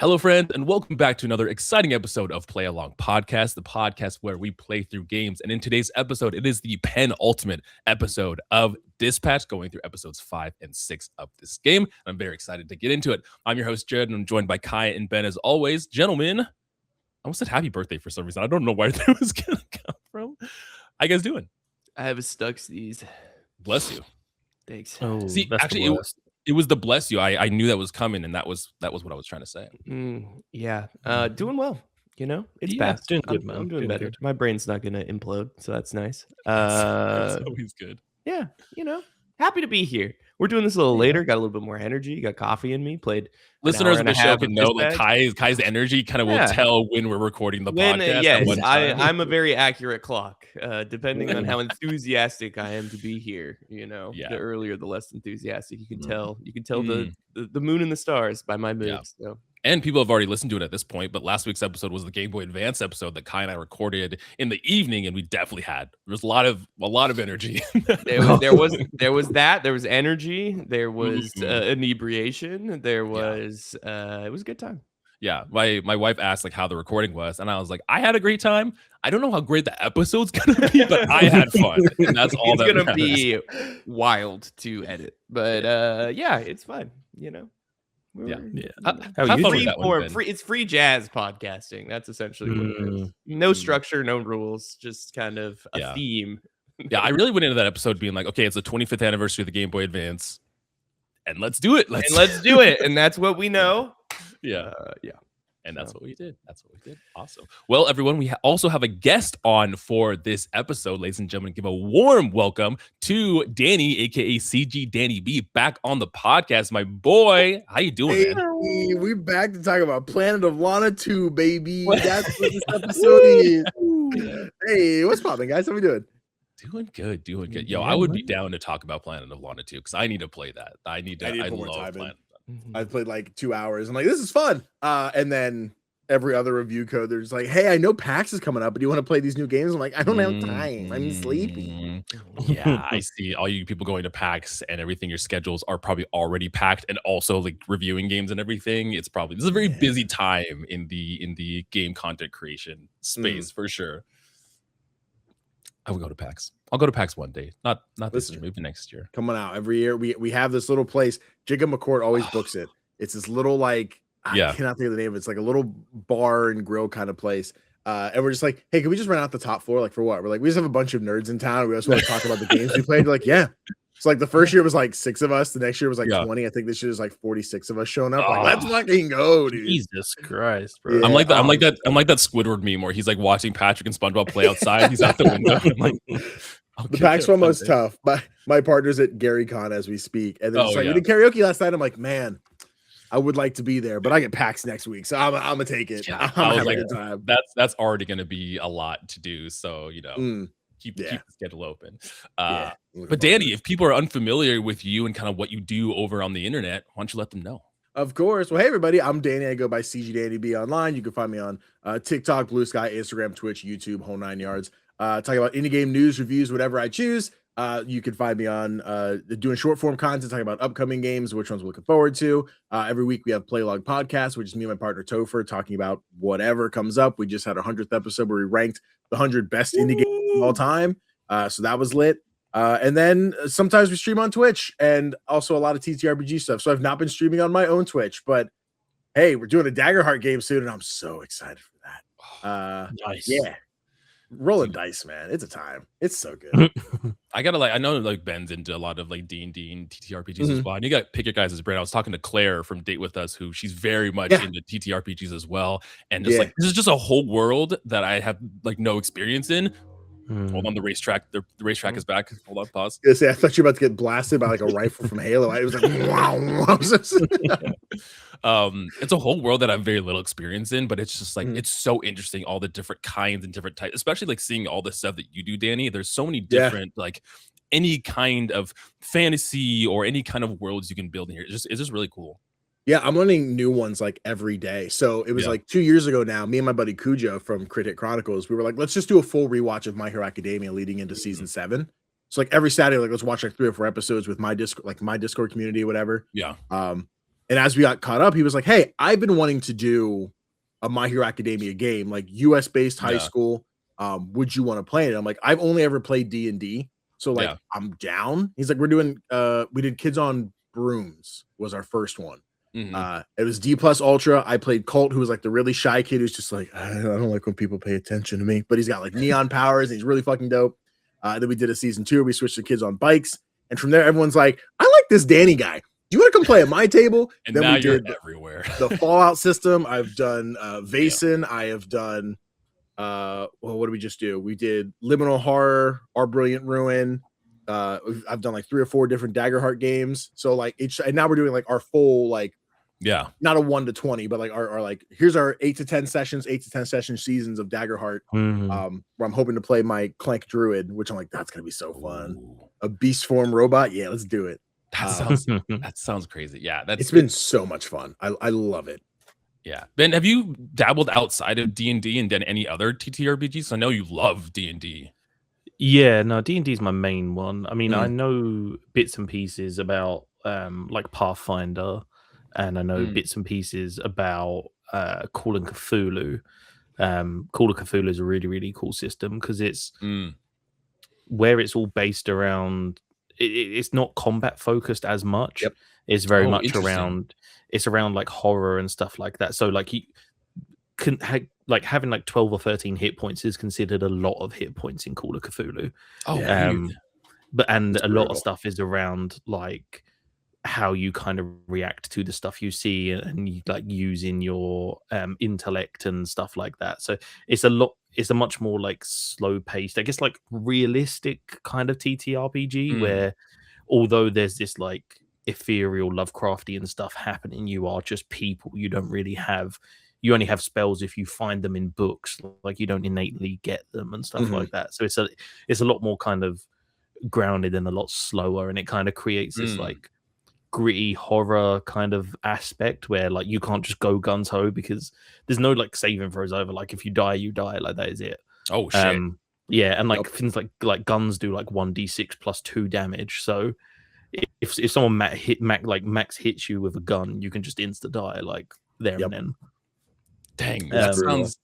Hello, friends, and welcome back to another exciting episode of Play Along Podcast, the podcast where we play through games. And in today's episode, it is the penultimate episode of Dispatch, going through episodes 5 and 6 of this game. I'm very excited to get into it. I'm your host, Jared, and I'm joined by Kai and Ben as always. Gentlemen, I almost said happy birthday for some reason. I don't know where that was going to come from. How you guys doing? I have a stuck sneeze. Bless you. Thanks. Oh, see, actually, it was the bless you. I knew that was coming, and that was what I was trying to say. Yeah. Doing well. You know, it's past. Doing good, man. I'm doing better. Good. My brain's not gonna implode, so that's nice. That's always good. Yeah, you know, happy to be here. We're doing this a little later. Got a little bit more energy. Got coffee in me. Played. Listeners of the show can know like Kai's energy kind of will tell when we're recording the podcast. Yes, I'm a very accurate clock. Depending on how enthusiastic I am to be here, you know, the earlier the less enthusiastic. You can tell. You can tell the moon and the stars by my moves. So. And people have already listened to it at this point, but last week's episode was the Game Boy Advance episode that Kai and I recorded in the evening, and we definitely had. There was a lot of energy. there was that. There was energy. There was inebriation. There was it was a good time. Yeah, my wife asked like how the recording was, and I was like, I had a great time. I don't know how great the episode's gonna be, but I had fun. And that's all. It's gonna be wild to edit, but yeah, it's fun. You know. It's free jazz podcasting. That's essentially what it is. No structure, no rules, just kind of a theme. I really went into that episode being like, okay, it's the 25th anniversary of the Game Boy Advance, and let's do it. Let's do it, and that's what we know. And that's what we did. Awesome. Well, everyone, we also have a guest on for this episode. Ladies and gentlemen, give a warm welcome to Danny, aka CGDannyB, back on the podcast. My boy, how you doing, man? We back to talk about Planet of Lana 2, baby. That's what this episode is. Hey, what's popping, guys? How we doing? Doing good. Yo, I would be down to talk about Planet of Lana 2 because I need to play that. I love Planet. I've played like 2 hours and like this is fun. And then every other review code, they're just like, hey, I know PAX is coming up, but do you want to play these new games? I'm like, I don't have time. I'm sleepy. Yeah, I see all you people going to PAX and everything. Your schedules are probably already packed, and also like reviewing games and everything. This is a very busy time in the game content creation space for sure. I will go to PAX. I'll go to PAX one day. Not this year, maybe next year. Coming out every year. We have this little place. Jigga McCourt always books it. It's this little like I cannot think of the name. It's like a little bar and grill kind of place. And we're just like, hey, can we just rent out the top floor? Like for what? We're like, we just have a bunch of nerds in town. We also want to talk about the games we played. We're like, yeah. So like the first year was like 6 of us. The next year was like 20. I think this year is like 46 of us showing up. Like, let's fucking go, dude. Jesus Christ, bro. Yeah. I'm like that Squidward meme where he's like watching Patrick and SpongeBob play outside. He's out the window. I'm like, the PAX one was tough. But my partner's at Gary Con as we speak. And then we did karaoke last night. I'm like, man, I would like to be there, but I get PAX next week. So I'm gonna take it. Yeah. I was like, that's already gonna be a lot to do. So keep the schedule open. But Danny, if people are unfamiliar with you and kind of what you do over on the internet, why don't you let them know? Of course. Well, hey everybody, I'm Danny. I go by CGDannyB online. You can find me on TikTok, Blue Sky, Instagram, Twitch, YouTube, whole 9 yards. Talking about indie game news, reviews, whatever I choose. You can find me on doing short form content, talking about upcoming games, which ones we're looking forward to. Every week we have Play Log Podcast, which is me and my partner Topher talking about whatever comes up. We just had our 100th episode where we ranked the 100 best indie games of all time. So that was lit. And then sometimes we stream on Twitch and also a lot of TTRPG stuff. So I've not been streaming on my own Twitch, but hey, we're doing a Daggerheart game soon, and I'm so excited for that. Nice. Yeah. Rolling dice, man. It's a time. It's so good. I know like Ben's into a lot of like D&D and TTRPGs as well. And you got to pick your guys' brain. I was talking to Claire from Date With Us, who she's very much into TTRPGs as well. And just like, this is just a whole world that I have like no experience in. Hold on, the racetrack. The racetrack is back. Hold on, pause. I thought you were about to get blasted by like a rifle from Halo. I was like, wow. It's a whole world that I have very little experience in, but it's just like it's so interesting, all the different kinds and different types, especially like seeing all the stuff that you do, Danny. There's so many different like any kind of fantasy or any kind of worlds you can build in here. It's just really cool. Yeah, I'm learning new ones like every day. So it was like 2 years ago now, me and my buddy Cujo from Crit Hit Chronicles, we were like, let's just do a full rewatch of My Hero Academia leading into season 7. So like every Saturday, like let's watch like 3 or 4 episodes with my Discord community or whatever. Yeah. And as we got caught up, he was like, "Hey, I've been wanting to do a My Hero Academia game, like US based high school. Would you want to play it?" I'm like, "I've only ever played D&D, so like I'm down." He's like, "We're doing we did Kids on Brooms was our first one. It was D plus Ultra. I played Colt, who was like the really shy kid who's just like, I don't like when people pay attention to me, but he's got like neon powers and he's really fucking dope. Then we did a season 2 where we switched to Kids on Bikes, and from there everyone's like, I like this Danny guy. Do you want to come play at my table? And then now we did everywhere. the Fallout system. I've done Vason. I have done well, what did we just do? We did Liminal Horror, Our Brilliant Ruin. I've done like 3 or 4 different Daggerheart games. So like and now we're doing like our full like not a 1 to 20, but like our like here's our 8 to 10 sessions seasons of Daggerheart. Where I'm hoping to play my Clank Druid, which I'm like, that's gonna be so fun. Ooh. A beast form robot, yeah, let's do it. That sounds crazy. Yeah, it's been so much fun. I love it. Yeah, Ben, have you dabbled outside of D&D and done any other TTRPGs? I know you love D&D. Yeah, no, D&D is my main one. I mean, I know bits and pieces about like Pathfinder, and I know bits and pieces about Call of Cthulhu. Call of Cthulhu is a really, really cool system because it's where it's all based around. It's not combat focused as much. Yep. It's very much around. It's around like horror and stuff like that. So like you can like having like 12 or 13 hit points is considered a lot of hit points in Call of Cthulhu. But a lot of stuff is around like how you kind of react to the stuff you see and you like using your intellect and stuff like that. So it's a much more like slow paced, I guess, like realistic kind of TTRPG where although there's this like ethereal Lovecraftian stuff happening, you are just people. You only have spells if you find them in books, like you don't innately get them and stuff like that. So it's a lot more kind of grounded and a lot slower, and it kind of creates this like gritty horror kind of aspect where like you can't just go guns ho because there's no like saving throws over. Like if you die, like that is it. Oh shit. Yeah, and like things like guns do like 1d6 plus 2 damage. So if someone max hits you with a gun, you can just insta die like there and then. Dang, that sounds.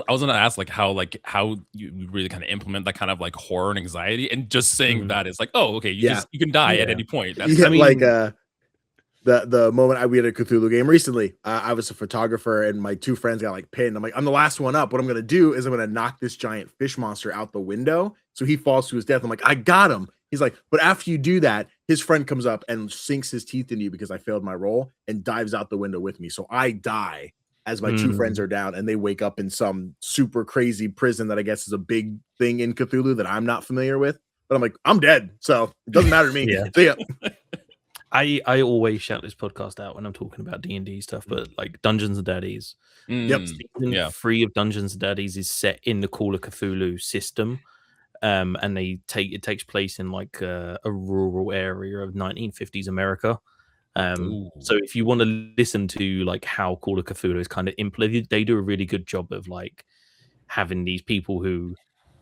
I was gonna ask like how you really kind of implement that kind of like horror and anxiety, and just saying that is like, oh, okay, you can die at any point. That's like the moment we had a Cthulhu game recently. I was a photographer, and my 2 friends got like pinned. I'm like, I'm the last one up. What I'm gonna do is I'm gonna knock this giant fish monster out the window, so he falls to his death. I'm like, I got him. He's like, but after you do that, his friend comes up and sinks his teeth into you because I failed my roll and dives out the window with me. So I die as my 2 friends are down, and they wake up in some super crazy prison that I guess is a big thing in Cthulhu that I'm not familiar with. But I'm like, I'm dead, so it doesn't matter to me. See ya. I always shout this podcast out when I'm talking about D&D stuff, but like Dungeons and Daddies. Season 3 of Dungeons and Daddies is set in the Call of Cthulhu system. And it takes place in like a rural area of 1950s America. So if you want to listen to like how Call of Cthulhu is kind of implemented, they do a really good job of like having these people who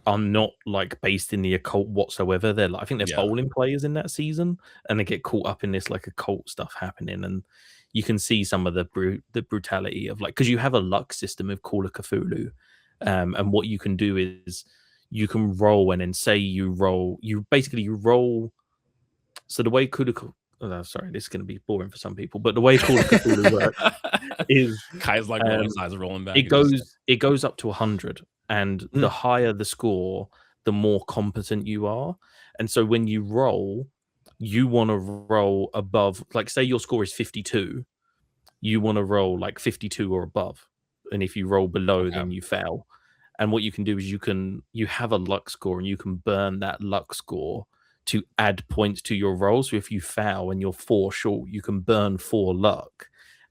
are not like based in the occult whatsoever. They're like, I think they're bowling players in that season, and they get caught up in this like occult stuff happening, and you can see some of the brutality of like, because you have a luck system of Call of Cthulhu, and what you can do is you can roll, and then say you roll. So the way sorry, this is going to be boring for some people, but the way Call of Cthulhu works is Kai's like rolling his eyes, rolling back. It goes up to 100, and the higher the score, the more competent you are. And so when you roll, you want to roll above. Like, say your score is 52, you want to roll like 52 or above, and if you roll below, then you fail. And what you can do is you have a luck score, and you can burn that luck score to add points to your roll. So if you fail and you're 4 short, you can burn 4 luck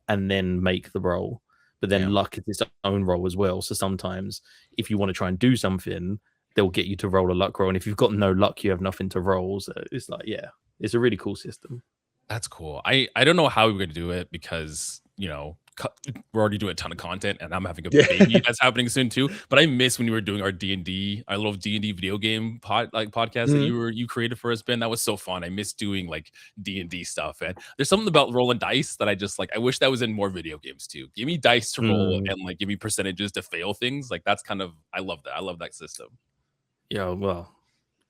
and then make the roll. But then luck is its own roll as well. So sometimes if you want to try and do something, they'll get you to roll a luck roll. And if you've got no luck, you have nothing to roll. So it's like, it's a really cool system. That's cool. I don't know how we're going to do it because, we're already doing a ton of content, and I'm having a baby that's happening soon too. But I miss when you were doing our D&D, our little D&D video game podcast that you created for us, Ben. That was so fun. I miss doing like D&D stuff, and there's something about rolling dice that I just like. I wish that was in more video games too. Give me dice to roll and like give me percentages to fail things. Like that's kind of, I love that. I love that system. Yeah, well,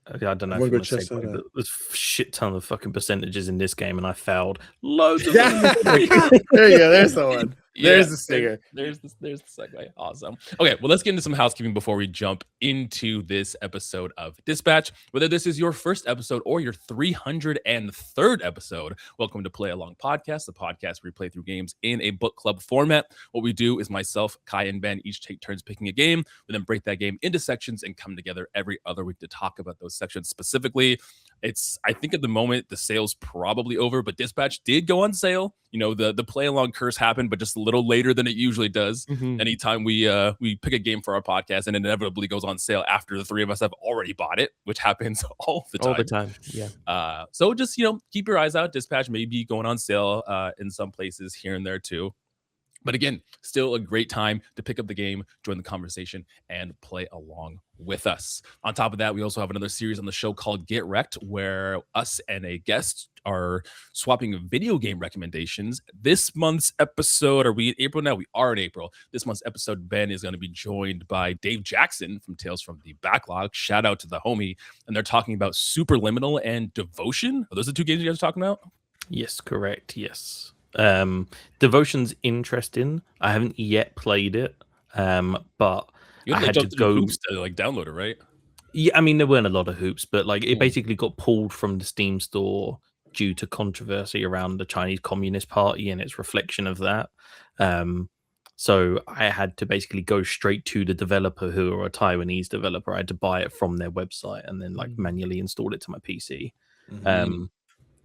I don't know if you want to say, but there's a shit ton of fucking percentages in this game, and I failed loads of them. There you go. There's the one. There's the stinger. There's the segue. Awesome. Okay, well, let's get into some housekeeping before we jump into this episode of Dispatch. Whether this is your first episode or your 303rd episode, welcome to Play Along Podcast, the podcast where we play through games in a book club format. What we do is myself, Kai, and Ben each take turns picking a game. We then break that game into sections and come together every other week to talk about those sections specifically. I think at the moment the sale's probably over, but Dispatch did go on sale. You know, the play along curse happened, but just a little later than it usually does. Anytime we pick a game for our podcast, and it inevitably goes on sale after the three of us have already bought it, which happens all the time. Yeah. So just, you know, keep your eyes out. Dispatch may be going on sale in some places here and there too. But again, still a great time to pick up the game, join the conversation, and play along with us. On top of that, we also have another series on the show called Get Wrecked, where us and a guest are swapping video game recommendations. This month's episode, are we in April now? We are in April. This month's episode, Ben is going to be joined by Dave Jackson from Tales from the Backlog. Shout out to the homie. And they're talking about Superliminal and Devotion. Are those the two games you guys are talking about? Yes, correct. Yes. Devotion's interesting. I haven't yet played it, but I had to go hoops to like download it, right? Yeah, I mean there weren't a lot of hoops, but like it basically got pulled from the Steam store due to controversy around the Chinese Communist Party and its reflection of that. So I had to basically go straight to the developer, who are a Taiwanese developer. I had to buy it from their website and then like manually install it to my PC.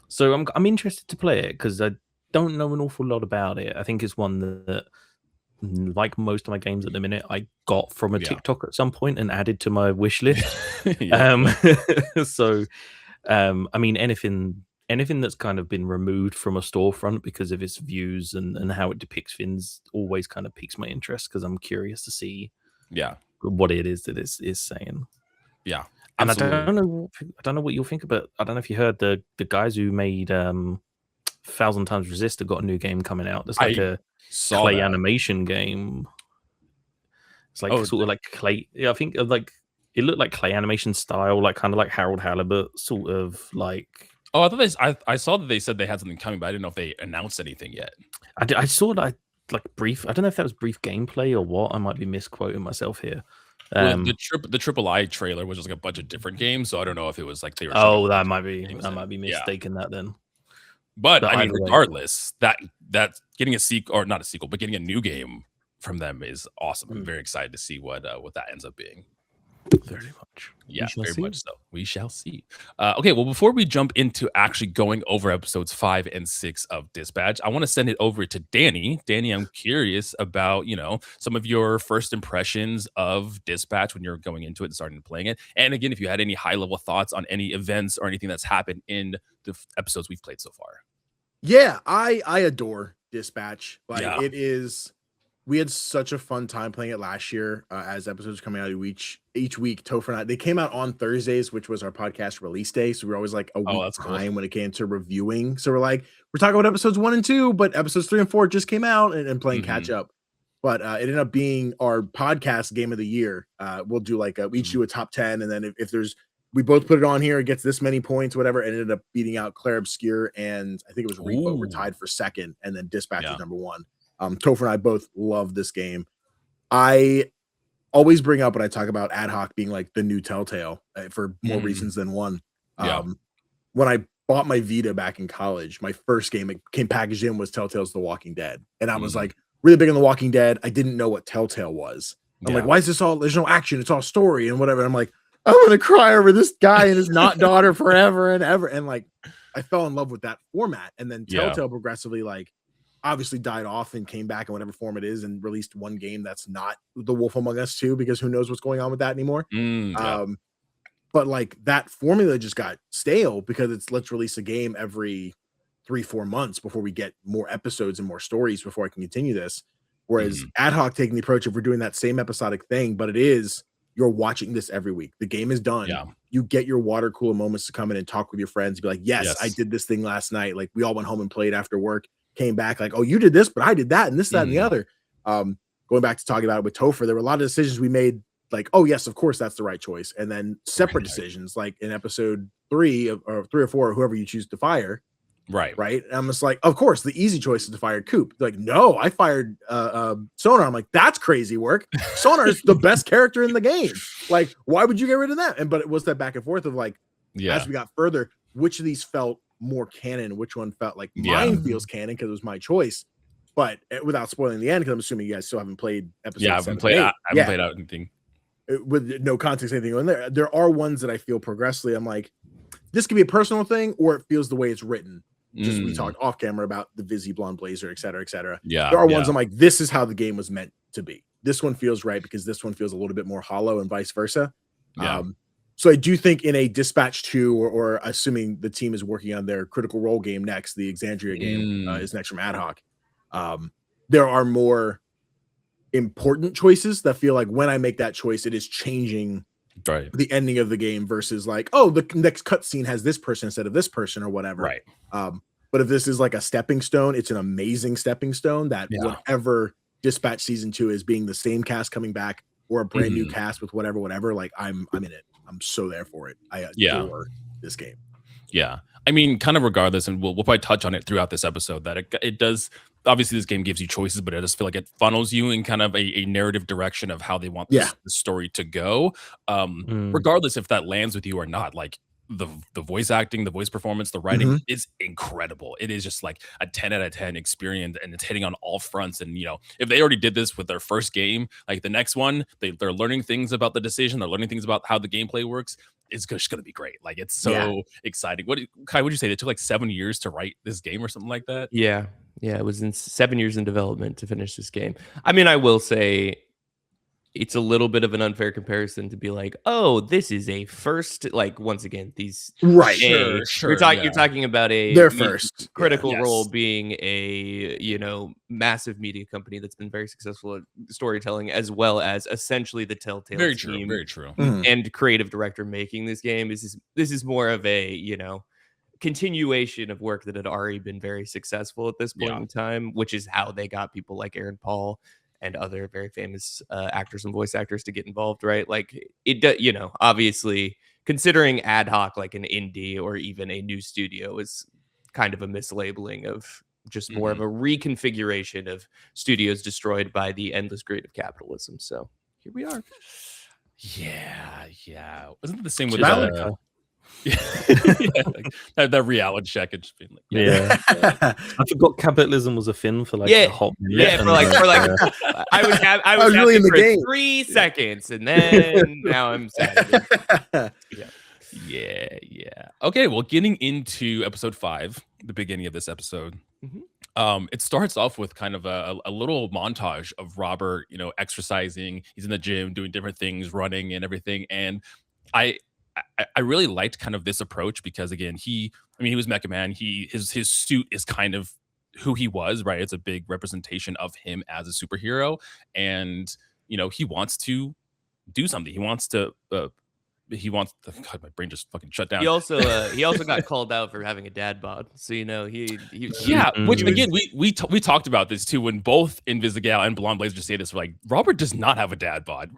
So I'm interested to play it because I don't know an awful lot about it. I think it's one that, like most of my games at the minute, I got from a TikTok at some point and added to my wish list. So, I mean, anything that's kind of been removed from a storefront because of its views and how it depicts things always kind of piques my interest because I'm curious to see what it is that is saying. Yeah. And I don't know what you'll think about. I don't know if you heard the guys who made 1,000 Times Resist have got a new game coming out. There's like a clay animation game. It's like sort of like clay. Yeah, I think like it looked like clay animation style, like kind of like Harold Halibut, sort of like. Oh, I thought I saw that they said they had something coming, but I didn't know if they announced anything yet. I saw that like brief. I don't know if that was brief gameplay or what. I might be misquoting myself here. Well, the Triple I trailer was just like a bunch of different games, so I don't know if it was like they were. Oh, that might be mistaken that then. But I mean, regardless, that getting a sequel, or not a sequel, but getting a new game from them is awesome. I'm very excited to see what that ends up being. Very much. Yeah, very much so. We shall see. Okay, well, before we jump into actually going over episodes 5 and 6 of Dispatch, I want to send it over to Danny. Danny, I'm curious about, you know, some of your first impressions of Dispatch when you're going into it and starting playing it. And again, if you had any high-level thoughts on any events or anything that's happened in the episodes we've played so far. Yeah, I adore Dispatch. Like it is. We had such a fun time playing it last year as episodes coming out each week. Topher and I, they came out on Thursdays, which was our podcast release day. So we were always like a week behind when it came to reviewing. So we're talking about episodes 1 and 2, but episodes 3 and 4 just came out and playing catch up. But it ended up being our podcast game of the year. We'll do we each do a top 10. And then if we both put it on here, it gets this many points, whatever. It ended up beating out Claire Obscure. And I think it was Repo were tied for second. And then Dispatch is number 1. Topher and I both love this game. I always bring up when I talk about Ad Hoc being like the new Telltale for more reasons than one. When I bought my Vita back in college, my first game it came packaged in was Telltale's The Walking Dead. And I was like really big on The Walking Dead. I didn't know what Telltale was. I'm like, why is this all, there's no action. It's all story and whatever. And I'm like, I'm going to cry over this guy and his not daughter forever and ever. And like, I fell in love with that format. And then Telltale progressively obviously died off and came back in whatever form it is and released one game that's not The Wolf Among Us 2 because who knows what's going on with that anymore. But like that formula just got stale because it's let's release a game every 3-4 months before we get more episodes and more stories before I can continue this. Whereas ad hoc taking the approach of we're doing that same episodic thing, but it is you're watching this every week. The game is done. Yeah. You get your water cooler moments to come in and talk with your friends. Be like, yes, I did this thing last night. Like we all went home and played after work, came back like, oh, you did this, but I did that and this, that, and the other. Going back to talking about it with Topher, there were a lot of decisions we made like, oh yes, of course that's the right choice. And then separate decisions like in episode 3 or 3 or 4, or whoever you choose to fire. Right. And I'm just like, of course, the easy choice is to fire Coop. Like, no, I fired Sonar. I'm like, that's crazy work. Sonar is the best character in the game. Like, why would you get rid of that? But it was that back and forth of like, as we got further, which of these felt more canon, which one felt like mine feels canon because it was my choice. But without spoiling the end, because I'm assuming you guys still haven't played episode. I haven't played out anything. With no context, anything in there. There are ones that I feel progressively. I'm like, this could be a personal thing, or it feels the way it's written. Just we talked off camera about the Vizzy Blonde Blazer, et cetera, et cetera. Yeah. There are ones I'm like, this is how the game was meant to be. This one feels right because this one feels a little bit more hollow and vice versa. Yeah. So I do think in a Dispatch 2 or assuming the team is working on their Critical Role game next, the Exandria game is next from Ad Hoc. There are more important choices that feel like when I make that choice, it is changing the ending of the game versus like, oh, the next cutscene has this person instead of this person or whatever. Right. But if this is like a stepping stone, it's an amazing stepping stone that whatever Dispatch Season 2 is, being the same cast coming back or a brand new cast with whatever, like I'm in it. I'm so there for it. I adore this game. Yeah. I mean, kind of regardless, and we'll probably touch on it throughout this episode, that it does, obviously this game gives you choices, but I just feel like it funnels you in kind of a narrative direction of how they want the story to go. Regardless if that lands with you or not, like the voice acting, the voice performance, the writing is incredible. It is just like a 10 out of 10 experience, and it's hitting on all fronts. And, you know, if they already did this with their first game, like the next one, they're learning things about the decision, they're learning things about how the gameplay works. It's just going to be great. Like, it's so exciting. Kai, would you say it took like 7 years to write this game or something like that? Yeah. It was in 7 years in development to finish this game. I mean, I will say it's a little bit of an unfair comparison to be like, oh, this is a first, like, once again, these sure. You're talking about their first Critical Role being a, you know, massive media company that's been very successful at storytelling, as well as essentially the Telltale team. Very true. And creative director making this game. This is more of a, you know, continuation of work that had already been very successful at this point in time, which is how they got people like Aaron Paul and other very famous actors and voice actors to get involved, right? Like, it, you know, obviously considering Ad Hoc like an indie or even a new studio is kind of a mislabeling of just more of a reconfiguration of studios destroyed by the endless creative capitalism. So here we are. Yeah. Wasn't it the same with like, that reality check and just being like, I forgot capitalism was a thing for like a hot minute. For like I was really in the for game 3 seconds, and then now I'm sad. Yeah. Okay, well, getting into episode 5, the beginning of this episode, it starts off with kind of a little montage of Robert, you know, exercising. He's in the gym doing different things, running and everything, and I really liked kind of this approach because, again, he was Mecha Man. His suit is kind of who he was, right? It's a big representation of him as a superhero, and you know, he wants to do something. He wants to. God, my brain just fucking shut down. He also got called out for having a dad bod. So, you know, which again, we talked about this too when both Invisigal and Blonde Blazer say this. We're like, Robert does not have a dad bod.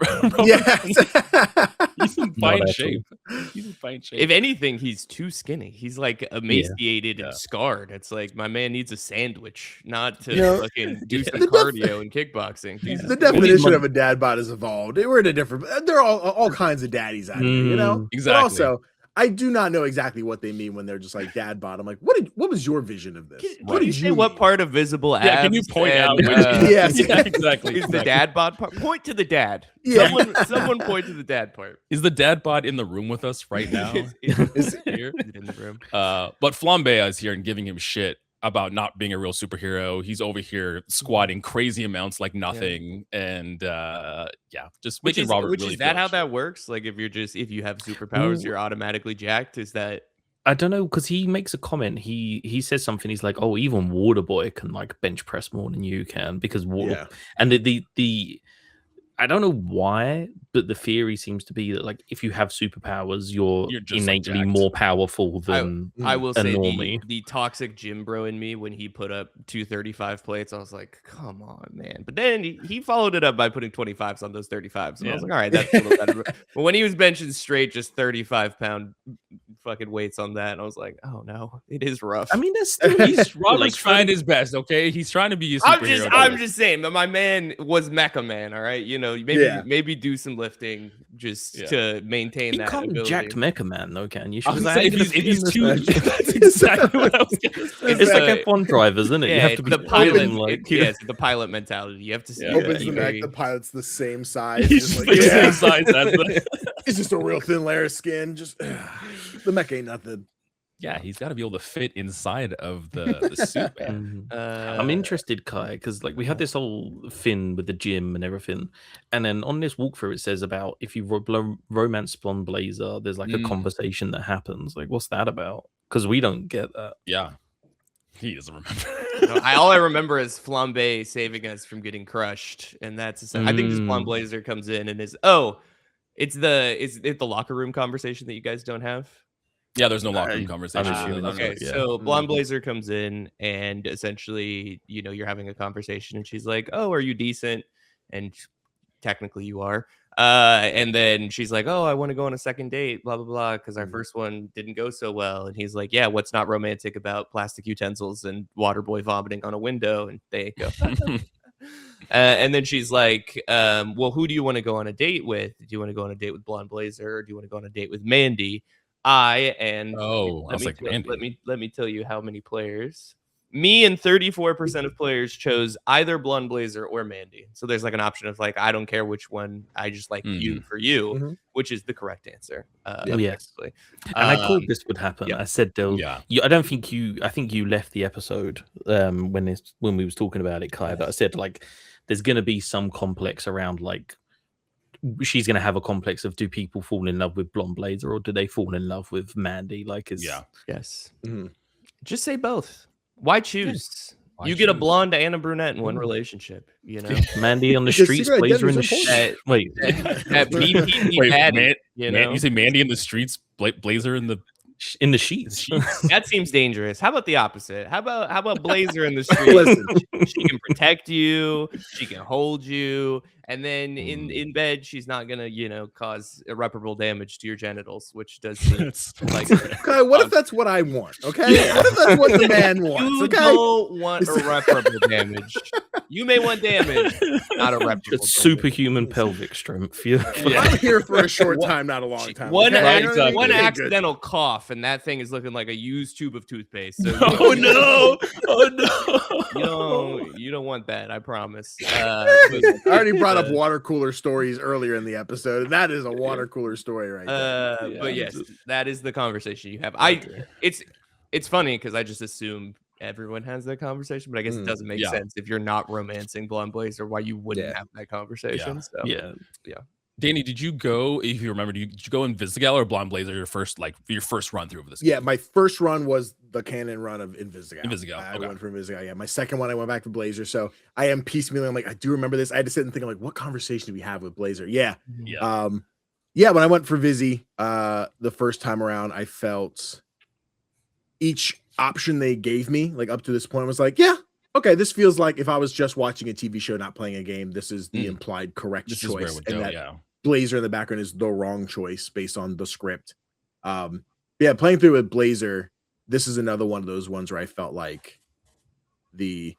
He's in fine shape. If anything, he's too skinny. He's like emaciated and scarred. It's like, my man needs a sandwich, not to fucking do some cardio and kickboxing. The definition of a dad bod has evolved. We're in a different. There are all kinds of daddies out here. You know, exactly. But also, I do not know exactly what they mean when they're just like dad bod. I'm like, what was your vision of this? What did you say? What part of visible abs? Yeah, can you point out? Yes, exactly. Is the dad bod part? Point to the dad. Yeah. Someone point to the dad part. Is the dad bod in the room with us right now? Is it here? Is it in the room? But Flambe is here and giving him shit about not being a real superhero. He's over here squatting crazy amounts like nothing, and just making Robert really. Is that how that works? Like, if you have superpowers, you're automatically jacked? Is that? I don't know, because he makes a comment. He says something. He's like, "Oh, even Waterboy can like bench press more than you can because water." And the I don't know why, but the theory seems to be that like if you have superpowers, you're innately more powerful than I will a say normie. the toxic gym bro in me, when he put up 235 plates, I was like, come on, man. But then he followed it up by putting 25s on those 35s. And I was like, all right, that's a little better. But when he was benching straight just 35-pound fucking weights on that, I was like, oh no, it is rough. I mean, he's Robert's trying his best, okay? He's trying to be a superhero. I'm just saying, but my man was Mecha Man, all right? You know, maybe do some lifting just to maintain that ability. Jacked Mecha Man, though, can you? If he's too, that's exactly what I was gonna say. It's like F1 drivers, isn't it? Yeah, you have to be the pilot. like, It's the pilot mentality. You have to see. Opens the mech, the pilot's the same size. He's like, the same size. It's just a real thin layer of skin. Just the mech ain't nothing. Yeah, he's got to be able to fit inside of the suit, man. I'm interested, Kai, because like we had this whole thing with the gym and everything, and then on this walkthrough it says about if you romance Blonde Blazer, there's like a conversation that happens. Like, what's that about? Because we don't get that. Yeah, he doesn't remember. All I remember is Flambe saving us from getting crushed, and that's I think this Blonde Blazer comes in and is it's the locker room conversation that you guys don't have. Yeah, there's no locker room conversation. Okay, so Blonde Blazer comes in and essentially, you know, you're having a conversation and she's like, "Oh, are you decent?" And technically you are. And then she's like, "Oh, I want to go on a second date, blah, blah, blah, because our first one didn't go so well." And he's like, "Yeah, what's not romantic about plastic utensils and Waterboy vomiting on a window?" And they go. And then she's like, "Well, who do you want to go on a date with? Do you want to go on a date with Blonde Blazer, or do you want to go on a date with Mandy?" Let me tell you how many players. Me and 34% of players chose either Blonde Blazer or Mandy. So there's like an option of like, I don't care which one. I just like you for you, which is the correct answer. Yes. And I called this would happen. I said, I don't think I think you left the episode when we was talking about it, Kai, but I said like, there's going to be some complex around like, she's going to have a complex of do people fall in love with Blonde Blazer or do they fall in love with Mandy? Like, yes. Just say both. Why choose? You get a blonde and a brunette in one relationship, you know. Mandy on the streets, Blazer in the streets. Wait, you say Mandy in the streets, Blazer in the sheets. That seems dangerous. How about the opposite? How about Blazer in the streets? She can protect you, she can hold you, and then in bed she's not gonna, you know, cause irreparable damage to your genitals, which does seem like okay. What if that's what I want? Okay, what if that's what the man wants? You don't want irreparable damage. You may want damage, not irreparable. Superhuman pelvic strength. I'm here for a short time, not a long time. One accidental cough, and that thing is looking like a used tube of toothpaste. So you don't want that. I promise. I already brought up water cooler stories earlier in the episode, and that is a water cooler story right there. But yes, that is the conversation you have. It's funny because I just assume everyone has that conversation, but I guess it doesn't make sense if you're not romancing Blonde Blazer, why you wouldn't have that conversation. So Danny, did you go, if you remember, did you go Invisigal or Blonde Blazer your first run through of this game? Yeah, my first run was the canon run of Invisigal. I okay. went for Invisigal. Yeah, my second one I went back to Blazer. So I am piecemealing. I'm like, I do remember this. I had to sit and think, like, what conversation did we have with Blazer? When I went for Vizzy the first time around, I felt each option they gave me, like up to this point, was like, okay, this feels like if I was just watching a TV show, not playing a game, this is the implied correct choice. Is where it would go, Blazer in the background is the wrong choice based on the script. Playing through with Blazer, this is another one of those ones where I felt like this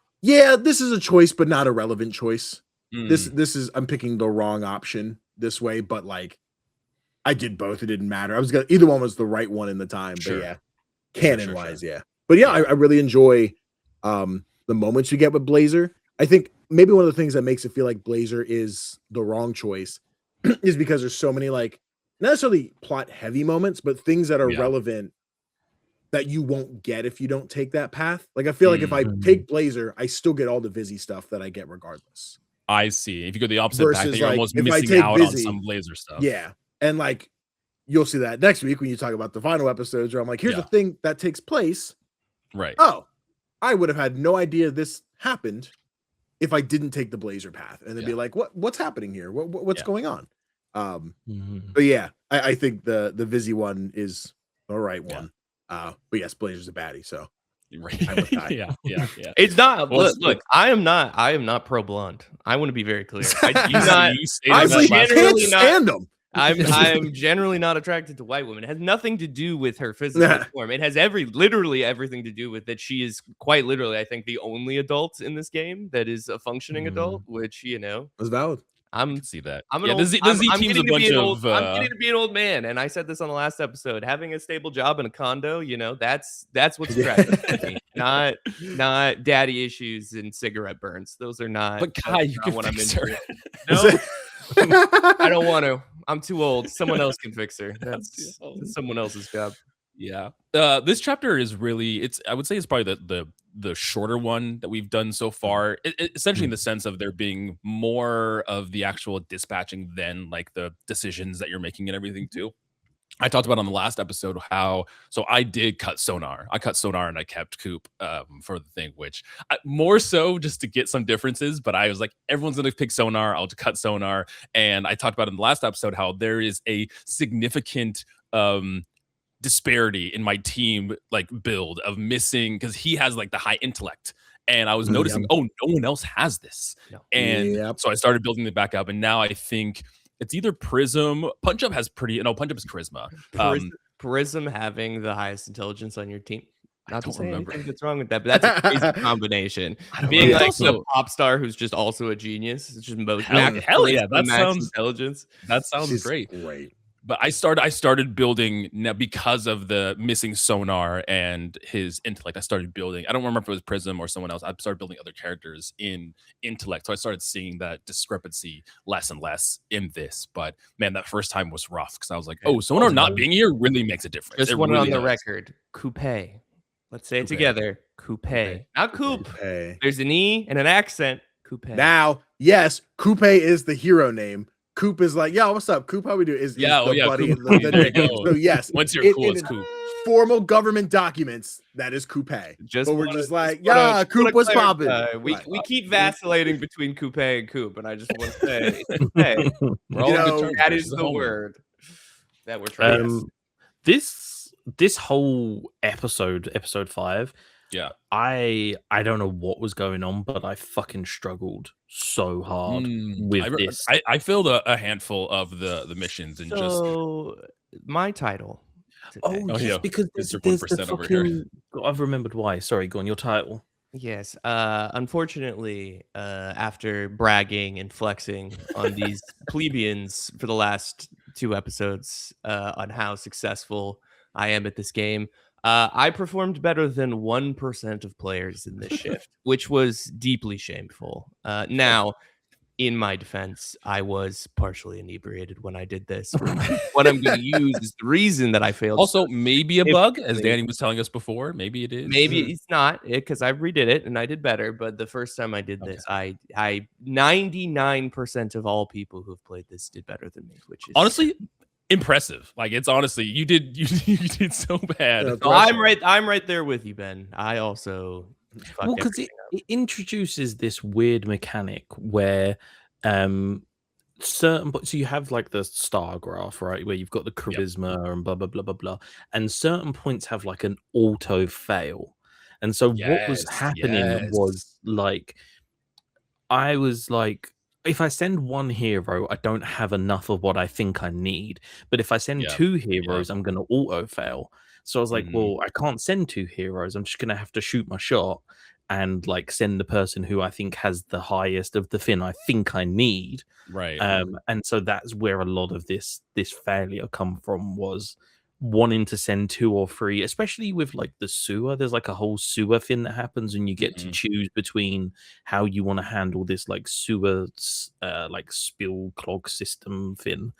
is a choice, but not a relevant choice. This is, I'm picking the wrong option this way, but like I did both. It didn't matter. Either one was the right one in the time. Sure. But canon wise. But I really enjoy the moments you get with Blazer. I think maybe one of the things that makes it feel like Blazer is the wrong choice is because there's so many, like, not necessarily plot heavy moments, but things that are relevant that you won't get if you don't take that path. Like, I feel like if I take Blazer, I still get all the Vizzy stuff that I get regardless. I see. If you go the opposite path, you're almost missing out on some Blazer stuff. Yeah. And like you'll see that next week when you talk about the final episodes, where I'm like, here's a thing that takes place. Right. Oh, I would have had no idea this happened if I didn't take the Blazer path, and they'd be like, what's happening here? What's going on? But yeah, I think the Vizzy one is the right one. But yes, Blazer's a baddie, so right. yeah. It's not. Look, I am not pro blonde. I want to be very clear. Honestly, can't stand them. I'm generally not attracted to white women. It has nothing to do with her physical form. It has literally everything to do with that she is quite literally, I think, the only adult in this game that is a functioning adult, which is valid. I can see that. I'm the Z team's a bunch of. I'm getting to be an old man, and I said this on the last episode. Having a stable job in a condo, that's what's attractive to me. Not daddy issues and cigarette burns. Those are not. But Kai, you can fix her. No, I don't want to. I'm too old. Someone else can fix her. That's someone else's job. Yeah. This chapter is really, I would say it's probably the shorter one that we've done so far. Essentially in the sense of there being more of the actual dispatching than like the decisions that you're making and everything too. I talked about on the last episode so I did cut Sonar. I cut Sonar and I kept Coop for the thing, which more so just to get some differences. But I was like, everyone's going to pick Sonar. I'll cut Sonar. And I talked about in the last episode how there is a significant disparity in my team like build of missing, because he has like the high intellect. And I was noticing, no one else has this. And so I started building it back up. And now I think it's either Prism. Punch Up has Punch Up is Charisma. Prism having the highest intelligence on your team. Not to say anything that's wrong with that, but that's a crazy combination. Being like a pop star who's just also a genius. It's just most hell yeah, that sounds intelligence. That sounds great. But I started building now because of the missing Sonar and his intellect. I started building. I don't remember if it was Prism or someone else. I started building other characters in intellect. So I started seeing that discrepancy less and less in this. But man, that first time was rough because I was like, Sonar not being here really makes a difference. Just one on the record. Coupe. Let's say it together. Coupe. Not coupe. There's an E and an accent. Coupe. Now, yes, Coupe is the hero name. Coop is like, yo, what's up? Coop, how we do? Is the buddy. So yes, once you're cool, it's Coop. Formal government documents, that is Coupe. We're just like, Coop, what's popping? We keep vacillating between Coupe and Coop, and I just want to say, hey, that is the word that we're trying. This whole episode 5. Yeah, I don't know what was going on, but I fucking struggled so hard with this. I failed a handful of the missions and my title. Because there's the fucking. I've remembered why. Sorry, go on. Your title. Yes. Unfortunately, after bragging and flexing on these plebeians for the last 2 episodes on how successful I am at this game. I performed better than 1% of players in this shift, which was deeply shameful. Now, in my defense, I was partially inebriated when I did this. What I'm going to use is the reason that I failed. Also, maybe a bug, as Danny was telling us before. Maybe it is. Maybe it's not, because I redid it and I did better. But the first time I did this, I 99% of all people who have played this did better than me, which is honestly impressive. Like, it's honestly, you did so bad. So I'm right there with you, Ben. I also because it introduces this weird mechanic where so you have like the star graph, right, where you've got the charisma and blah blah blah blah blah, and certain points have like an auto fail. And so what was happening was like, I was like, if I send one hero, I don't have enough of what I think I need. But if I send 2 heroes, I'm going to auto fail. So I was like, well, I can't send 2 heroes. I'm just going to have to shoot my shot and like send the person who I think has the highest of the fin I think I need. Right. And so that's where a lot of this failure come from, was wanting to send 2 or 3, especially with like the sewer. There's like a whole sewer fin that happens, and you get to choose between how you want to handle this like sewer like spill clog system fin.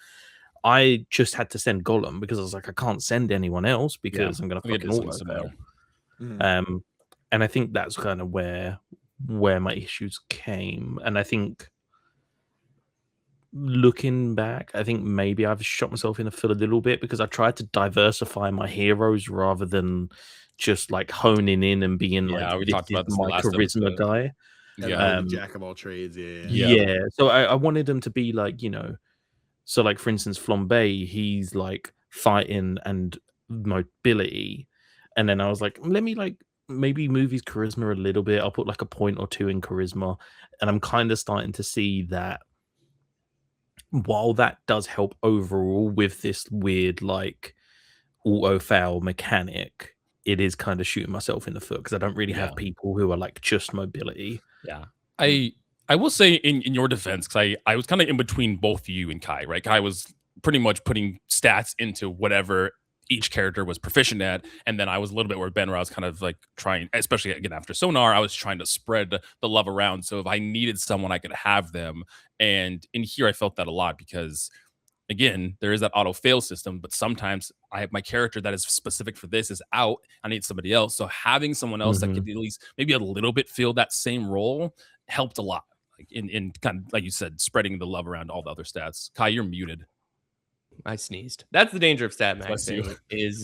I just had to send Golem because I was like, I can't send anyone else because I'm gonna fucking auto fail. And I think that's kind of where my issues came. And I think looking back, I think maybe I've shot myself in the foot a little bit because I tried to diversify my heroes rather than just like honing in and being like, we this talked is about this in the my last charisma episode. guy. Yeah, jack of all trades. Yeah. So I wanted them to be like, you know, so like for instance, Flambe, he's like fighting and mobility, and then I was like, let me like maybe move his charisma a little bit. I'll put like a point or two in charisma, and I'm kind of starting to see that while that does help overall with this weird like auto fail mechanic, it is kind of shooting myself in the foot because I don't really have people who are like just mobility. Yeah. I will say in your defense, because I was kind of in between both you and Kai, right? Kai was pretty much putting stats into whatever each character was proficient at, and then I was a little bit where Ben, where I was kind of like trying, especially again after Sonar, I was trying to spread the love around. So if I needed someone, I could have them. And in here, I felt that a lot because again, there is that auto fail system, but sometimes I have my character that is specific for this is out. I need somebody else. So having someone else that could at least maybe a little bit fill that same role helped a lot. Like in kind of like you said, spreading the love around all the other stats. Kai, you're muted. I sneezed. That's the danger of stat maxing is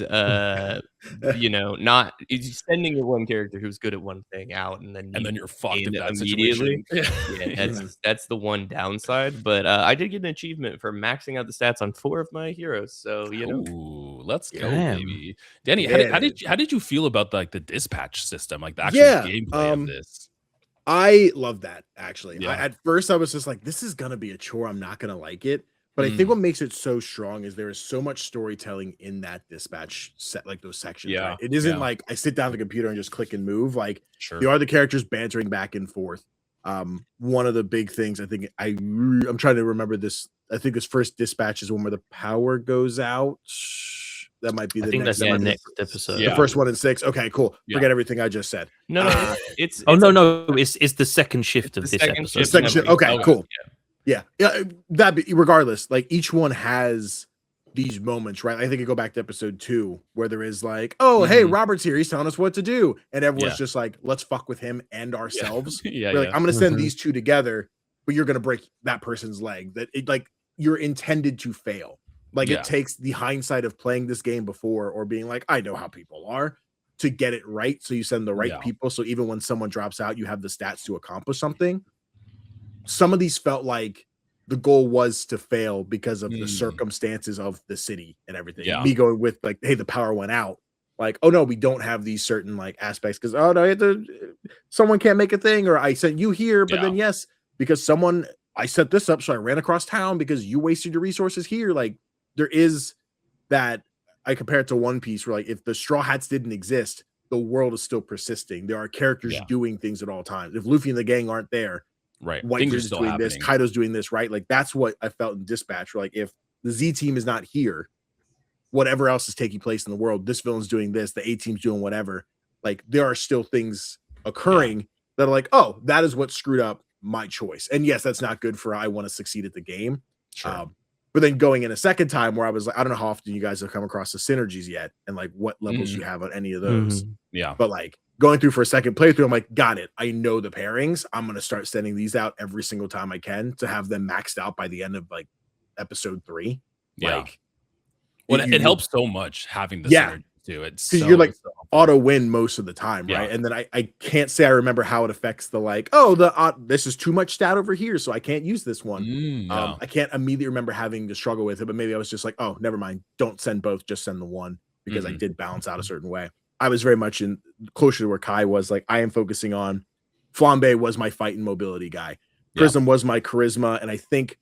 you know, not sending your one character who's good at one thing out and then you're fucked in that immediately. Situation. Yeah, that's the one downside. But I did get an achievement for maxing out the stats on 4 of my heroes. So you know, ooh, let's go, baby. Danny, how did you feel about like the dispatch system, like the actual gameplay of this? I love that actually. At first I was just like, this is gonna be a chore. I'm not gonna like it. But I think what makes it so strong is there is so much storytelling in that dispatch set, like those sections. Right? It isn't like I sit down at the computer and just click and move. Like there are the characters bantering back and forth. One of the big things I think I'm trying to remember this. I think this first dispatch is one where the power goes out. That might be the next episode. The first one in 6. Okay, cool. Forget everything I just said. No, it's the second shift of this episode. The second shift. Okay, cool. Yeah, that regardless, like each one has these moments, right? I think I go back to episode 2 where there is like, oh, hey, Robert's here. He's telling us what to do. And everyone's just like, let's fuck with him and ourselves. Like, I'm going to send these two together, but you're going to break that person's leg. That it like you're intended to fail. Like it takes the hindsight of playing this game before or being like, I know how people are to get it right. So you send the right people. So even when someone drops out, you have the stats to accomplish something. Some of these felt like the goal was to fail because of the circumstances of the city and everything. Me going with like, hey, the power went out. Like, oh no, we don't have these certain like aspects because someone can't make a thing, or I sent you here, but then because I set this up, so I ran across town because you wasted your resources here. Like there is that. I compare it to One Piece, where like if the Straw Hats didn't exist, the world is still persisting. There are characters doing things at all times. If Luffy and the gang aren't there. Right. Whitebeard's doing this, Kaido's doing this, right? Like that's what I felt in Dispatch. Like if the Z team is not here, whatever else is taking place in the world, this villain's doing this, the A team's doing whatever. Like there are still things occurring that are like, oh, that is what screwed up my choice. And yes, that's not good for I want to succeed at the game. Sure. But then going in a second time where I was like, I don't know how often you guys have come across the synergies yet and like what levels you have on any of those. But like going through for a second playthrough, I'm like, got it. I know the pairings. I'm going to start sending these out every single time I can to have them maxed out by the end of like episode 3. Like, well, it helps so much having the synergy too. It's because you're like auto win most of the time, right? And then I can't say I remember how it affects the like, oh, this is too much stat over here, so I can't use this one. I can't immediately remember having to struggle with it, but maybe I was just like, oh, never mind. Don't send both, just send the one because I did balance out a certain way. I was very much closer to where Kai was. Like, I am focusing on Flambe was my fight and mobility guy. Prism was my charisma. And I think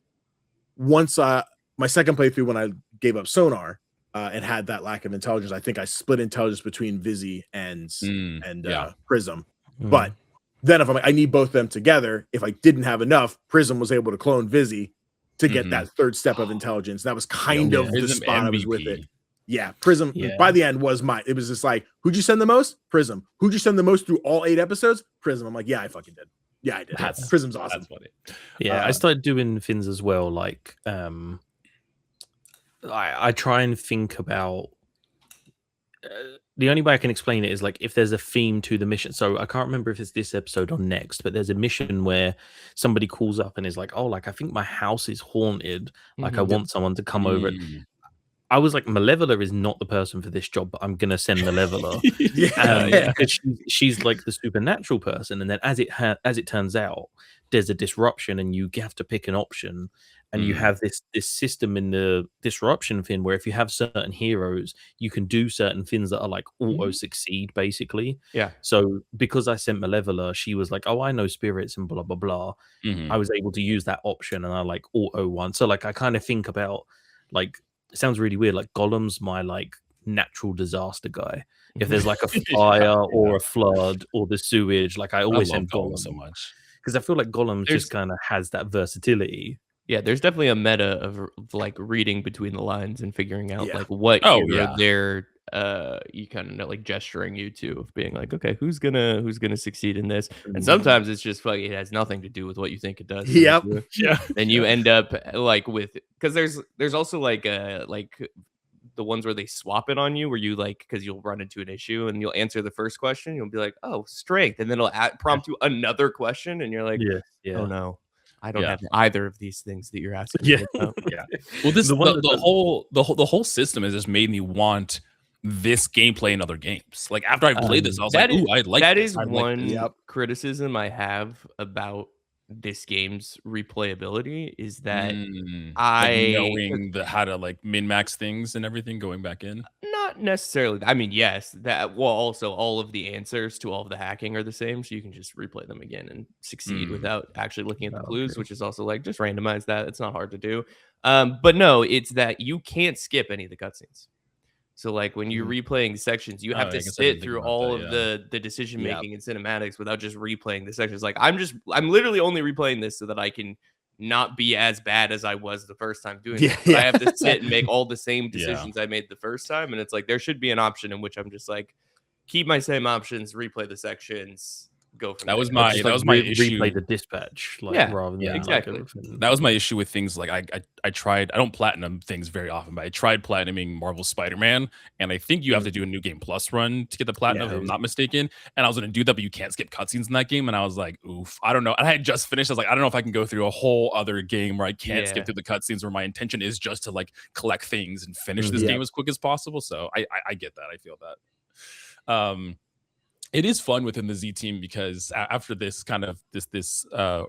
once my second playthrough, when I gave up Sonar and had that lack of intelligence, I think I split intelligence between Vizzy and Prism. But then if I'm like, I need both of them together, if I didn't have enough, Prism was able to clone Vizzy to get that third step of intelligence. That was kind of the spot MVP. I was with it. Yeah, Prism by the end was it was just like, who'd you send the most? Prism. Who'd you send the most through all 8 episodes? Prism. I'm like, yeah, I fucking did. Yeah, I did. Prism's awesome. That's funny. Yeah, I started doing things as well. Like, I try and think about the only way I can explain it is like if there's a theme to the mission. So I can't remember if it's this episode or next, but there's a mission where somebody calls up and is like, "Oh, like I think my house is haunted. Like I want someone to come over." I was like, Malevola is not the person for this job, but I'm gonna send Malevola. Because she's like the supernatural person, and then as it turns out, there's a disruption, and you have to pick an option, and you have this system in the disruption thing where if you have certain heroes, you can do certain things that are like auto succeed, basically. Yeah. So because I sent Malevola, she was like, "Oh, I know spirits and blah blah blah." I was able to use that option, and I like auto one. So like I kind of think about like. It sounds really weird. Like Gollum's my like natural disaster guy. If there's like a fire or a flood or the sewage, like I always send Gollum so much because I feel like Gollum just kind of has that versatility. Yeah, there's definitely a meta of like reading between the lines and figuring out like what hero they're you kind of know like gesturing you to of being like, okay, who's gonna succeed in this? And sometimes it's just fucking it has nothing to do with what you think it does. Yep. And you end up like with because there's also like the ones where they swap it on you where you like because you'll run into an issue and you'll answer the first question, you'll be like, oh, strength, and then it'll prompt you another question and you're like, oh no. I don't have either of these things that you're asking. Yeah. About. Well, this the whole system has just made me want this gameplay in other games. Like after I played this, I was like, "Ooh, I like that." This. Is one criticism I have about this game's replayability is that knowing how to like min max things and everything going back in. Not necessarily. I mean, yes, that also all of the answers to all of the hacking are the same, so you can just replay them again and succeed without actually looking at the clues, which is also like just randomize that. It's not hard to do. But no, it's that you can't skip any of the cutscenes. So like when you're replaying sections, you have to sit through all of the decision making and cinematics without just replaying the sections. Like I'm literally only replaying this so that I can not be as bad as I was the first time doing it. I have to sit and make all the same decisions I made the first time. And it's like there should be an option in which I'm just like keep my same options, replay the sections, go from that there. was my issue. Replay the dispatch, like rather than exactly. Like that was my issue with things like I tried. I don't platinum things very often, but I tried platinuming Marvel Spider-Man, and I think you have to do a new game plus run to get the platinum, if I'm not mistaken. And I was gonna do that, but you can't skip cutscenes in that game, and I was like, oof, I don't know. And I had just finished. I was like, I don't know if I can go through a whole other game where I can't skip through the cutscenes, where my intention is just to like collect things and finish this game as quick as possible. So I get that. I feel that. It is fun within the Z team because after this kind of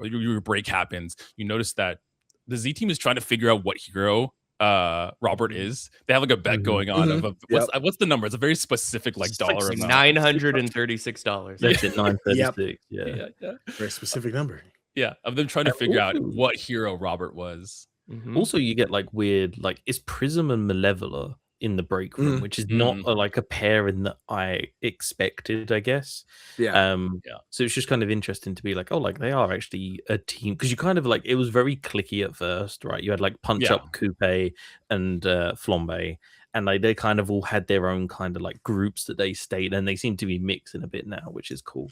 your break happens, you notice that the Z team is trying to figure out what hero Robert is. They have like a bet going on of what's the number? It's a very specific like dollar amount. $936. That's it, 936. Yeah. Very specific number. Yeah, of them trying to figure out what hero Robert was. Also, you get like weird, like it's Prism and Malevola in the break room, which is not like a pairing that I expected, I guess. So it's just kind of interesting to be like, oh, like they are actually a team, because you kind of like it was very clicky at first, right? You had like Punch Up, Coupe, and Flambe, and like they kind of all had their own kind of like groups that they stayed, and they seem to be mixing a bit now, which is cool.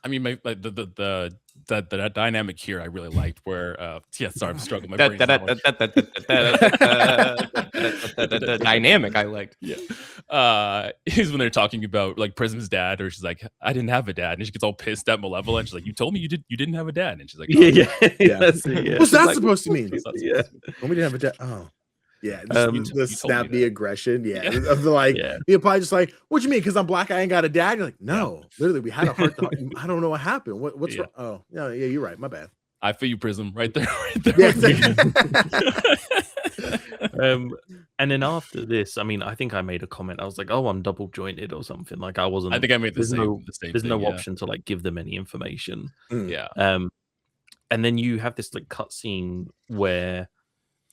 I mean, the dynamic here I really liked where sorry, I'm struggling. My brain's the dynamic I liked. Is when they're talking about like Prism's dad, or she's like, I didn't have a dad, and she gets all pissed at Malevola, and she's like, you told me you didn't have a dad, and she's like, What's that supposed to mean? When we didn't have a dad. Oh. Yeah, the snappy aggression. Of the like, you're probably just like, what you mean? Because I'm black, I ain't got a dad. You're like, no, literally, we had a heart. I don't know what happened. What's wrong? Oh, yeah, you're right. My bad. I feel you, Prism, right there, and then after this, I mean, I think I made a comment. I was like, oh, I'm double jointed or something. Like I wasn't. I think I made the same. There's no option to like give them any information. Yeah. And then you have this like cutscene where.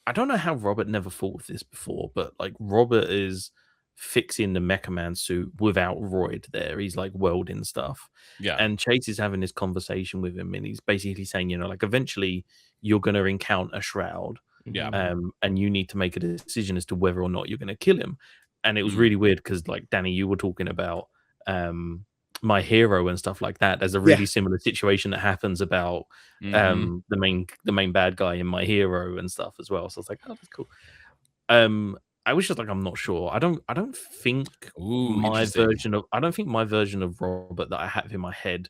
I don't know how Robert never thought of this before, but like Robert is fixing the Mecha Man suit without Royd there. He's like welding stuff. Yeah. And Chase is having this conversation with him, and he's basically saying, you know, like eventually you're going to encounter Shroud. Yeah. And you need to make a decision as to whether or not you're going to kill him. And it was really weird because like Danny, you were talking about My Hero and stuff like that. There's a really similar situation that happens about the main bad guy in My Hero and stuff as well. So I was like, oh, that's cool. I was just like, I'm not sure. I don't think my version of Robert that I have in my head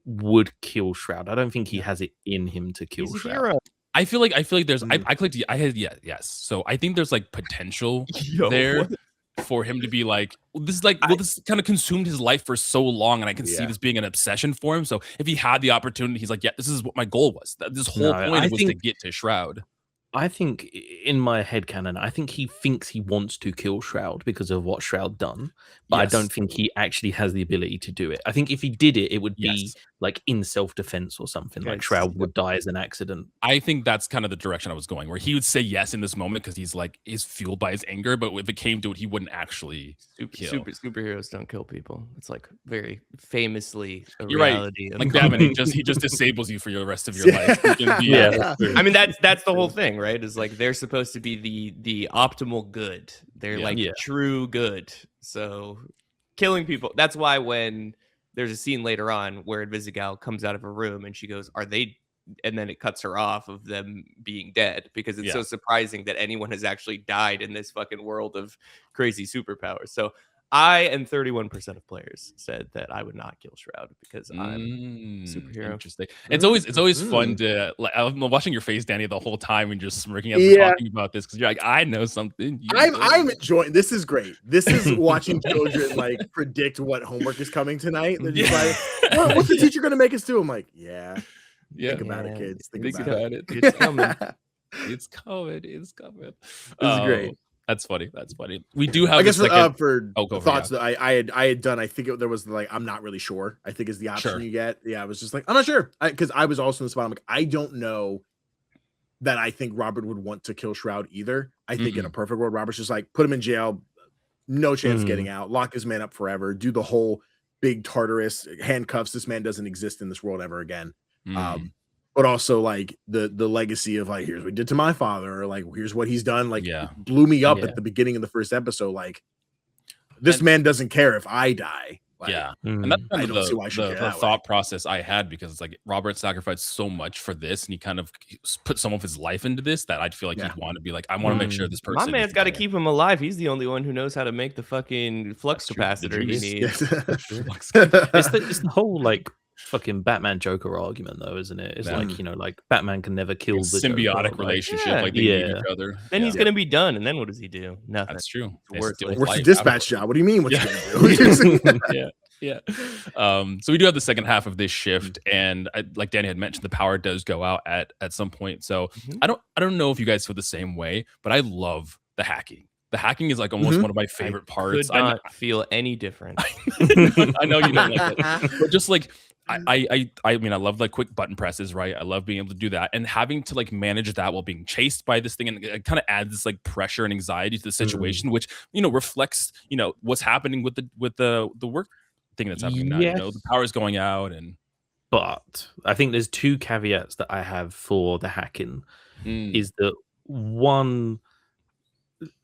would kill Shroud. I don't think he has it in him to kill He's a Shroud. hero. I feel like there's I clicked yes. So I think there's like potential there for him to be like, this is like, this kind of consumed his life for so long, and I can see this being an obsession for him. So if he had the opportunity, he's like, yeah, this is what my goal was. This whole point was to get to Shroud. I think in my headcanon, I think he thinks he wants to kill Shroud because of what Shroud done, but I don't think he actually has the ability to do it. I think if he did it, it would be like in self-defense or something, like Shroud would die as an accident. I think that's kind of the direction I was going, where he would say yes in this moment because he's fueled by his anger, but if it came to it, he wouldn't actually kill. Superheroes don't kill people. It's like very famously a You're reality. Right. Like Gavin, he just disables you for the rest of your life. I mean, that's the whole thing, right? Is like they're supposed to be the optimal good. They're like true good. So killing people. That's why when there's a scene later on where Invisigal comes out of a room and she goes, "Are they?" And then it cuts her off of them being dead because it's so surprising that anyone has actually died in this fucking world of crazy superpowers. So I and 31% of players said that I would not kill Shroud because I'm superhero. Interesting. It's always fun to like. I'm watching your face, Danny, the whole time and just smirking as we're talking about this because you're like, I know something. I'm enjoying. This is great. This is watching children like predict what homework is coming tonight. They're just like, what's the teacher going to make us do? I'm like, think about it, kids. Think about it. It's coming. It's coming. It's coming. This is great. That's funny. We do have. I guess for thoughts that I had done. I think there was like I'm not really sure. I think is the option you get. Yeah, I was just like I'm not sure because I was also in the spot. I'm like I don't know that I think Robert would want to kill Shroud either. I think in a perfect world, Robert's just like put him in jail, no chance getting out, lock his man up forever, do the whole big Tartarus handcuffs. This man doesn't exist in this world ever again. But also like the legacy of like, here's what he did to my father, or like, here's what he's done. Like blew me up at the beginning of the first episode. Like this man doesn't care if I die. Like, and that's kind of the thought process I had because it's like Robert sacrificed so much for this and he kind of put some of his life into this that I'd feel like he'd want to be like, I want to make sure this person. My man's got to keep him alive. He's the only one who knows how to make the fucking flux capacitor he needs. It's the whole like fucking Batman Joker argument though, isn't it? It's like, you know, like Batman can never kill the symbiotic Joker, relationship, like they need each other. Then he's gonna be done, and then what does he do? Nothing. That's true. What's the dispatch job? What do you mean? What's he gonna do? So we do have the second half of this shift, and like Danny had mentioned, the power does go out at some point. So I don't know if you guys feel the same way, but I love the hacking. The hacking is like almost one of my favorite parts. I not feel any different. I know you don't like it, but just like I mean, I love like quick button presses, right? I love being able to do that and having to like manage that while being chased by this thing, and it kind of adds this like pressure and anxiety to the situation, which reflects what's happening with the work thing that's happening now. The power is going out, but I think there's two caveats that I have for the hacking. Is that one,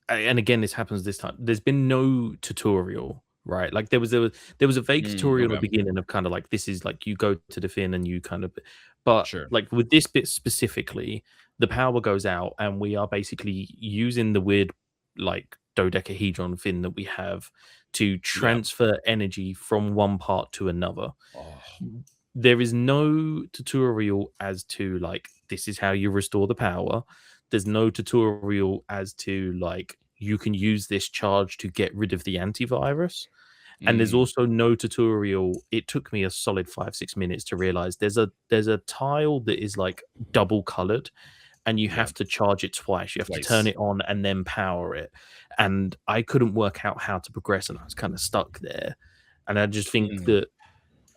and again, this happens this time. There's been no tutorial. Right, like there was a vague tutorial at the beginning of kind of like this is like you go to the fin and you kind of, but like with this bit specifically, the power goes out and we are basically using the weird like dodecahedron fin that we have to transfer energy from one part to another. There is no tutorial as to like this is how you restore the power. There's no tutorial as to like you can use this charge to get rid of the antivirus. And there's also no tutorial. It took me a solid 5-6 minutes to realize there's a tile that is like double colored and you have to charge it twice. You have to turn it on and then power it. And I couldn't work out how to progress and I was kind of stuck there. And I just think that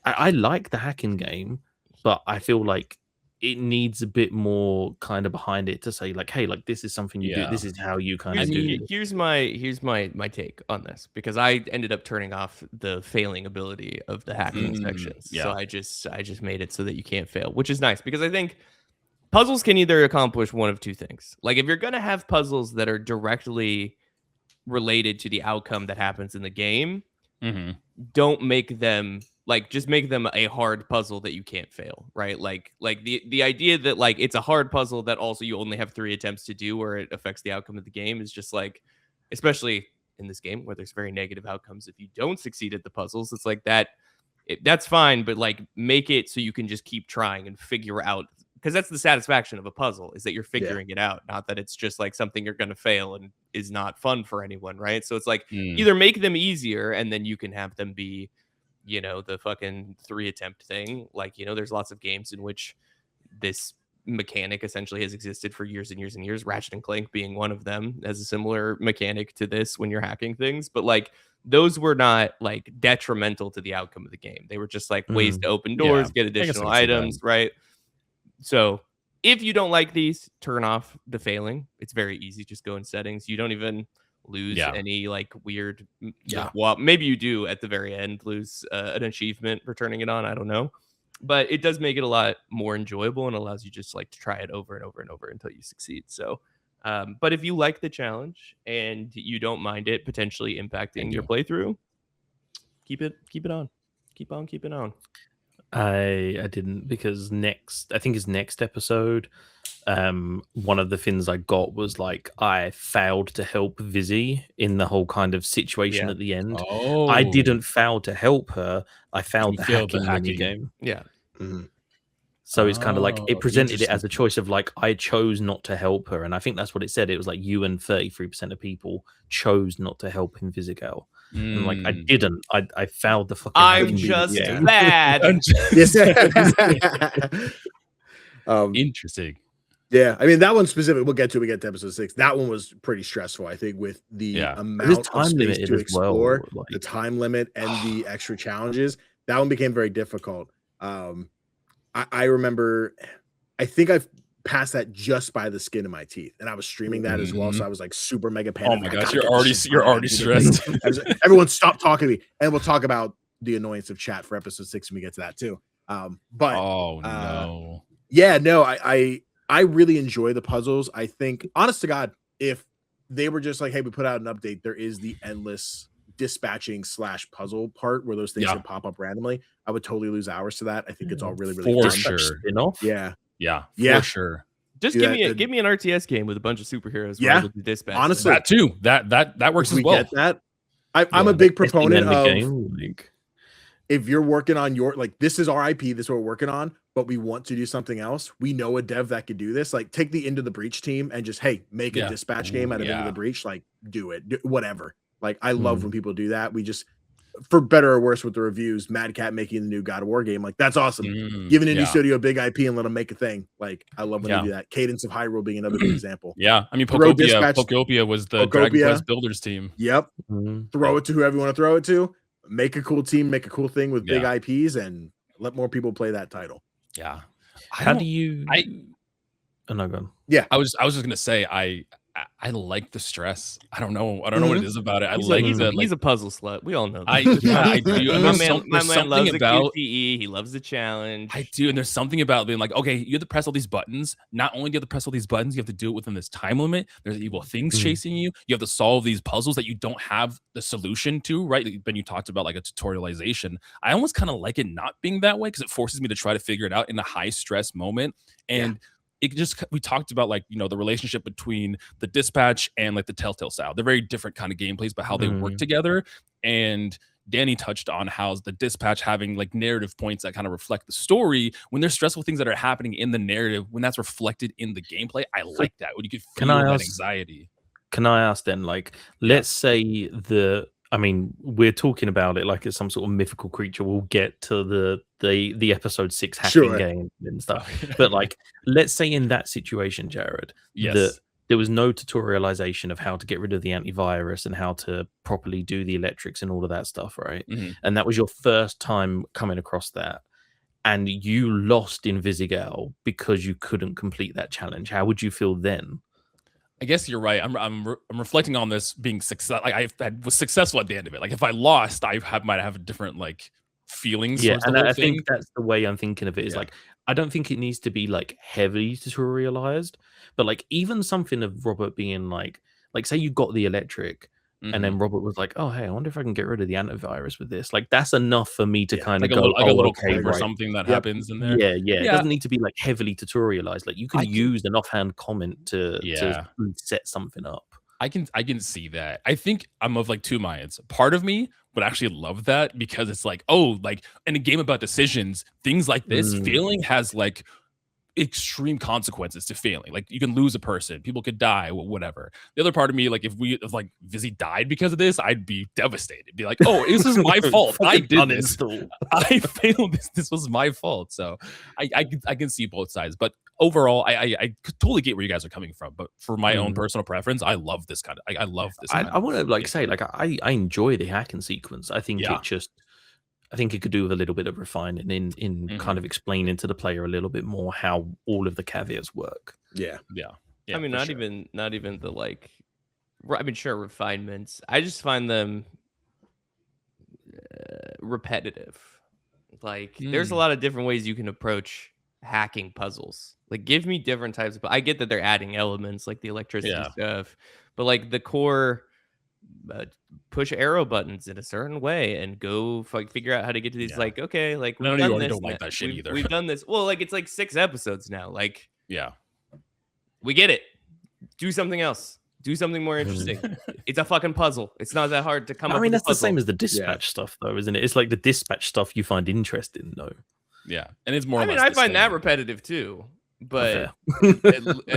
I like the hacking game, but I feel like it needs a bit more kind of behind it to say like, hey, like this is something you do. This is how you kind of do it. Here's my take on this, because I ended up turning off the failing ability of the hacking sections. So I just made it so that you can't fail, which is nice because I think puzzles can either accomplish one of two things. Like if you're going to have puzzles that are directly related to the outcome that happens in the game, don't make them like just make them a hard puzzle that you can't fail, right? Like the idea that like it's a hard puzzle that also you only have 3 attempts to do where it affects the outcome of the game is just like especially in this game where there's very negative outcomes if you don't succeed at the puzzles. It's like that's fine, but like make it so you can just keep trying and figure out, because that's the satisfaction of a puzzle, is that you're figuring it out, not that it's just like something you're going to fail and is not fun for anyone, right? So it's like either make them easier and then you can have them be, you know, the fucking 3 attempt thing. Like, you know, there's lots of games in which this mechanic essentially has existed for years and years and years. Ratchet and Clank being one of them, has a similar mechanic to this when you're hacking things, but like those were not like detrimental to the outcome of the game. They were just like ways to open doors, get additional items, right? So if you don't like these, turn off the failing. It's very easy. Just go in settings. You don't even lose any like weird, well, maybe you do at the very end lose an achievement for turning it on. I don't know. But it does make it a lot more enjoyable and allows you just like to try it over and over and over until you succeed. So, but if you like the challenge and you don't mind it potentially impacting your playthrough, keep it on. Keep it on. I didn't, because I think his next episode, one of the things I got was like I failed to help Vizzy in the whole kind of situation at the end. I didn't fail to help her. I failed the hacking game. Yeah. So it's kind of like it presented it as a choice of like I chose not to help her, and I think that's what it said. It was like you and 33% of people chose not to help in Visigal. And like I didn't. I failed the fucking. I'm just bad. Interesting. Yeah, I mean that one specific. We get to episode 6. That one was pretty stressful. I think with the amount of space to explore, the time limit, and the extra challenges. That one became very difficult. I remember. I think I've passed that just by the skin of my teeth, and I was streaming that as well. So I was like super mega panicked. Oh my gosh, you're already stressed. Everyone, stop talking to me, and we'll talk about the annoyance of chat for episode 6 when we get to that too. I really enjoy the puzzles. I think, honest to God, if they were just like, hey, we put out an update, there is the endless dispatching / puzzle part where those things can pop up randomly, I would totally lose hours to that. I think it's all really for fun. Sure. Yeah, for sure. Just give me an RTS game with a bunch of superheroes. Yeah, dispatch. Honestly, that too. That works as well. Get that. I'm a big proponent of if you're working on your this is our IP, this is what we're working on, but we want to do something else. We know a dev that could do this. Like take the Into the Breach team and just make a dispatch game out of Into the Breach. Like do it, whatever. Like I love when people do that. We just, for better or worse with the reviews, Mad Cat making the new God of War game. Like that's awesome. Giving a new studio a big IP and let them make a thing. Like I love when they do that. Cadence of Hyrule being another good example. Yeah, I mean Pokopia was the Dragon Quest Builders team. Yep. Throw it to whoever you want to throw it to. Make a cool team, make a cool thing with big IPs, and let more people play that title. Yeah. How do you? Oh no, go on. Yeah, I was just gonna say I like the stress. I don't know what it is about it. He's a puzzle slut. We all know that. I do. My man loves the QTE. He loves the challenge. I do. And there's something about being like, okay, you have to press all these buttons. Not only do you have to press all these buttons, you have to do it within this time limit. There's evil things chasing you. You have to solve these puzzles that you don't have the solution to, right? Ben, you talked about like a tutorialization. I almost kind of like it not being that way because it forces me to try to figure it out in a high stress moment. And we talked about like, you know, the relationship between the dispatch and like the Telltale style. They're very different kind of gameplays, but how they work together. And Danny touched on how the dispatch having like narrative points that kind of reflect the story. When there's stressful things that are happening in the narrative, when that's reflected in the gameplay, I like that. When you can feel that anxiety. Can I ask then, like, let's say I mean, we're talking about it like it's some sort of mythical creature. We'll get to the episode 6 hacking game and stuff. But like, let's say in that situation, Jared, that there was no tutorialization of how to get rid of the antivirus and how to properly do the electrics and all of that stuff, right? And that was your first time coming across that, and you lost in Visigal because you couldn't complete that challenge. How would you feel then? I guess you're right. I'm reflecting on this being success. Like I was successful at the end of it. Like if I lost, might have a different like feelings. Yeah, and I think that's the way I'm thinking of it. Is like I don't think it needs to be like heavily tutorialized, but like even something of Robert being like say you got the electric. And then Robert was like, "Oh, hey, I wonder if I can get rid of the antivirus with this." Like, that's enough for me to kind of go, a little code or something that happens in there. Yeah. It doesn't need to be like heavily tutorialized. Like, you can use an offhand comment to set something up. I can see that. I think I'm of like two minds. Part of me would actually love that because it's like, oh, like in a game about decisions, things like this, failing has like extreme consequences to failing. Like you can lose a person, people could die, whatever. The other part of me, like if like Vizzy died because of this, I'd be devastated. Be like, oh, this is my fault. I did this. I failed this. This was my fault. So I can see both sides, but overall, I totally get where you guys are coming from. But for my own personal preference, I love this kind of. I love this. I want to like say like I enjoy the hacking sequence. I think I think it could do with a little bit of refining in kind of explaining to the player a little bit more how all of the caveats work. Yeah. I mean, not even the like. I mean, sure, refinements. I just find them repetitive. Like, there's a lot of different ways you can approach hacking puzzles. Like, give me different types of. I get that they're adding elements like the electricity stuff, but like the core. Push arrow buttons in a certain way and go figure out how to get to these. Like, okay, like we've done this. Don't like that shit either. We've done this. Well, like it's like 6 episodes now. Like, we get it. Do something else. Do something more interesting. It's a fucking puzzle. It's not that hard to come up with. I mean, that's the same as the dispatch stuff, though, isn't it? It's like the dispatch stuff you find interesting, though. Yeah, and it's more. I mean, I find that repetitive too. But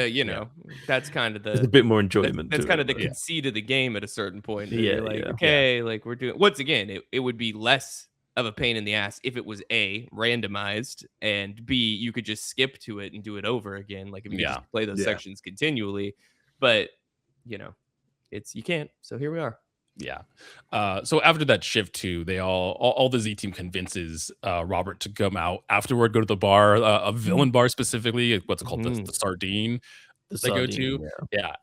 you know, that's kind of there's a bit more enjoyment. That's kind of the conceit of the game at a certain point. Like we're doing. Once again, it would be less of a pain in the ass if it was A, randomized, and B, you could just skip to it and do it over again. Like if you just play those sections continually. But you know, you can't. So here we are. Yeah. So after that shift too, they all the Z team convinces Robert to come out afterward, go to the bar, a villain bar specifically, what's it called, the Sardine. They go to,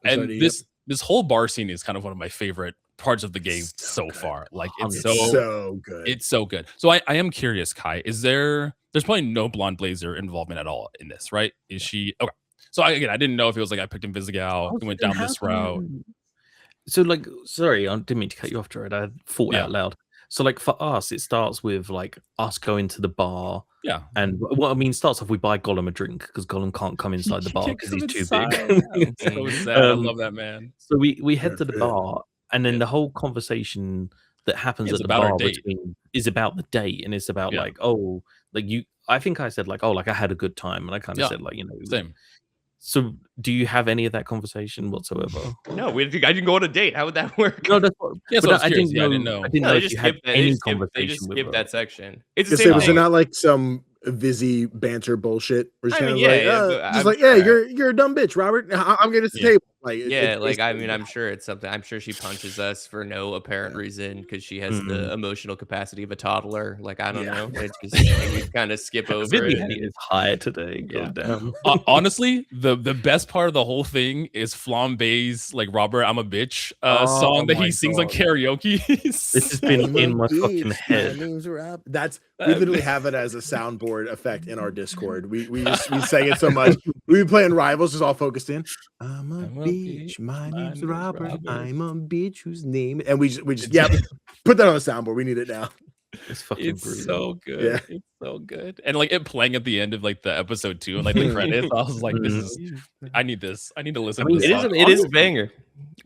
and this whole bar scene is kind of one of my favorite parts of the game so far. Like it's so good. It's so good. So I am curious, Kai, there's probably no Blonde Blazer involvement at all in this, right? Is she okay? So I didn't know if it was like I picked Invisigal and went down this route. So, like, sorry, I didn't mean to cut you off, Jared. I thought out loud. So, like, for us, it starts with, like, us going to the bar. Yeah. And, well, I mean, it starts off, we buy Gollum a drink because Gollum can't come inside the bar because he's too big. So sad. I love that, man. So, we head to the bar, and then the whole conversation that happens at the bar is about the date. And it's about, like, oh, like, I think I said, like, oh, like, I had a good time. And I kind of said, like, you know. Same. So, do you have any of that conversation whatsoever? No, I didn't go on a date. How would that work? No, that's what. I didn't know. I didn't know if you had any conversation. They just skipped that section. It's the same. Was it not like some Vizzy banter bullshit? Or just you're a dumb bitch, Robert. I'm getting to the table. Like, I mean, I'm sure it's something. I'm sure she punches us for no apparent reason because she has the emotional capacity of a toddler. Like, I don't know. It's just we kind of skip over it. Is high today. Go down. Honestly, the best part of the whole thing is Flambe's like "Robert, I'm a bitch" song that he sings on karaoke. This has been in my fucking head. We literally have it as a soundboard effect in our Discord. We sang it so much. We be playing Rivals, just all focused in. I'm a bitch. My name's Robert. I'm a bitch whose name. And we just put that on the soundboard. We need it now. It's fucking brutal. So good. Yeah. It's so good. And like it playing at the end of like the episode 2 and like the credits. I was like, I need this. I need to listen to this. It is a banger.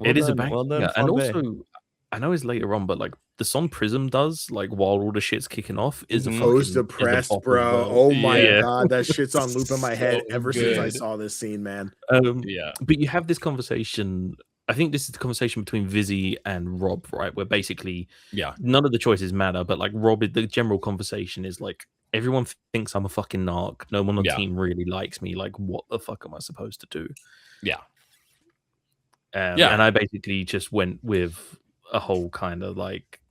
It is a banger. Well done, and also, I know it's later on, but like the song Prism does, like while all the shit's kicking off, is a Post Depressed, bro. Oh my god, that shit's on loop in my head ever since I saw this scene, man. But you have this conversation. I think this is the conversation between Vizzy and Rob, right? Where basically, none of the choices matter, but like Rob, the general conversation is like, everyone thinks I'm a fucking narc. No one on the team really likes me. Like, what the fuck am I supposed to do? And I basically just went with a whole kind of like,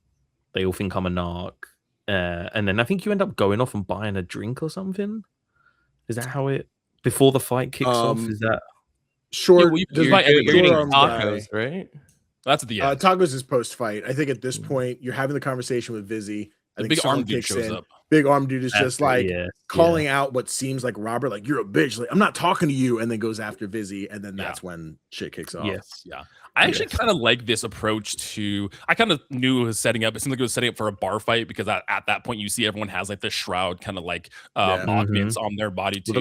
they all think I'm a narc. And then I think you end up going off and buying a drink or something. Is that how it, before the fight kicks off? Is that? Short. You're getting tacos, right? That's at the end. Tacos is post fight. I think at this point you're having the conversation with Vizzy. I think big arm dude shows up. Big arm dude is just like calling out what seems like Robert, like you're a bitch. Like I'm not talking to you, and then goes after Vizzy, and then that's when shit kicks off. I actually kind of like this approach to. I kind of knew it was setting up. It seemed like it was setting up for a bar fight because at that point you see everyone has like the shroud kind of like magnets on their body too.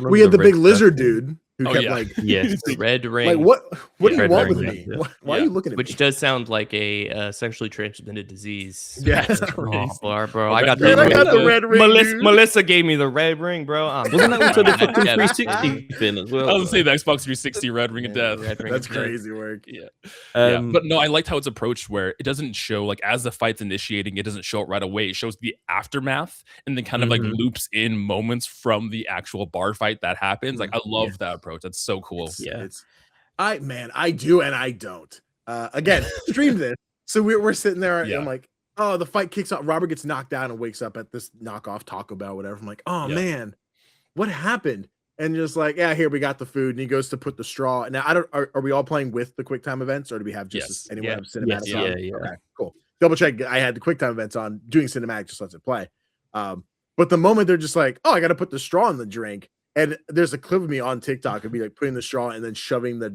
We had the big lizard dude who kept like the red ring. Like what do you want with ring, me? Why are you looking at Which me? does sound like a sexually transmitted disease. Yeah, that's crazy. Bro. I got the red ring. Melissa gave me the red ring, bro. Wasn't that also the fucking 360 fin as well? I was gonna say the Xbox 360 red ring of death. That's crazy work. Yeah. But no, I liked how it's approached where it doesn't show like as the fight's initiating, it doesn't show it right away. It shows the aftermath and then kind of like loops in moments from the actual bar fight that happens. Like I love that approach. That's so cool. I do and I don't. Again, streamed this. So we're sitting there and I'm like, oh, the fight kicks off. Robert gets knocked down and wakes up at this knockoff Taco Bell, whatever. I'm like, oh man, what happened? And just like, yeah, here we got the food. And he goes to put the straw. Now are we all playing with the QuickTime events or do we have just anyone have cinematics on? Okay, cool. Double check. I had the QuickTime events on. Doing cinematic just lets it play. But the moment they're just like, oh, I got to put the straw in the drink. And there's a clip of me on TikTok of me like putting the straw and then shoving the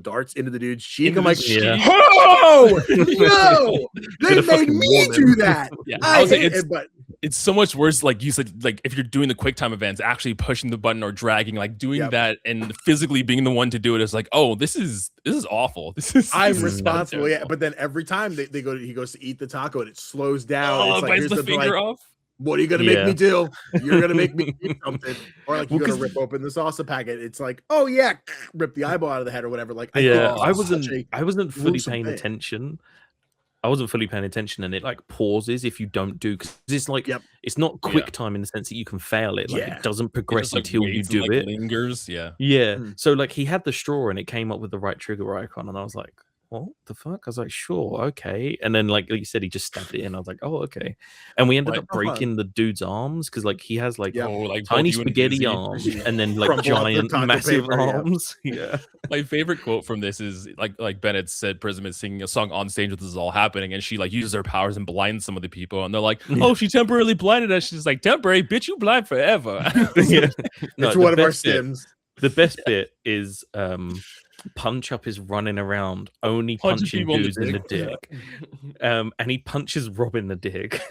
darts into the dude's cheek. I'm like, oh no, they made me do that. I hate it, but it's so much worse. Like you said, like if you're doing the QuickTime events, actually pushing the button or dragging, like doing that and physically being the one to do it is like, oh, this is awful. I'm responsible. Yeah, but then every time he goes to eat the taco and it slows down. Oh, it's like, bites the finger off. What are you gonna make me do? You're gonna make me do something, or like you're gonna rip open the salsa packet. It's like, oh yeah, rip the eyeball out of the head or whatever. Like, I wasn't fully paying attention. I wasn't fully paying attention, and it like pauses if you don't do because it's like it's not quick time in the sense that you can fail it. Like it doesn't progress until you do it. Lingers, So like he had the straw and it came up with the right trigger icon, and I was like, what the fuck? I was like, sure, okay. And then like you said, he just stabbed it in. I was like, oh, okay. And we ended up breaking the dude's arms because like he has like tiny spaghetti arms and then like giant massive arms. My favorite quote from this is like Bennett said, Prism is singing a song on stage with this is all happening, and she like uses her powers and blinds some of the people, and they're like, oh, she temporarily blinded us. She's like, temporary, bitch, you blind forever. It's one of our stims. The best bit is Punch Up is running around only punching dudes in the dick. And he punches Rob in the dick.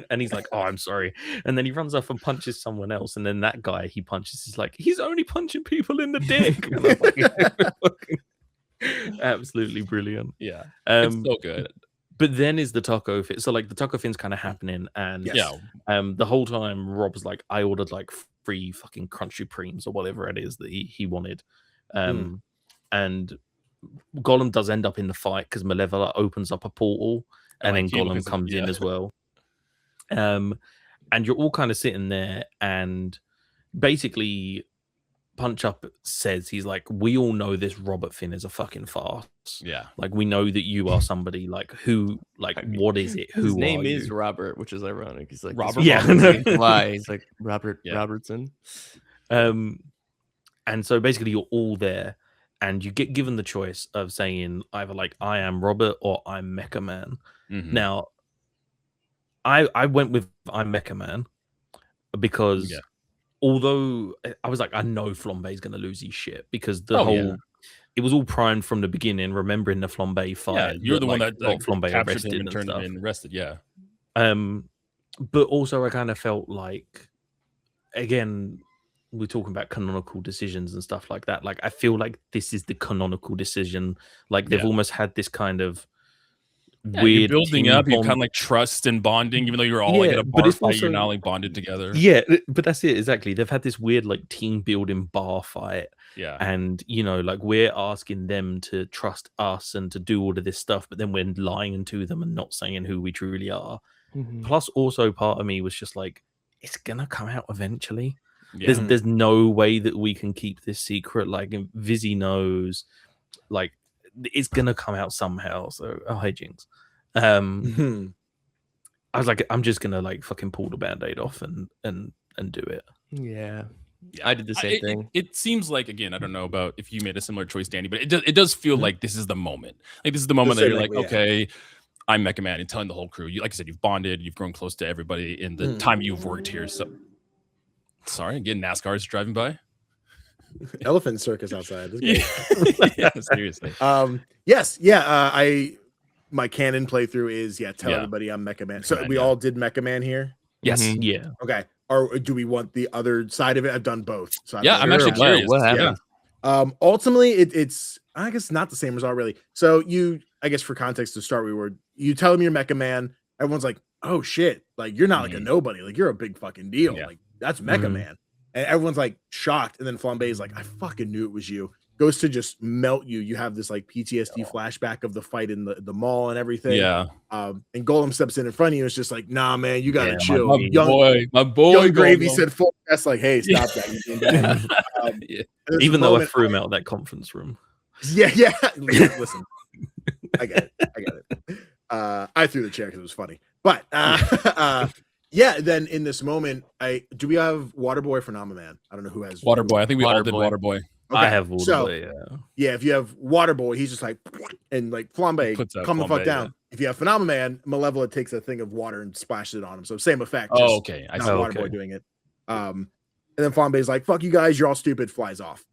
And he's like, oh, I'm sorry. And then he runs off and punches someone else. And then that guy he punches is like, he's only punching people in the dick. Absolutely brilliant. It's so good. But then is the taco fin. So like the taco fin's kind of happening, and the whole time Rob was like, I ordered like 3 fucking Crunch Supremes or whatever it is that he wanted. And Gollum does end up in the fight because Malevola opens up a portal, and then Gollum comes in as well. And you're all kind of sitting there, and basically Punch Up says, he's like, we all know this Robert Finn is a fucking farce. Like we know that you are somebody like who, like what is it? His name is Robert, which is ironic. He's like Robert. Why? He's like Robert Robertson. And so basically you're all there. And you get given the choice of saying either like I am Robert or I'm Mecha Man. Now, I went with I'm Mecha Man because although I was like, I know Flambe's going to lose his shit because it was all primed from the beginning, remembering the Flambe fight. Yeah, you're the one that Flambe captured him and turned him in and arrested. But also I kind of felt like, again, we're talking about canonical decisions and stuff like that. Like, I feel like this is the canonical decision. Like, they've almost had this kind of weird building up. You kind of like trust and bonding, even though you're all like at a bar fight. You're now like bonded together. Yeah, but that's it exactly. They've had this weird like team building bar fight. And you know, like we're asking them to trust us and to do all of this stuff, but then we're lying to them and not saying who we truly are. Plus, also part of me was just like, it's gonna come out eventually. There's no way that we can keep this secret. Like Vizzy knows, like it's gonna come out somehow. So hey Jinx. I was like, I'm just gonna like fucking pull the band-aid off and do it. Yeah, I did the same thing. It seems like, again, I don't know about if you made a similar choice, Danny, but it does feel like this is the moment. Like this is the moment that you're like, okay, I'm Mecha Man, and telling the whole crew. You, like I said, you've bonded, you've grown close to everybody in the time you've worked here. So sorry, again, NASCAR is driving by. Elephant circus outside. Seriously. My canon playthrough is tell everybody I'm Mecha Man. So we all did Mecha Man here. Yes. Yeah. Okay. Or do we want the other side of it? I've done both. So I'm actually curious. What happened? Ultimately, it's I guess not the same result really. So I guess for context to start, you tell him you're Mecha Man. Everyone's like, oh shit, like you're not like a nobody, like you're a big fucking deal. Yeah. Like that's Mecha Man. And everyone's like shocked. And then Flambe is like, I fucking knew it was you. Goes to just melt you. You have this like PTSD flashback of the fight in the mall and everything. Yeah. And Golem steps in front of you. It's just like, nah, man, you gotta chill. My boy, Young Gravy said full. That's like, hey, stop that. Even though I threw him out of that conference room. Yeah. Listen, I get it. I threw the chair because it was funny. But yeah, then in this moment, do we have Waterboy for Phenomenon? I don't know who has Waterboy. I think we all did Waterboy. Okay. I have Waterboy, yeah. If you have Waterboy, he's just like, and like Flambe, come the fuck down. Yeah. If you have Phenomenon, Malevolent takes a thing of water and splashes it on him. So same effect. Oh, okay. I see Waterboy doing it. And then Flambe's like, fuck you guys, you're all stupid, flies off.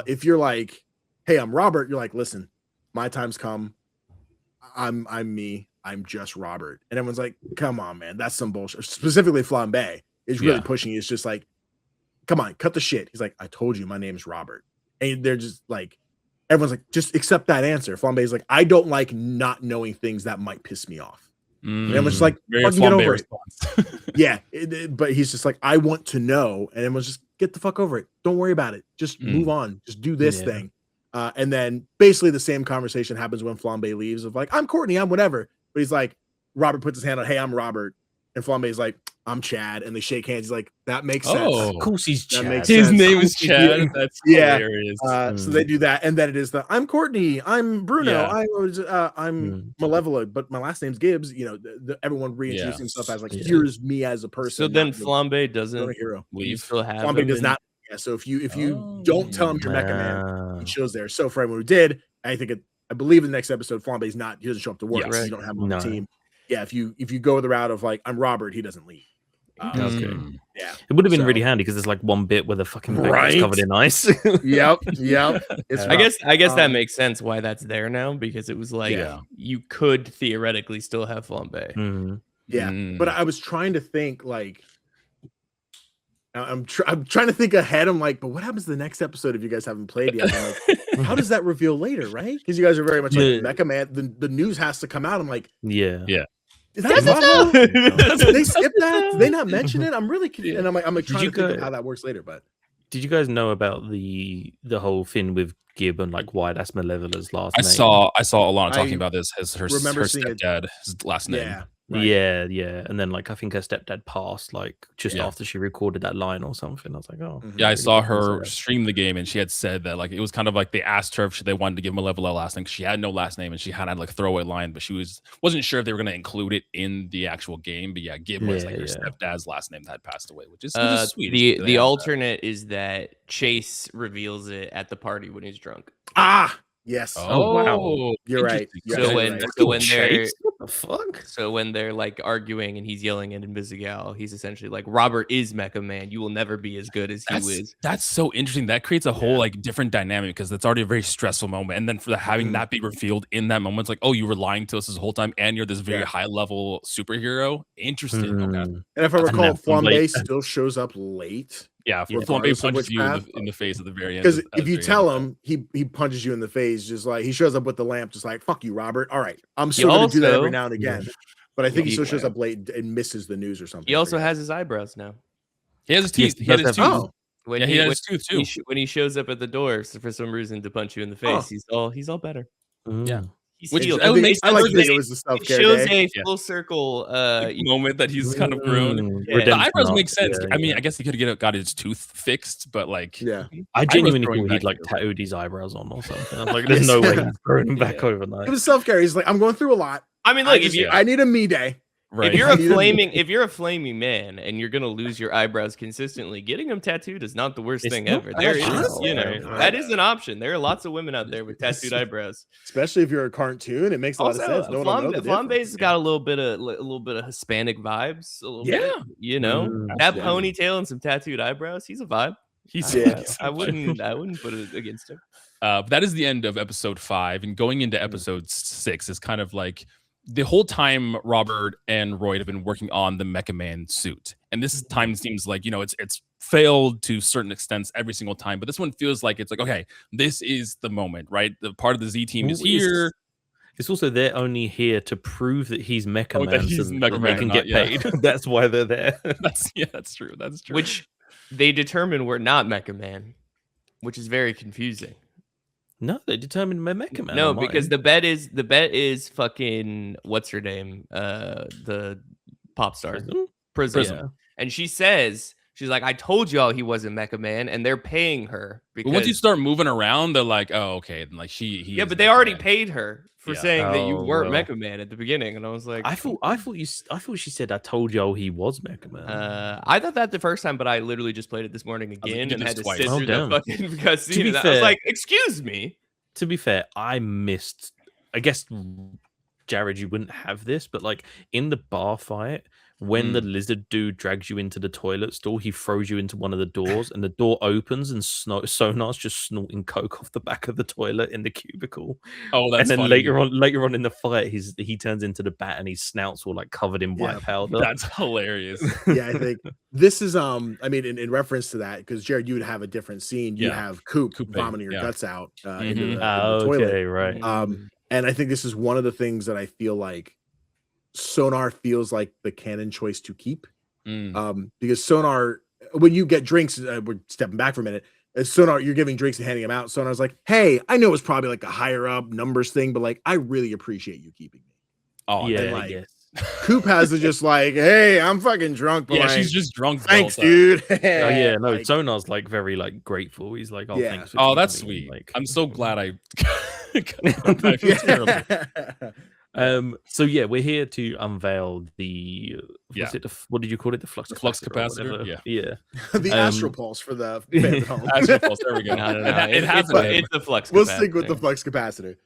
If you're like, hey, I'm Robert, you're like, listen, my time's come. I'm me. I'm just Robert. And everyone's like, come on, man, that's some bullshit. Specifically, Flambe is really pushing you. It's just like, come on, cut the shit. He's like, I told you my name's Robert. And they're just like, everyone's like, just accept that answer. Flambe's like, I don't like not knowing things that might piss me off. And everyone's just like, fucking get over it. Yeah. But he's just like, I want to know. And everyone's just, get the fuck over it. Don't worry about it. Just move on. Just do this thing. And then basically the same conversation happens when Flambe leaves of like, I'm Courtney, I'm whatever. But he's like, Robert puts his hand on, hey, I'm Robert. And Flambe's like, I'm Chad. And they shake hands. He's like, that makes sense. Of course he's Chad. His name is Chad. That's hilarious. So they do that. And then it is I'm Courtney. I'm Bruno. I'm Malevolent, but my last name's Gibbs. You know, everyone reintroducing himself as like, here's me as a person. So then Flambe doesn't leave. You still have Flambe does not. Yeah, so if you don't tell him you're Mecha Man, he shows there. So for everyone who did, I believe in the next episode, Flambe's not. He doesn't show up to work. So you don't have him on the team. Yeah, if you go the route of like I'm Robert, he doesn't leave. Okay. Yeah, it would have been really handy because there's like one bit where the fucking is covered in ice. Yep. I guess that makes sense why that's there now, because it was like you could theoretically still have Flambe. But I was trying to think like. I'm trying to think ahead. I'm like, but what happens to the next episode if you guys haven't played yet? I'm like, how does that reveal later, right? Because you guys are very much like Mecha Man. The news has to come out. I'm like, yeah. Is that Did they skip that? Did they not mention it? I'm really confused. And I'm like trying to think of how that works later. But did you guys know about the whole thing with Gib and like why that's Malevolent's last name? I saw Alana talking about this. Her stepdad, his last name. Yeah. Right. Yeah. And then like I think her stepdad passed like just after she recorded that line or something. I was like, oh. Yeah, I saw her stream the game and she had said that like it was kind of like they asked her if they wanted to give Malevolent a last name because she had no last name and she had like a throwaway line, but she wasn't sure if they were going to include it in the actual game. But yeah, Gib was like her stepdad's last name that had passed away, which is sweet. The alternate is that Chase reveals it at the party when he's drunk. Yes. Oh wow. You're right. So when they're like arguing and he's yelling at Invisigal, he's essentially like, Robert is Mecha Man. You will never be as good as he was. That's so interesting. That creates a whole like different dynamic because that's already a very stressful moment. And then for having that be revealed in that moment, it's like, oh, you were lying to us this whole time, and you're this very high level superhero. Interesting. Okay. And if I recall, Flambe still shows up late. Yeah, Flambe punches you in the face at the very end. Because if you tell him, he punches you in the face, just like he shows up with the lamp, just like fuck you, Robert. All right, I'm still going to do that every now and again. But I think he still shows up late and misses the news or something. He also has his eyebrows now. He has his teeth. He had his tooth. Oh. He had his tooth too. When he shows up at the door for some reason to punch you in the face, he's all better. Yeah. Which I like to think it was the self-care shows a full circle moment that he's kind of grown. The eyebrows make sense. I mean, I guess he could have got his tooth fixed, but like, I genuinely thought he'd like tattooed his eyebrows on or something. I was like, there's no way he's growing them back overnight. It was self-care. He's like, I'm going through a lot. I mean, like, I need a me day. Right. If you're a flaming man and you're gonna lose your eyebrows consistently, getting them tattooed is not the worst thing ever. There is, that is an option. There are lots of women out there with tattooed eyebrows, especially if you're a cartoon. It makes a lot of sense. Flambe's got a little bit of Hispanic vibes. A little bit, that ponytail and some tattooed eyebrows. He's a vibe. I wouldn't put it against him. That is the end of episode 5, and going into episode 6 is kind of like. The whole time Robert and Roy have been working on the Mecha Man suit. And this time seems like, it's failed to certain extents every single time, but this one feels like it's like, okay, this is the moment, right? The part of the Z team is here. It's also they're only here to prove that he's Mecha Man, he's so Mecha Man they can get paid. That's why they're there. That's true. That's true. Which they determine we're not Mecha Man, which is very confusing. No, they determined Mecha Man. No, because the bet is fucking what's her name? The pop star Prism. Yeah. And she says, she's like, I told y'all he wasn't Mecha Man, and they're paying her because but once you start moving around, they're like, oh, okay, and like he but they already paid her for saying that you weren't Mecha Man at the beginning, and I was like, I thought she said I told y'all he was Mecha Man. I thought that the first time, but I literally just played it this morning again and had to sit through the fucking cutscene. I was like, excuse me. To be fair, I missed. I guess Jared, you wouldn't have this, but like in the bar fight, when the lizard dude drags you into the toilet stall, he throws you into one of the doors, and the door opens, and Sonar's just snorting coke off the back of the toilet in the cubicle. Oh, that's and then funny. later on in the fight, he turns into the bat, and his snout's all like covered in white powder. That's hilarious. Yeah, I think this is I mean, in reference to that, because Jared, you would have a different scene. You have Coop vomiting her guts out into the toilet. Okay, right. And I think this is one of the things that I feel like Sonar feels like the canon choice to keep, because Sonar, when you get drinks, we're stepping back for a minute. As Sonar, you're giving drinks and handing them out. Sonar's like, "Hey, I know it's probably like a higher up numbers thing, but like, I really appreciate you keeping me." Oh yeah, and like, Coop has to just like, "Hey, I'm fucking drunk." But she's just drunk. Thanks, dude. No, like, Sonar's like very like grateful. He's like, "Oh, thanks." Oh, that's sweet. Like, I'm so glad I feel terrible. So yeah, we're here to unveil the what did you call it? The flux capacitor. Yeah. The astral pulse for the astral pulse. There we go. No. It's the flux capacitor. We'll stick with the flux capacitor.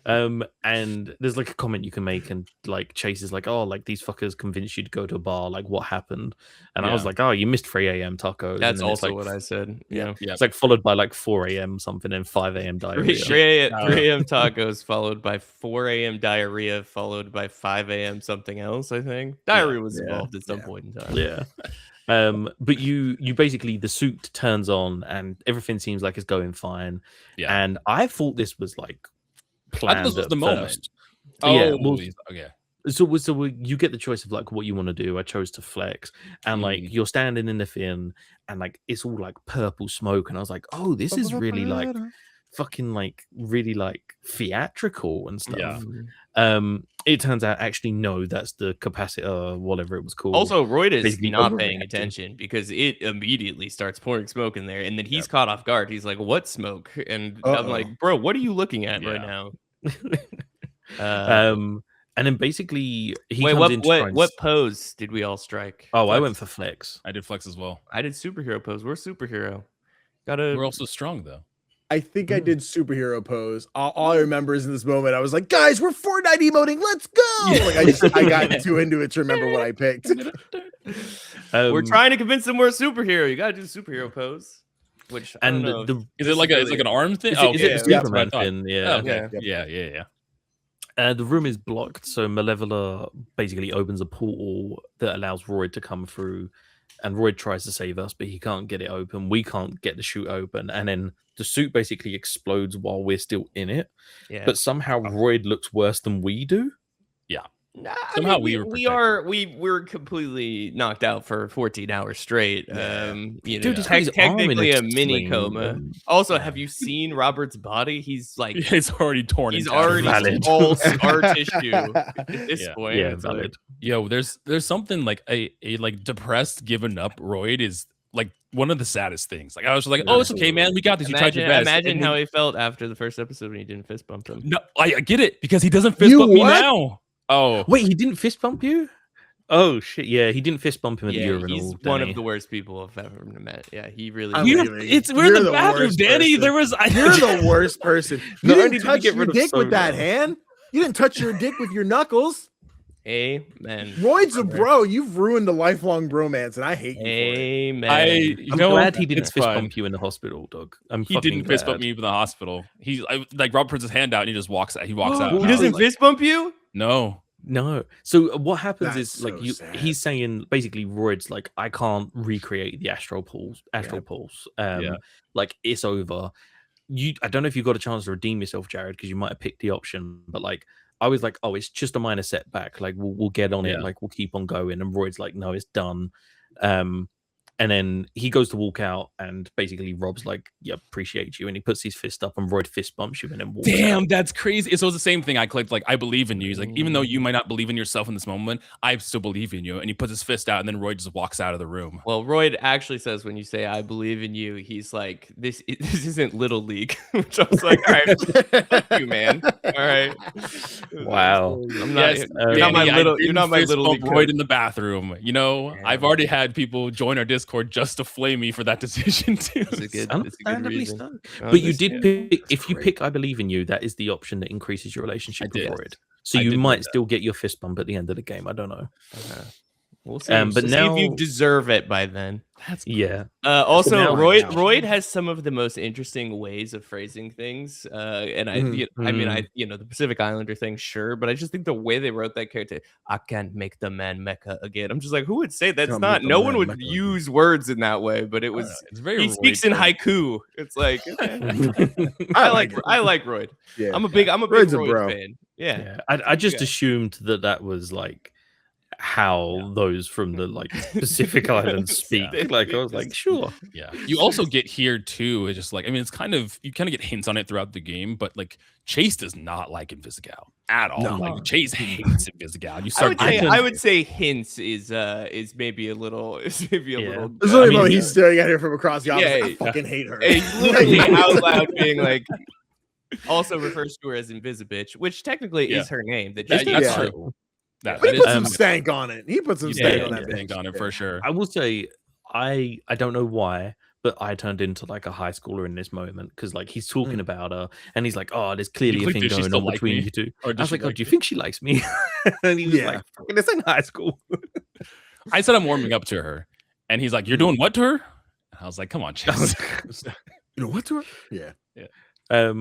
And there's like a comment you can make, and like Chase is like, "Oh, like these fuckers convinced you to go to a bar, like what happened?" And I was like, "Oh, you missed 3 a.m. tacos." That's also what I said. Yeah. It's like followed by like 4 a.m. something and 5 a.m. diarrhea. 3 a.m. tacos followed by 4 a.m. diarrhea followed by 5 a.m. something else. I think diarrhea was involved at some point in time. Yeah. But you basically, the suit turns on and everything seems like it's going fine. Yeah. And I thought this was like planned. I thought this was the moment. So you get the choice of like what you want to do. I chose to flex, and like you're standing in the thing, and like it's all like purple smoke, and I was like, oh, this is really like fucking like really like theatrical and stuff. It turns out actually no, that's the capacitor, whatever it was called. Also, Royd is basically not paying attention because it immediately starts pouring smoke in there, and then he's caught off guard. He's like, "What smoke?" And I'm like, "Bro, what are you looking at right now?" And then basically he what pose did we all strike? Oh, flex? I went for flex. I did flex as well. I did superhero pose. We're superhero. We're also strong though. I think I did superhero pose. All I remember is in this moment, I was like, "Guys, we're Fortnite emoting. Let's go!" Like I got too into it to remember what I picked. We're trying to convince them we're a superhero. You gotta do the superhero pose. Which and is it like an arm thing? Is it the Superman thing? Yeah. Yeah. The room is blocked, so Malevola basically opens a portal that allows Royd to come through, and Royd tries to save us, but he can't get it open. We can't get the chute open, and then the suit basically explodes while we're still in it. Yeah. But somehow Royd looks worse than we do. Yeah. Somehow we're completely knocked out for 14 hours straight. Technically a mini coma. Also, have you seen Robert's body? He's like it's already torn. He's already all scar tissue at this point. Yeah, valid. Yo, there's something like a like depressed, given up Royd is like one of the saddest things. Like I was like, "Oh, it's okay, man. We got this. You tried your best." Imagine how he felt after the first episode when he didn't fist bump him. No, I get it because he doesn't fist bump me now. Oh wait, he didn't fist bump you? Oh shit, yeah, he didn't fist bump him at the urinal. He's one of the worst people I've ever met. Yeah, he really. We're in the bathroom, Danny. You're the worst person. You didn't touch your dick with that hand. You didn't touch your dick with your knuckles. Amen. Royd's a bro. You've ruined a lifelong bromance, and I hate you. Amen. I'm glad he didn't fist bump you in the hospital, dog. He didn't fist bump me in the hospital. Like Rob puts his hand out and he just walks out. He walks out. He doesn't fist bump you? No. No. So what happens That's is like so you sad. he's saying basically Royd's like, I can't recreate the astral pulse. Like it's over. I don't know if you got a chance to redeem yourself, Jared, because you might have picked the option, but like I was like, oh, it's just a minor setback. Like we'll get on it, like we'll keep on going. And Royd's like, no, it's done. And then he goes to walk out, and basically Rob's like, yeah, appreciate you. And he puts his fist up, and Royd fist bumps you and then walks out. That's crazy. So it's the same thing. I clicked like, I believe in you. He's like, even though you might not believe in yourself in this moment, I still believe in you. And he puts his fist out, and then Roy just walks out of the room. Well, Royd actually says when you say I believe in you, he's like, this isn't Little League. Which I was like, all right, fuck you, man. All right. Wow. I'm not, you're not my little league Royd in the bathroom. You know, I've already had people join our Discord just to flame me for that decision too. It's a good reason. But you did pick, if you pick I believe in you, that is the option that increases your relationship with Royd. So you might still get your fist bump at the end of the game. I don't know. We'll see. But now, see if you deserve it by then. That's cool. Also, Royd has some of the most interesting ways of phrasing things. And I mean, the Pacific Islander thing, sure, but I just think the way they wrote that character, I can't make the man mecha again. I'm just like, who would say that? That's not. No one would use words in that way, but it was. It's very. He speaks in haiku. It's like I like Royd. Yeah. I'm a big Royd fan. Yeah. I just assumed that was like how those from the like Pacific Islands speak. Like I was like, sure. Yeah. You also get here too. It's just like, I mean, it's kind of, you kind of get hints on it throughout the game, but like Chase does not like Invisigal at all. No. Like Chase hates Invisigal. You start. I would say hints is maybe a little. It's little. It's literally he's staring at her from across the office. I fucking hate her. He's literally out loud being like. Also refers to her as Invisibitch, which technically is her name. That's true. He put some stank on it. He put some stank on that. Stank on it for sure. I will say, I don't know why, but I turned into like a high schooler in this moment because like he's talking about her and he's like, oh, there's clearly a thing going on between you two. I was like, oh, do you think she likes me? And he was like, fucking, this ain't high school. I said I'm warming up to her, and he's like, you're doing what to her? And I was like, come on, Chase. You know what to her? Yeah.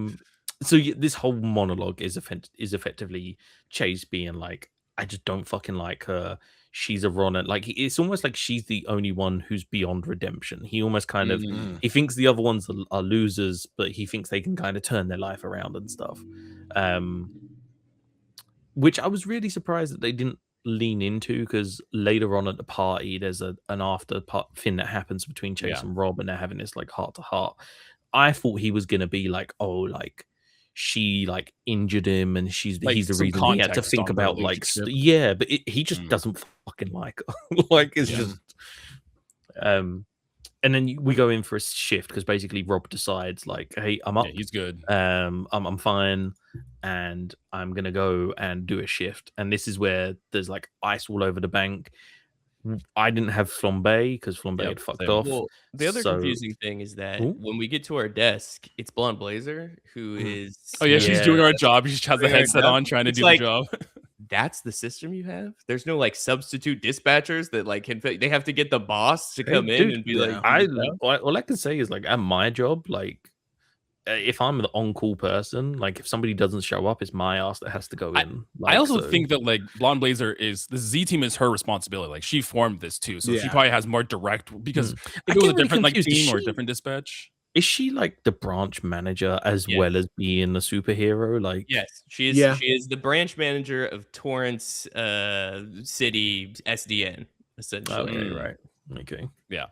So this whole monologue is effectively Chase being like, I just don't fucking like her. She's a runner. Like it's almost like she's the only one who's beyond redemption. He almost kind of he thinks the other ones are losers, but he thinks they can kind of turn their life around and stuff. Which I was really surprised that they didn't lean into, because later on at the party there's an after thing that happens between Chase and Rob, and they're having this like heart to heart. I thought he was gonna be like, oh, like she like injured him and he's the reason he had to think about like but he just doesn't fucking like her. Like it's just and then we go in for a shift because basically Rob decides like, hey, I'm up, he's good, I'm fine, and I'm gonna go and do a shift. And this is where there's like ice all over the bank. I didn't have Flambe because Flambe had fucked off. Well, the other confusing thing is that when we get to our desk, it's Blonde Blazer who is. Oh yeah, she's doing our job. She just has the headset on, trying to do the job. That's the system you have. There's no like substitute dispatchers that like they have to get the boss to come in and be like. All I can say is like at my job, like. If I'm the on-call person, like if somebody doesn't show up, it's my ass that has to go in. I also think that like Blonde Blazer the Z team is her responsibility. Like she formed this too, so she probably has more direct, because if it was a different like team or a different dispatch. Is she like the branch manager as well as being a superhero? Like yes, she is. She is the branch manager of Torrance City SDN. Essentially, okay, right? Okay, yeah.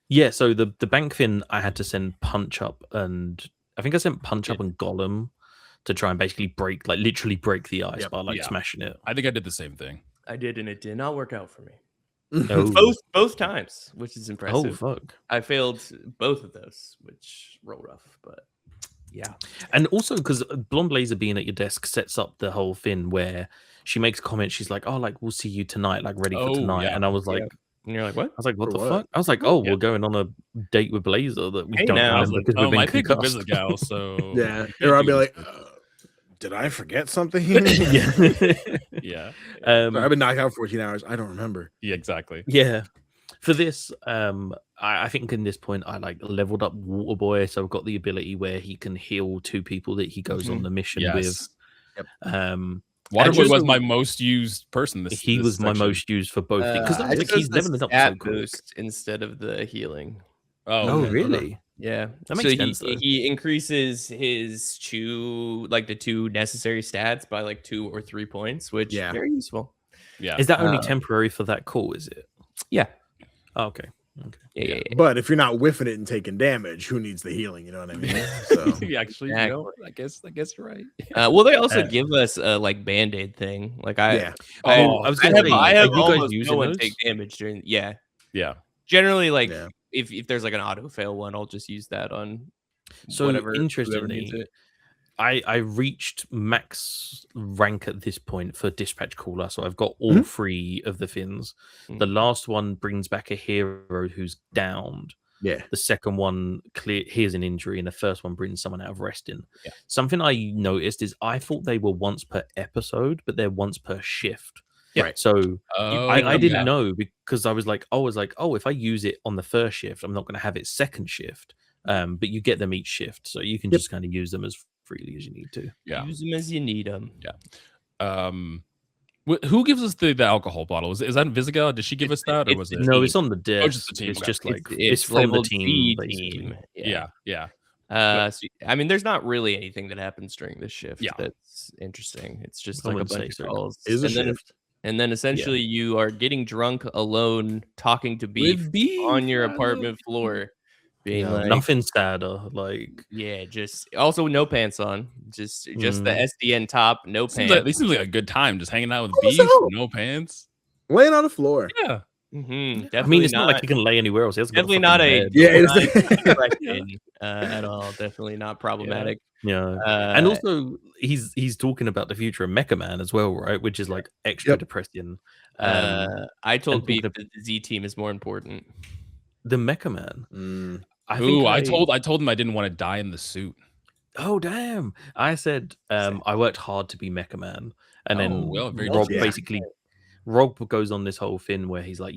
Yeah, so the bank thing, I had to send Punch Up, and I think I sent Punch Up and Gollum to try and basically literally break the ice by smashing it. I think I did the same thing. I did, and it did not work out for me. Both times, which is impressive. Oh fuck! I failed both of those, which roll rough, but yeah. And also because Blonde Blazer being at your desk sets up the whole thing where she makes a comment. She's like, "Oh, like we'll see you tonight, like ready for tonight," and I was like. And you're like, what? I was like, what the fuck? I was like, oh, we're going on a date with Blazer that we don't know because we've been concussed. Gal, so or I'll be like, did I forget something? Yeah. I've been knocked out 14 hours. I don't remember. Yeah, exactly. Yeah. For this, I think in this point I like leveled up Waterboy, so I've got the ability where he can heal two people that he goes on the mission with. Yep. Water Boy was my most used person. He was my most used for both because he's leveling up so good. Boost instead of the healing. Oh, really? Yeah, that makes sense. He increases his the 2 necessary stats by like 2 or 3 points, which very useful. Yeah, is that only temporary for that call? Is it? Yeah. Oh, okay. Yeah. But if you're not whiffing it and taking damage, who needs the healing? You know what I mean? So actually, I guess you're right. Well, they also give us a Band-Aid thing. Like I was gonna say, I have almost no one take damage during. Yeah. Generally, if there's like an auto fail one, I'll just use that on. So interestingly, I reached max rank at this point for dispatch caller, so I've got all 3 of the fins. The last one brings back a hero who's downed. Yeah. The second one here's an injury, and the first one brings someone out of resting. Yeah. Something I noticed is I thought they were once per episode, but they're once per shift. Right. So I didn't know because I was like, if I use it on the first shift, I'm not going to have it second shift. But you get them each shift, so you can just kind of use them as freely as you need to. Yeah, use them as you need them. Yeah. Who gives us the alcohol bottle? Is that Visiga? Did she give us that, or was it? No, it's on the desk. Oh, just the team. It's just like it's from the team. Yeah. So, I mean, there's not really anything that happens during this shift that's interesting. It's just like a bunch of calls. And then essentially you are getting drunk alone, talking to Beef on your apartment floor. Being like, nothing sadder, just also no pants on, just the SDN top, no pants. This seems like a good time, just hanging out with Beef, no pants, laying on the floor. Yeah, definitely. I mean, it's not like he can lay anywhere else. Definitely not at all. Definitely not problematic. Yeah, and also he's talking about the future of Mecha Man as well, right? Which is like extra depressing. I told Beef that the Z team is more important. The Mecha Man. I told him I didn't want to die in the suit. Oh damn! I said I worked hard to be Mecha Man, and then Rob goes on this whole thing where he's like,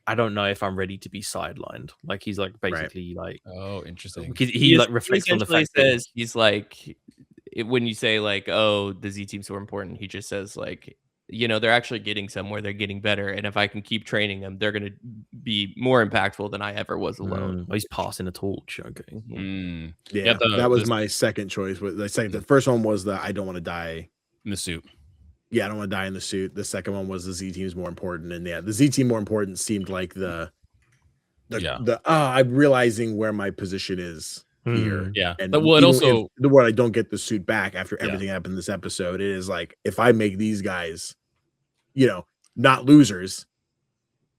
I don't know if I'm ready to be sidelined. Like he's like basically like, oh, interesting. He like reflects on the fact that he's like, when you say like, oh, the Z team's so important, he just says like, they're actually getting somewhere, they're getting better, and if I can keep training them, they're going to be more impactful than I ever was alone. He's passing a torch. Okay. That was my second choice. The first one was I don't want to die in the suit. Yeah, I don't want to die in the suit. The second one was the Z team is more important, and the Z team more important seemed like I'm realizing where my position is here. Yeah, and also the word I don't get the suit back after everything happened in this episode. It is like if I make these guys, not losers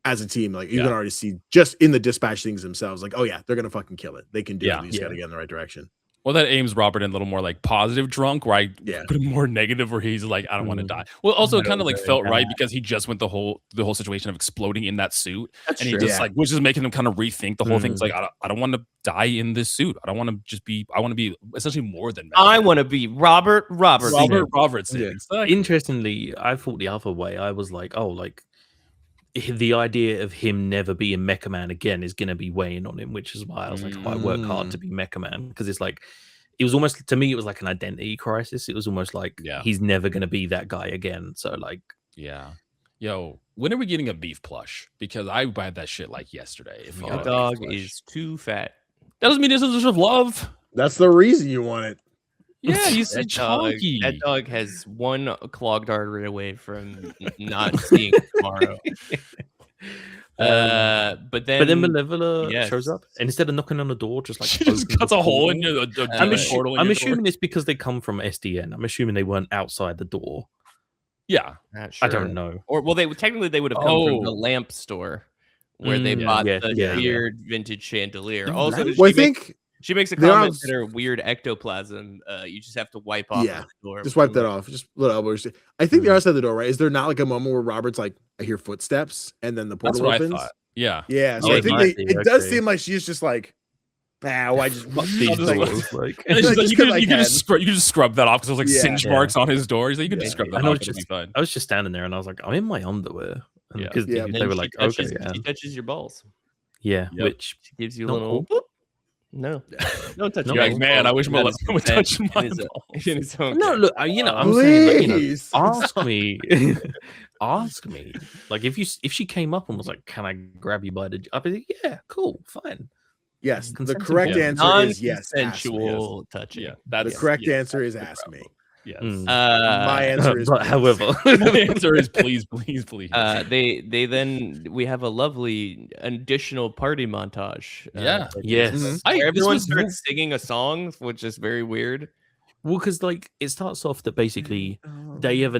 as a team, like you can already see just in the dispatch things themselves, like, oh yeah, they're gonna fucking kill it. They can do it. You just gotta get in the right direction. Well, that aims Robert in a little more like positive drunk, where I put him more negative, where he's like, I don't want to die. Well, also it kind of like felt right because he just went the whole situation of exploding in that suit. That's and true. He just which is making him kind of rethink the whole thing. It's like, I don't want to die in this suit. I want to be essentially more than that. I want to be Robert Robertson. Yeah. Interestingly, I thought the other way. I was like, the idea of him never being Mecha Man again is going to be weighing on him, which is why I was like, I work hard to be Mecha Man, because it's like, it was almost, to me, it was like an identity crisis. It was almost like he's never going to be that guy again. So like, yo, when are we getting a Beef plush? Because I bought that shit like yesterday. Your dog is too fat. That doesn't mean this is just love. That's the reason you want it. Yeah, he's chunky. That dog has one clogged artery away from not seeing tomorrow. But then Malevola shows up, and instead of knocking on the door, just like she just cuts a hole in your portal. I'm assuming it's because they come from SDN. I'm assuming they weren't outside the door. Yeah, I don't know. Or they would have come from the lamp store where they bought the weird vintage chandelier. Also, I think she makes a comment that her weird ectoplasm, you just have to wipe off the door. Just wipe that off. Just little elbows. I think they're outside the door, right? Is there not like a moment where Robert's like, I hear footsteps, and then the portal opens? I thought. Yeah. So I think it does seem like she's just like, I just these doors. You can just scrub that off because there's like singe marks on his door. He's like, you can just scrub that off. I was just standing there, and I was like, I'm in my underwear. Because they were like, she touches your balls. Yeah, which gives you a little. No, don't touch You're your like, man, I wish my left would touch my in his own No, look, I'm saying, like, ask me, ask me. Like, if she came up and was like, "Can I grab you by the?" I'd be like, "Yeah, cool, fine." Yes, the correct answer is yes. Consensual touching. Yeah, that's the correct answer is ask me. Yes. My answer is however, my answer is please. We have a lovely additional party montage. Yes. Everyone starts singing a song, which is very weird. Well, because like it starts off that basically they have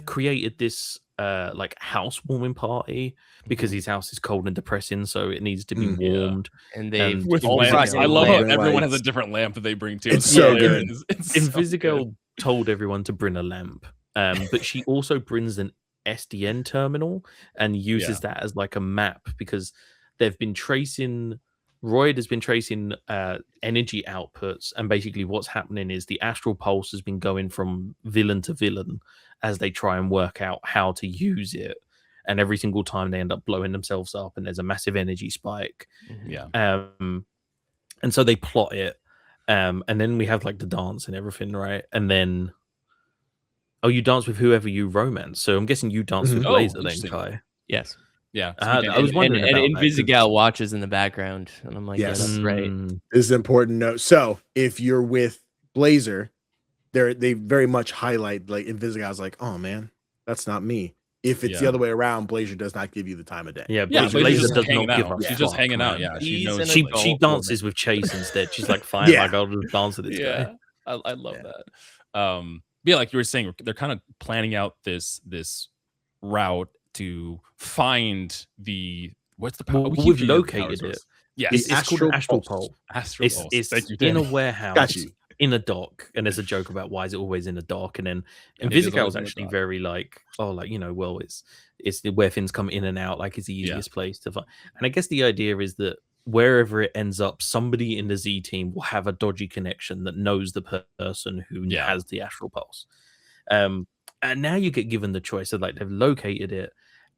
created this like housewarming party because his house is cold and depressing, so it needs to be warmed. And they with lamps. I love how everyone has a different lamp that they bring too. It's so good. Invisigal told everyone to bring a lamp, but she also brings an SDN terminal and uses that as like a map because they've been tracing. Royd has been tracing energy outputs, and basically what's happening is the astral pulse has been going from villain to villain as they try and work out how to use it. And every single time they end up blowing themselves up, and there's a massive energy spike. And so they plot it, and then we have like the dance and everything, right? And then, you dance with whoever you romance. So I'm guessing you dance with Blazer then, Kai. Yes. Yeah, I was wondering. And Invisigal watches in the background, and I'm like, yes, that's right. This is an important note. So if you're with Blazer, they very much highlight like Invisigal's like, oh man, that's not me. If it's the other way around, Blazer does not give you the time of day. Yeah, Blazer does not give up. She's just hanging out. Yeah, she dances with Chase instead. She's like, fine, like I'll just dance with this guy. I love that. Yeah, like you were saying, they're kind of planning out this route to find the we've located it. Yes, it's called an astral pole. It's in a warehouse, in a dock, and there's a joke about why is it always in a dock, and then Invisigal is actually very like, well, it's where things come in and out, like it's the easiest place to find. And I guess the idea is that wherever it ends up, somebody in the Z team will have a dodgy connection that knows the person who has the astral pulse. And now you get given the choice of like they've located it,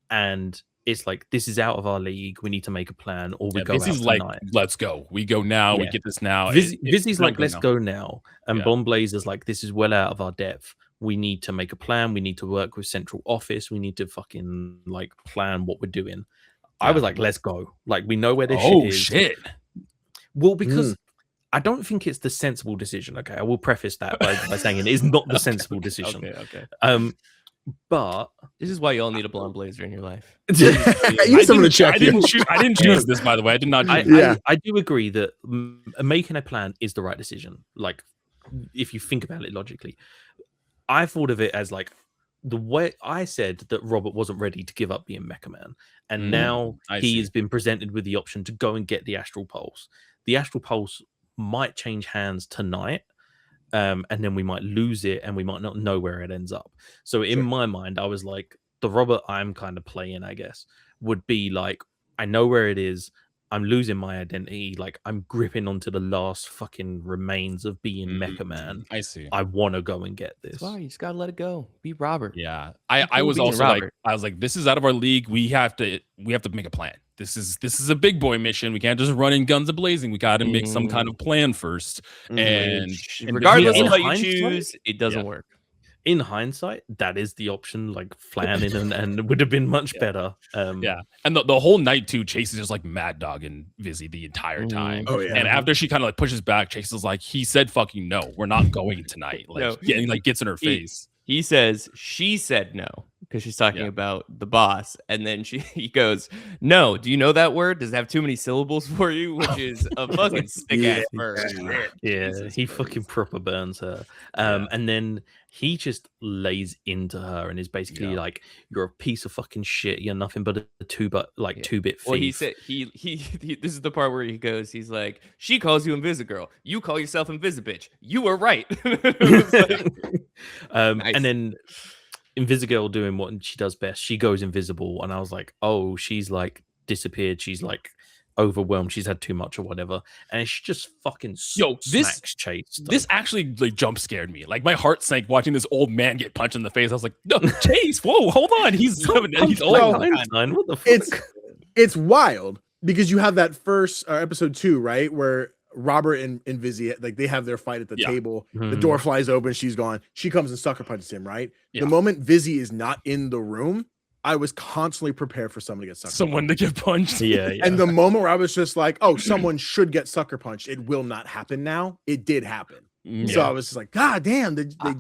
and it's like this is out of our league. We need to make a plan, or we go out tonight. Like, let's go. We go now. We get this now. Vizzy's like, let's go now. And Bomb Blazer's like, this is well out of our depth. We need to make a plan. We need to work with central office. We need to fucking like plan what we're doing. I was like, let's go. Like we know where this shit is. Oh shit. Well, because I don't think it's the sensible decision. Okay, I will preface that by saying it is not the sensible decision. Okay. But this is why you all need a blonde Blazer in your life. I didn't choose this, by the way. I did not. I do agree that making a plan is the right decision. Like, if you think about it logically, I thought of it as like the way I said that Robert wasn't ready to give up being Mecha Man, and now he has been presented with the option to go and get the Astral Pulse. The Astral Pulse might change hands tonight, and then we might lose it, and we might not know where it ends up. So in my mind, I was like, the Robert I'm kind of playing, I guess, would be like, I know where it is. I'm losing my identity. Like I'm gripping onto the last fucking remains of being Mecha Man. I see. I want to go and get this. That's why you just gotta let it go. Be Robert. Yeah. I was also Robert. I was like, this is out of our league. We have to make a plan. This is a big boy mission. We can't just run in guns a blazing. We got to make some kind of plan first. And regardless of what you choose, it doesn't work. In hindsight, that is the option, like flanning and would have been much better. And the whole night too, Chase is just like mad dogging Vizzy the entire time. And after she kind of like pushes back, Chase is like, he said fucking no, we're not going tonight. Like gets in her face. He says she said no because she's talking about the boss, and then he goes, no, do you know that word? Does it have too many syllables for you? Which is a fucking stick ass word. He fucking proper burns her. And then he just lays into her and is basically like, you're a piece of fucking shit. You're nothing but a 2-bit thief. Well, he said he this is the part where he goes, he's like, she calls you Invisigirl. You call yourself Invisibitch. You were right. Nice. And then Invisigirl doing what she does best. She goes invisible, and I was like, oh, she's like disappeared. She's like overwhelmed. She's had too much or whatever, and she just fucking smacks Chase. This actually like jump scared me. Like my heart sank watching this old man get punched in the face. I was like, no, Chase, whoa, hold on. He's old. What the fuck? It's wild because you have that first episode 2, right, where Robert and Vizzy, like, they have their fight at the table. The door flies open, she's gone. She comes and sucker punches him, right? The moment Vizzy is not in the room, I was constantly prepared for someone to get sucker punched. To get punched. Yeah. And the moment where I was just like, oh, someone should get sucker punched, it will not happen now. It did happen. So I was just like, God damn, they I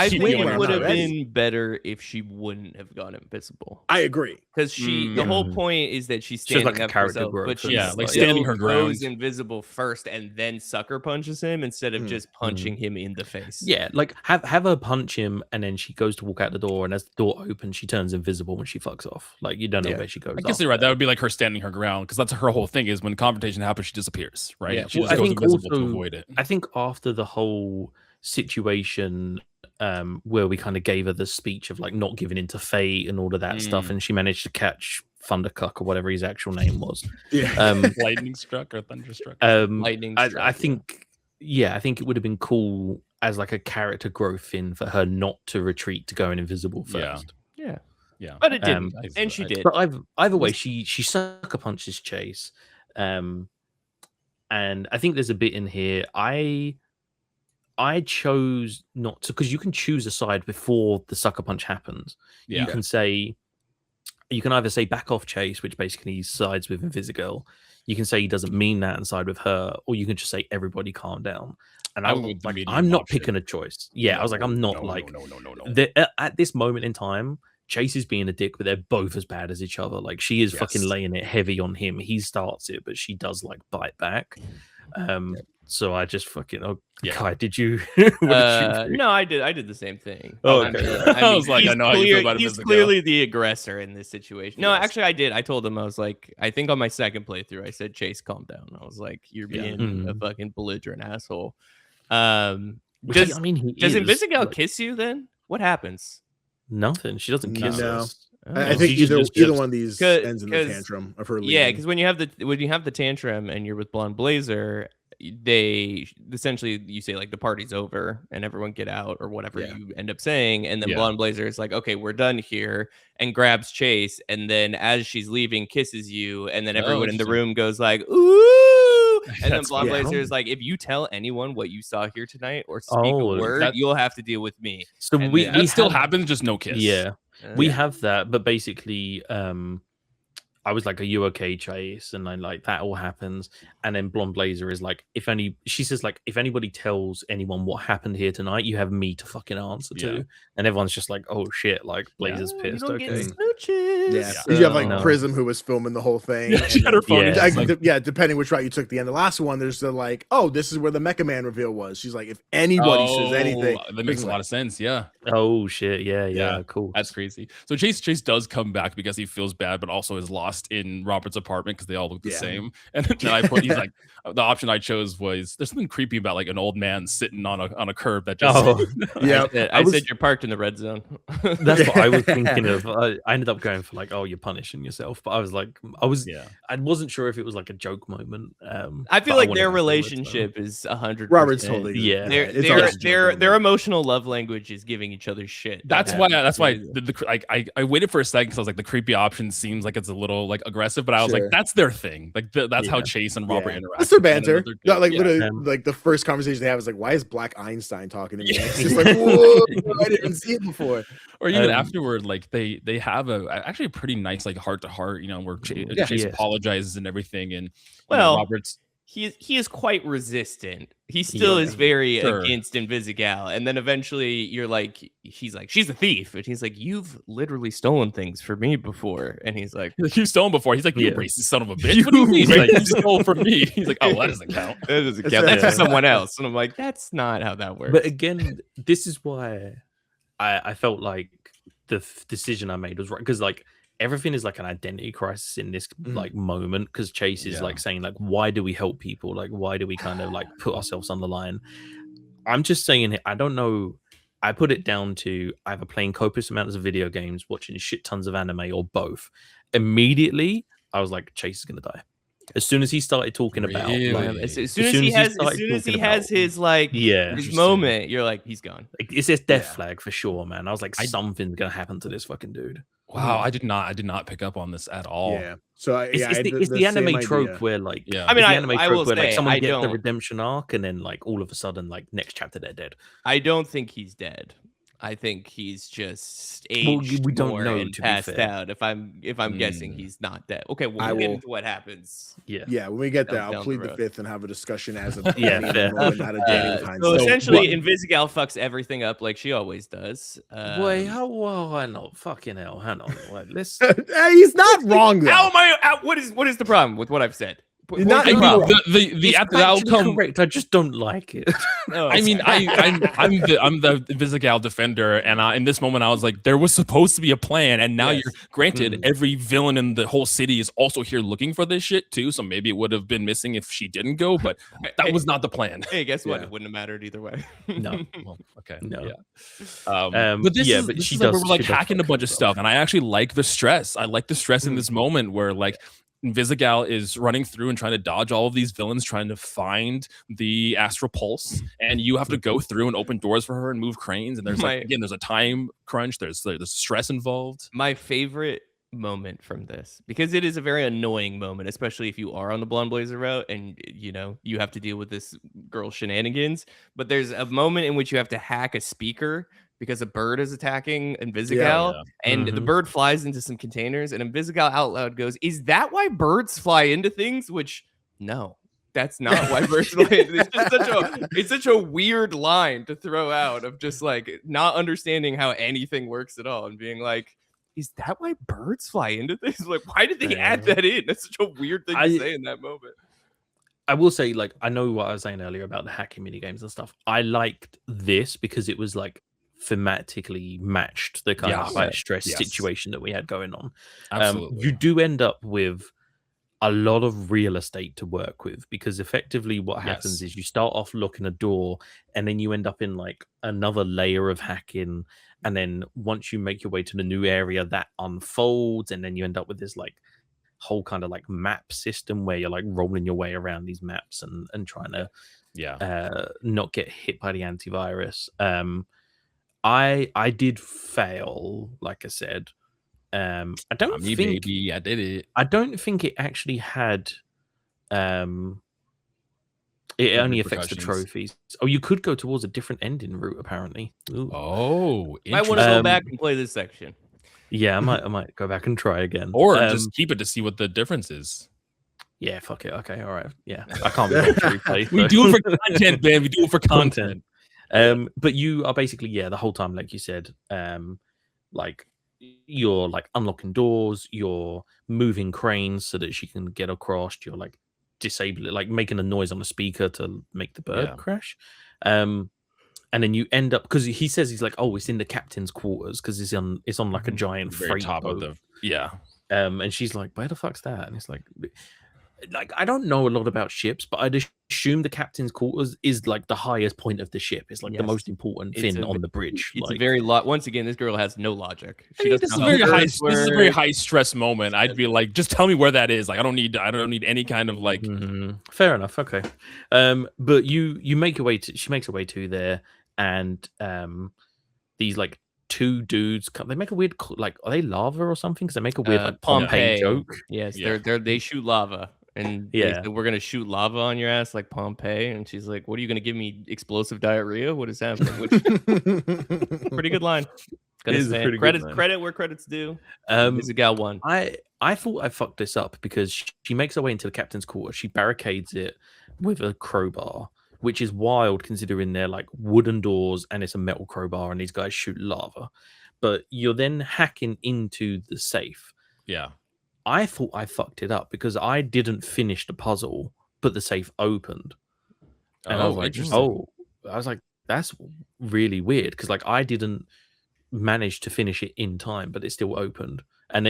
think it would have been better if she wouldn't have gone invisible. I agree. Because the whole point is that she's standing like up for herself, but she's like standing her ground. Goes invisible first and then sucker punches him instead of just punching him in the face. Yeah, like have her punch him and then she goes to walk out the door, and as the door opens, she turns invisible when she fucks off. Like, you don't know where she goes. I guess you're right. That would be like her standing her ground, because that's her whole thing, is when confrontation happens, she disappears, right? Yeah. She just goes invisible to avoid it. I think after the whole situation where we kind of gave her the speech of like not giving into fate and all of that stuff, and she managed to catch Thundercuck or whatever his actual name was. Lightning struck or thunderstruck. Lightning struck. I think it would have been cool as like a character growth thing for her not to retreat to going invisible first. Yeah. But it didn't, and she did. But either way, she sucker punches Chase, and I think there's a bit in here I chose not to, because you can choose a side before the sucker punch happens. You can either say back off Chase, which basically sides with Invisigirl. You can say he doesn't mean that and side with her, or you can just say everybody calm down. And I'm not picking a choice. Yeah, I was like, I'm not no. At this moment in time, Chase is being a dick, but they're both as bad as each other. Like, she is fucking laying it heavy on him. He starts it, but she does like bite back. So I just fucking Kai, did you? No, I did the same thing. Oh, okay. I was like, I know how you feel about he's clearly the aggressor in this situation. No, actually, I did. I told him, I was like, I think on my second playthrough, I said, Chase, calm down. I was like, you're being a fucking belligerent asshole. Does Invisigirl kiss you then? What happens? Nothing. She doesn't kiss us. I think either one of these ends in the tantrum of her leaving. Yeah, because when you have the tantrum and you're with Blonde Blazer, they essentially, you say like the party's over and everyone get out or whatever you end up saying, and then Blonde Blazer is like, okay, we're done here, and grabs Chase, and then as she's leaving kisses you, and then everyone in the room goes like, ooh, and then Blonde Blazer is like, if you tell anyone what you saw here tonight or speak a word, you'll have to deal with me. So we still happens, just no kiss. We have that, but basically I was like, are you okay, Chase? And then like that all happens. And then Blonde Blazer is like, she says like, if anybody tells anyone what happened here tonight, you have me to fucking answer to. And everyone's just like, oh shit, like Blazer's pissed. Okay. Did you have like Prism, who was filming the whole thing? She had her phone. Depending which route you took. The end of the last one, there's the like, oh, this is where the Mecha Man reveal was. She's like, if anybody says anything, that makes a lot of sense. Yeah. Oh shit. Yeah. Cool. That's crazy. So Chase does come back because he feels bad, but also is lost in Robert's apartment because they all look the same. And then he's like, the option I chose was, there's something creepy about like an old man sitting on a curb that just I said you're parked in the red zone. That's what I was thinking of. I ended up going for like, oh, you're punishing yourself, but I was like, I wasn't sure if it was like a joke moment. I feel like their relationship is 100%. Robert's totally their emotional love language is giving each other shit. That's why I waited for a second because I was like, the creepy option seems like it's a little like aggressive, but I was like, that's their thing. Like that's how Chase and Robert interact. That's their banter. Literally, like the first conversation they have is like, why is Black Einstein talking to me? It's just like, whoa, I didn't see it before. Or even afterward, like they have actually a pretty nice like heart to heart, where Chase apologizes and everything, and Robert's. He is quite resistant. He still is very against Invisigal. And then eventually you're like, he's like, she's a thief. And he's like, you've literally stolen things for me before. And he's like, you've stolen before. He's like, you racist son of a bitch. What do you mean? He's like, you stole from me. He's like, oh, that doesn't count. That doesn't count. That's for someone else. And I'm like, that's not how that works. But again, this is why I felt like the decision I made was right. Because like, everything is like an identity crisis in this like moment, because Chase is like saying like, why do we help people? Like, why do we kind of like put ourselves on the line? I'm just saying, I don't know. I put it down to either playing copious amounts of video games, watching shit tons of anime, or both. Immediately, I was like, Chase is gonna die. As soon as he started talking about, like, as soon as he has his like his moment, you're like, he's gone. Like, it's this death flag for sure, man. I was like, something's gonna happen to this fucking dude. Wow, I did not pick up on this at all. Yeah. So it's the anime trope where like I mean, the anime I trope will where like say, someone I gets the don't. redemption arc and then like all of a sudden like next chapter they're dead. I don't think he's dead. I think he's just aged we don't more know, and to be passed fair. out. If I'm guessing, he's not dead. Okay, well, we'll get into what happens. Yeah, when we get there, I'll down plead the the road. fifth and have a discussion as of Yeah, fair. So essentially, Invisigal fucks everything up like she always does. Wait, I know. Fucking hell, hang on. Wait, let's. He's not wrong though. How am I? What is the problem with what I've said? Not, I mean, the It's outcome. correct. I just don't like it. I mean, I'm the Invisigal defender, and in this moment, I was like, there was supposed to be a plan, and now you're granted. Every villain in the whole city is also here looking for this shit too. So maybe it would have been missing if she didn't go, but that was not the plan. Hey, guess what? It wouldn't have mattered either way. No. Well, okay. No. Yeah. But this is like we're like hacking a bunch of stuff, and I actually like the stress. I like the stress in this moment where like Invisigal is running through and trying to dodge all of these villains, trying to find the astral pulse, and you have to go through and open doors for her and move cranes. And there's there's a time crunch. There's stress involved. My favorite moment from this, because it is a very annoying moment, especially if you are on the Blonde Blazer route and you have to deal with this girl's shenanigans. But there's a moment in which you have to hack a speaker because a bird is attacking Invisigal, and the bird flies into some containers, and Invisigal out loud goes, "Is that why birds fly into things?" Which, no, that's not why birds fly into things. It's such a weird line to throw out of just like not understanding how anything works at all and being like, is that why birds fly into things? Like, why did they add that in? That's such a weird thing to say in that moment. I will say, like, I know what I was saying earlier about the hacking mini games and stuff. I liked this because it was like thematically matched the kind of high stress situation that we had going on. Absolutely. You do end up with a lot of real estate to work with, because effectively what happens is you start off locking a door and then you end up in like another layer of hacking, and then once you make your way to the new area, that unfolds, and then you end up with this like whole kind of like map system where you're like rolling your way around these maps and trying to not get hit by the antivirus. I did fail, like I said. I don't think baby, I did it. I don't think it actually had it only affects the trophies. Oh, you could go towards a different ending route apparently. Ooh. Oh, I want to go back and play this section. Yeah, I might go back and try again. Or just keep it to see what the difference is. Yeah, fuck it. Okay, all right. Yeah. I can't be able to replay. We do it for content, man. We do it for content. But you are basically, the whole time, like you said, like you're like unlocking doors, you're moving cranes so that she can get across, you're like disabling it, like making a noise on the speaker to make the bird crash. And then you end up, because he says, he's like, oh, it's in the captain's quarters because it's on like a giant freight top boat. of the and she's like, where the fuck's that? And it's like I don't know a lot about ships, but I'd assume the captain's quarters is like the highest point of the ship. It's like the most important thing on the bridge. It's a very once again, this girl has no logic. This is a very high stress moment. I'd be like, just tell me where that is. Like, I don't need any kind of like. Fair enough. Okay. But you make your way to. She makes her way to there, and these like two dudes come. They make a weird like, are they lava or something? Because they make a weird like Pompeii joke. Yes, they shoot lava. And they said, we're gonna shoot lava on your ass like Pompeii. And she's like, what are you gonna give me, explosive diarrhea? What is happening? Pretty good line. Credit where credit's due. Invisigal won. I thought I fucked this up because she makes her way into the captain's quarters. She barricades it with a crowbar, which is wild considering they're like wooden doors and it's a metal crowbar and these guys shoot lava. But you're then hacking into the safe. Yeah. I thought I fucked it up because I didn't finish the puzzle, but the safe opened. And I was like, that's really weird because like I didn't manage to finish it in time, but it still opened. And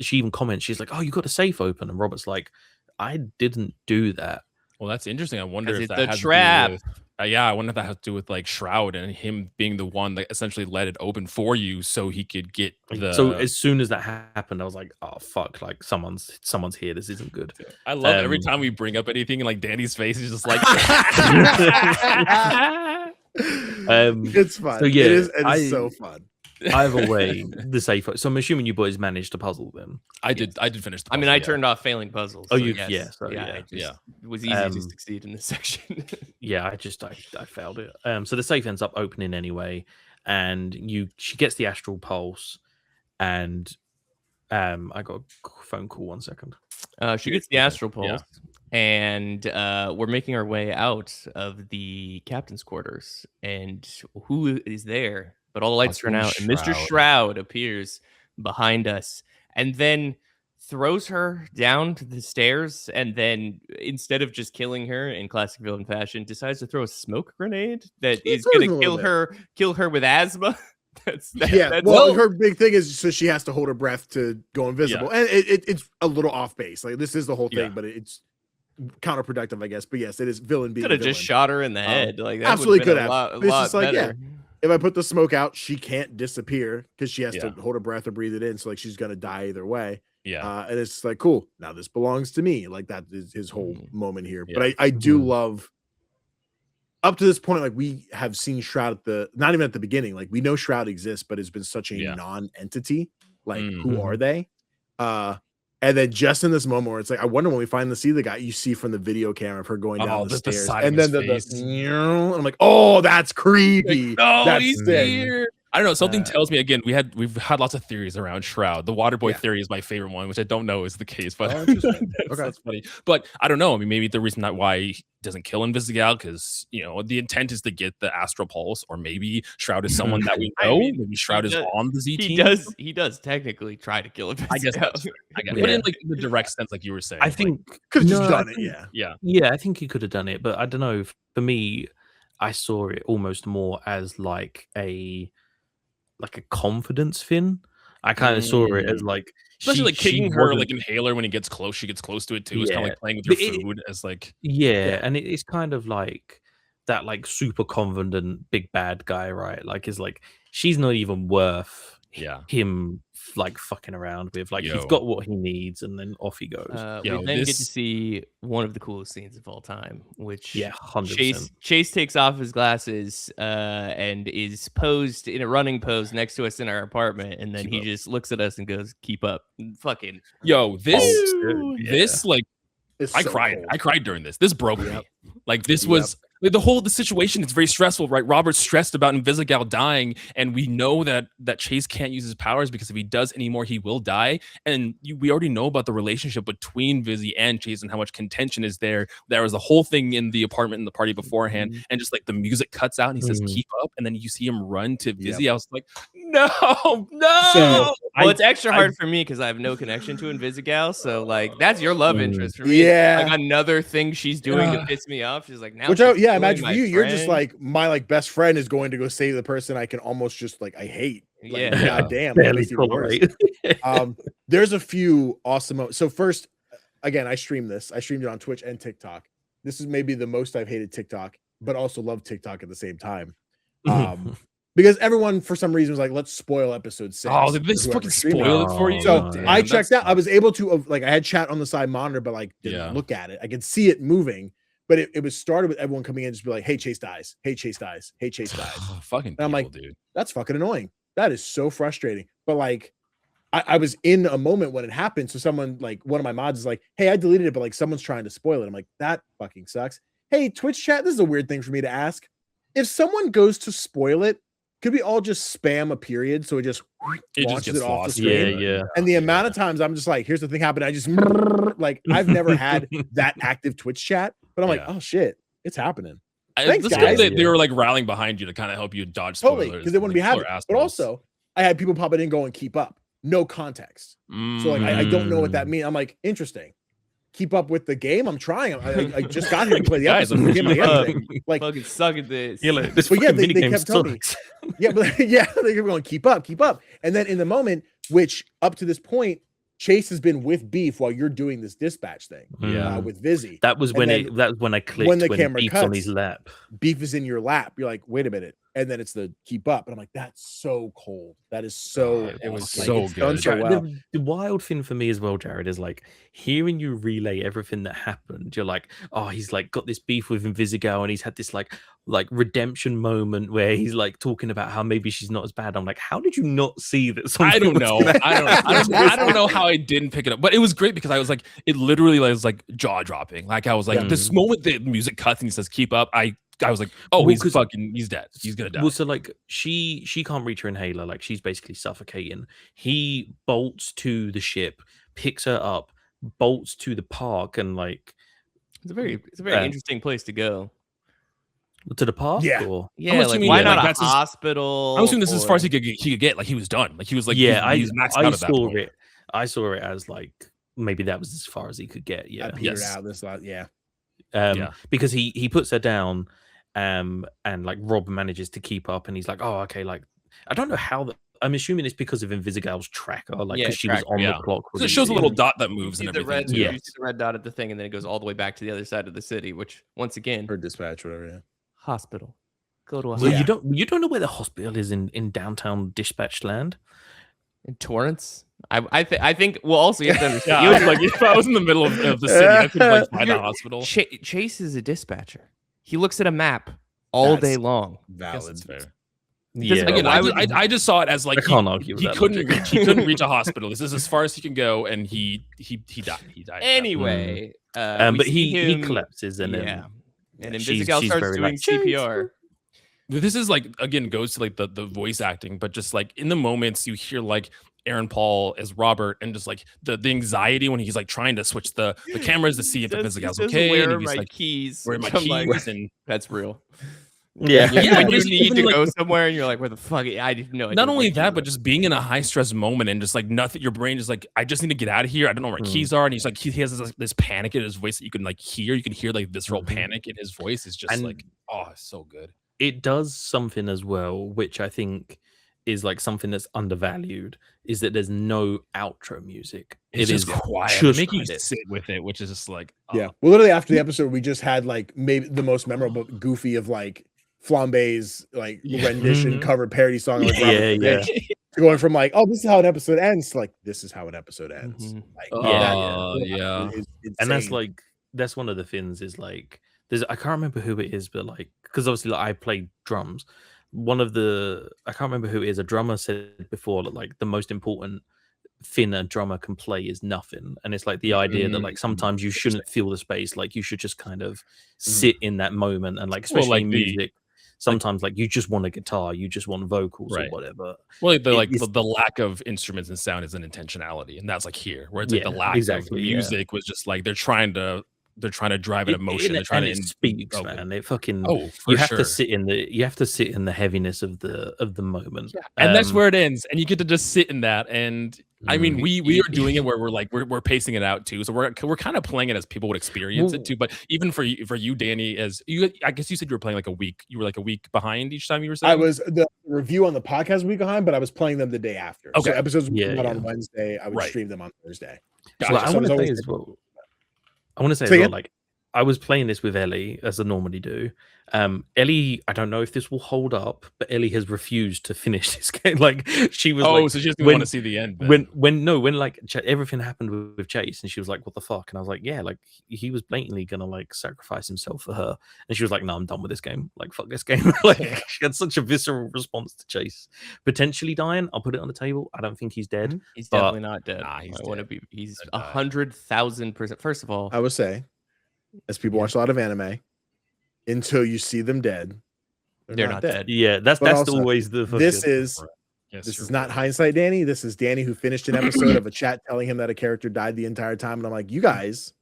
she even comments, she's like, oh, you got the safe open. And Robert's like, I didn't do that. Well, that's interesting. I wonder if that the has trap. To do with, I wonder if that has to do with like Shroud and him being the one that essentially let it open for you, so he could get the. So as soon as that happened, I was like, "Oh fuck! Like someone's here. This isn't good." I love every time we bring up anything, and like Danny's face is just like. It's fun. So, it is so fun. Either way, the safe. So I'm assuming you boys managed to puzzle them. I did finish the puzzle, I mean, I turned off failing puzzles. Oh, so you yes. It was easy to succeed in this section. Yeah, I failed it. So the safe ends up opening anyway, and she gets the astral pulse, and I got a phone call. 1 second. She gets the astral pulse, and we're making our way out of the captain's quarters. And who is there? But all the lights turn out, and Mr. Shroud appears behind us, and then throws her down to the stairs. And then instead of just killing her in classic villain fashion, decides to throw a smoke grenade that is going to kill her with asthma. That's her big thing is so she has to hold her breath to go invisible, and it's a little off base. Like this is the whole thing, but it's counterproductive, I guess. But yes, it is villain being. Could have just shot her in the head. Like that absolutely could have. A lot better. If I put the smoke out, she can't disappear because she has to hold her breath or breathe it in. So like she's gonna die either way. Yeah, and it's like cool. Now this belongs to me. Like that is his whole moment here. But I do love. Up to this point, like we have seen Shroud not even at the beginning. Like we know Shroud exists, but it's been such a non-entity. Like who are they? And then just in this moment where it's like, I wonder when we finally see the guy you see from the video camera of her going down the stairs, and then I'm like, oh, that's creepy. Like, he's here. I don't know. Something tells me again. We've had lots of theories around Shroud. The Waterboy theory is my favorite one, which I don't know is the case, but that's funny. But I don't know. I mean, maybe the reason that why he doesn't kill Invisigal because the intent is to get the astral pulse, or maybe Shroud is someone that we know. Maybe Shroud is on the Z team. He does technically try to kill Invisigal. I guess that's true. But in like the direct sense, like you were saying, I think could have just done it. Yeah. I think he could have done it, but I don't know. For me, I saw it almost more as like a confidence thing. I kind of saw it as like especially like kicking her like inhaler when he gets close. She gets close to it too. It's kind of like playing with your food as like and it's kind of like that like super confident big bad guy, right? Like is like she's not even worth him like fucking around with. Like he's got what he needs, and then off he goes. We then get to see one of the coolest scenes of all time, which 100%. Chase takes off his glasses and is posed in a running pose next to us in our apartment, and then he just looks at us and goes, "Keep up." Fucking this like I cried. Cold. I cried during this. This broke me. Like this was like the situation. It's very stressful, right? Robert's stressed about Invisigal dying, and we know that Chase can't use his powers because if he does anymore, he will die. And we already know about the relationship between Vizzy and Chase and how much contention is there. There was a whole thing in the apartment in the party beforehand, and just like the music cuts out, and he says, "Keep up," and then you see him run to Vizzy. I was like, no. So, it's extra hard for me because I have no connection to Invisigal. So like that's your love interest for me. Yeah, like another thing she's doing to piss me off. She's like, now. Imagine for you, you're just like my like best friend is going to go save the person I can almost just like I hate. Like, God damn. There's a few awesome moments. So first, again, I streamed it on Twitch and TikTok. This is maybe the most I've hated TikTok, but also love TikTok at the same time. Because everyone for some reason was like, let's spoil episode 6. Oh, did this fucking spoil it for you? So I checked out. I was able to like I had chat on the side monitor, but like didn't look at it. I could see it moving. But it was started with everyone coming in and just be like, hey, Chase dies. Hey, Chase dies. Hey, Chase dies. Fucking I'm like, dude. That's fucking annoying. That is so frustrating. But like, I was in a moment when it happened. So someone like one of my mods is like, hey, I deleted it, but like someone's trying to spoil it. I'm like, that fucking sucks. Hey, Twitch chat, this is a weird thing for me to ask. If someone goes to spoil it, could we all just spam a period so it just launches it off the screen? Yeah. And the amount of times I'm just like, here's the thing happened. I just like I've never had that active Twitch chat, but I'm like, oh shit, it's happening. Thanks, guys. They were like rallying behind you to kind of help you dodge spoilers. Totally, because they wouldn't be having. But also, I had people pop it in going, keep up, no context. So like I don't know what that means. I'm like, interesting. Keep up with the game. I'm trying. I just got here to play the episode. Like fucking suck at this. But yeah, they kept telling me. They kept going, keep up. And then in the moment, which up to this point, Chase has been with Beef while you're doing this dispatch thing. With Vizzy. That was when I clicked when the camera Beef's cuts, on his lap. Beef is in your lap. You're like, wait a minute. And then it's the keep up. And I'm like, that's so cold. That is so it was so good. So well. The wild thing for me as well, Jared, is like hearing you relay everything that happened. You're like, oh, he's like got this beef with Invisigal and he's had this like like redemption moment where he's like talking about how maybe she's not as bad. I'm like, how did you not see that? I don't know. I don't know how I didn't pick it up, but it was great because I was like, it literally was like jaw dropping. Like I was like, this moment the music cuts and he says, "Keep up." I was like, oh, he's dead. He's gonna die. Well, so like she can't reach her inhaler. Like she's basically suffocating. He bolts to the ship, picks her up, bolts to the park, and like it's a very interesting place to go. To the park? Yeah. Or? Yeah, like, why not a hospital? I'm assuming this is as far as he could get. Like he was done. Like he was like, yeah, he was maxed out at that point. I saw it as like maybe that was as far as he could get. Yeah. Out this lot. Yeah. Because he puts her down, and like Rob manages to keep up, and he's like, oh, okay, like I don't know how I'm assuming it's because of Invisigal's tracker, like because she was on the clock. So it shows a little dot that moves and everything. You see the red dot at the thing, and then it goes all the way back to the other side of the city, which once again, or dispatch, whatever. Yeah. Hospital. Go to a hospital. Well, you don't know where the hospital is in downtown Dispatch Land? In Torrance? I think. Well, also you have to understand. Yeah, like if I was in the middle of the city, I could like find a hospital. Chase is a dispatcher. He looks at a map all day long. Valid. Fair. Yeah, again, I just saw it as like he couldn't reach a hospital. This is as far as he can go, and he died. He died. Anyway, but he collapses, and then and Invisigal starts doing CPR. This is like again goes to like the voice acting, but just like in the moments you hear like Aaron Paul as Robert, and just like the anxiety when he's like trying to switch the cameras to see if the Invisigal's okay. Where and he's my like, keys? Where are my keys? And that's real. Yeah. When you need to go somewhere and you're like, where the fuck? I didn't know. Not only that, but just being in a high stress moment and just like nothing, your brain is like, I just need to get out of here. I don't know where my keys are. And he's like, he has this panic in his voice that you can like hear. You can hear like visceral panic in his voice. It's just like, oh, it's so good. It does something as well, which I think is like something that's undervalued, is that there's no outro music. It's just quiet. Just make you sit with it, which is just like, yeah. Well, literally after the episode, we just had like maybe the most memorable Goofy of like Flambe's like rendition cover parody song. Like going from like, oh, this is how an episode ends, to like this is how an episode ends. Like, and that's like that's one of the things is like I can't remember who it is, but like because obviously like, I played drums. I can't remember who it is. A drummer said before that like the most important thing a drummer can play is nothing, and it's like the idea that like sometimes you shouldn't feel the space, like you should just kind of sit in that moment, and like especially in music. Sometimes like you just want a guitar, you just want vocals or whatever. Well, the lack of instruments and sound is an intentionality, and that's like here where it's like the lack of music was just like they're trying to drive an emotion. They're trying to speaks, man. It fucking you have to sit in the heaviness of the moment, and that's where it ends. And you get to just sit in that. And I mean, we are doing it where we're like we're pacing it out too. So we're kind of playing it as people would experience it too. But even for you, Danny, I guess you said you were playing like a week. You were like a week behind each time you were saying. I was the review on the podcast a week behind, but I was playing them the day after. Okay, so episodes were out on Wednesday. I would stream them on Thursday. Gotcha. So I want to say as well. I want to say as well, like I was playing this with Ellie as I normally do. Ellie, I don't know if this will hold up, but Ellie has refused to finish this game. Like she was so she doesn't want to see the end. When like everything happened with Chase, and she was like, "What the fuck?" And I was like, "Yeah, like he was blatantly gonna like sacrifice himself for her." And she was like, "No, I'm done with this game. Like fuck this game." Like she had such a visceral response to Chase potentially dying. I'll put it on the table. I don't think he's dead. He's definitely not dead. Nah, he's 100,000%. First of all, I would say, as people watch a lot of anime, until you see them dead, they're not dead. Yeah, that's also, always the. This is not hindsight, Danny. This is Danny who finished an episode of a chat telling him that a character died the entire time, and I'm like, you guys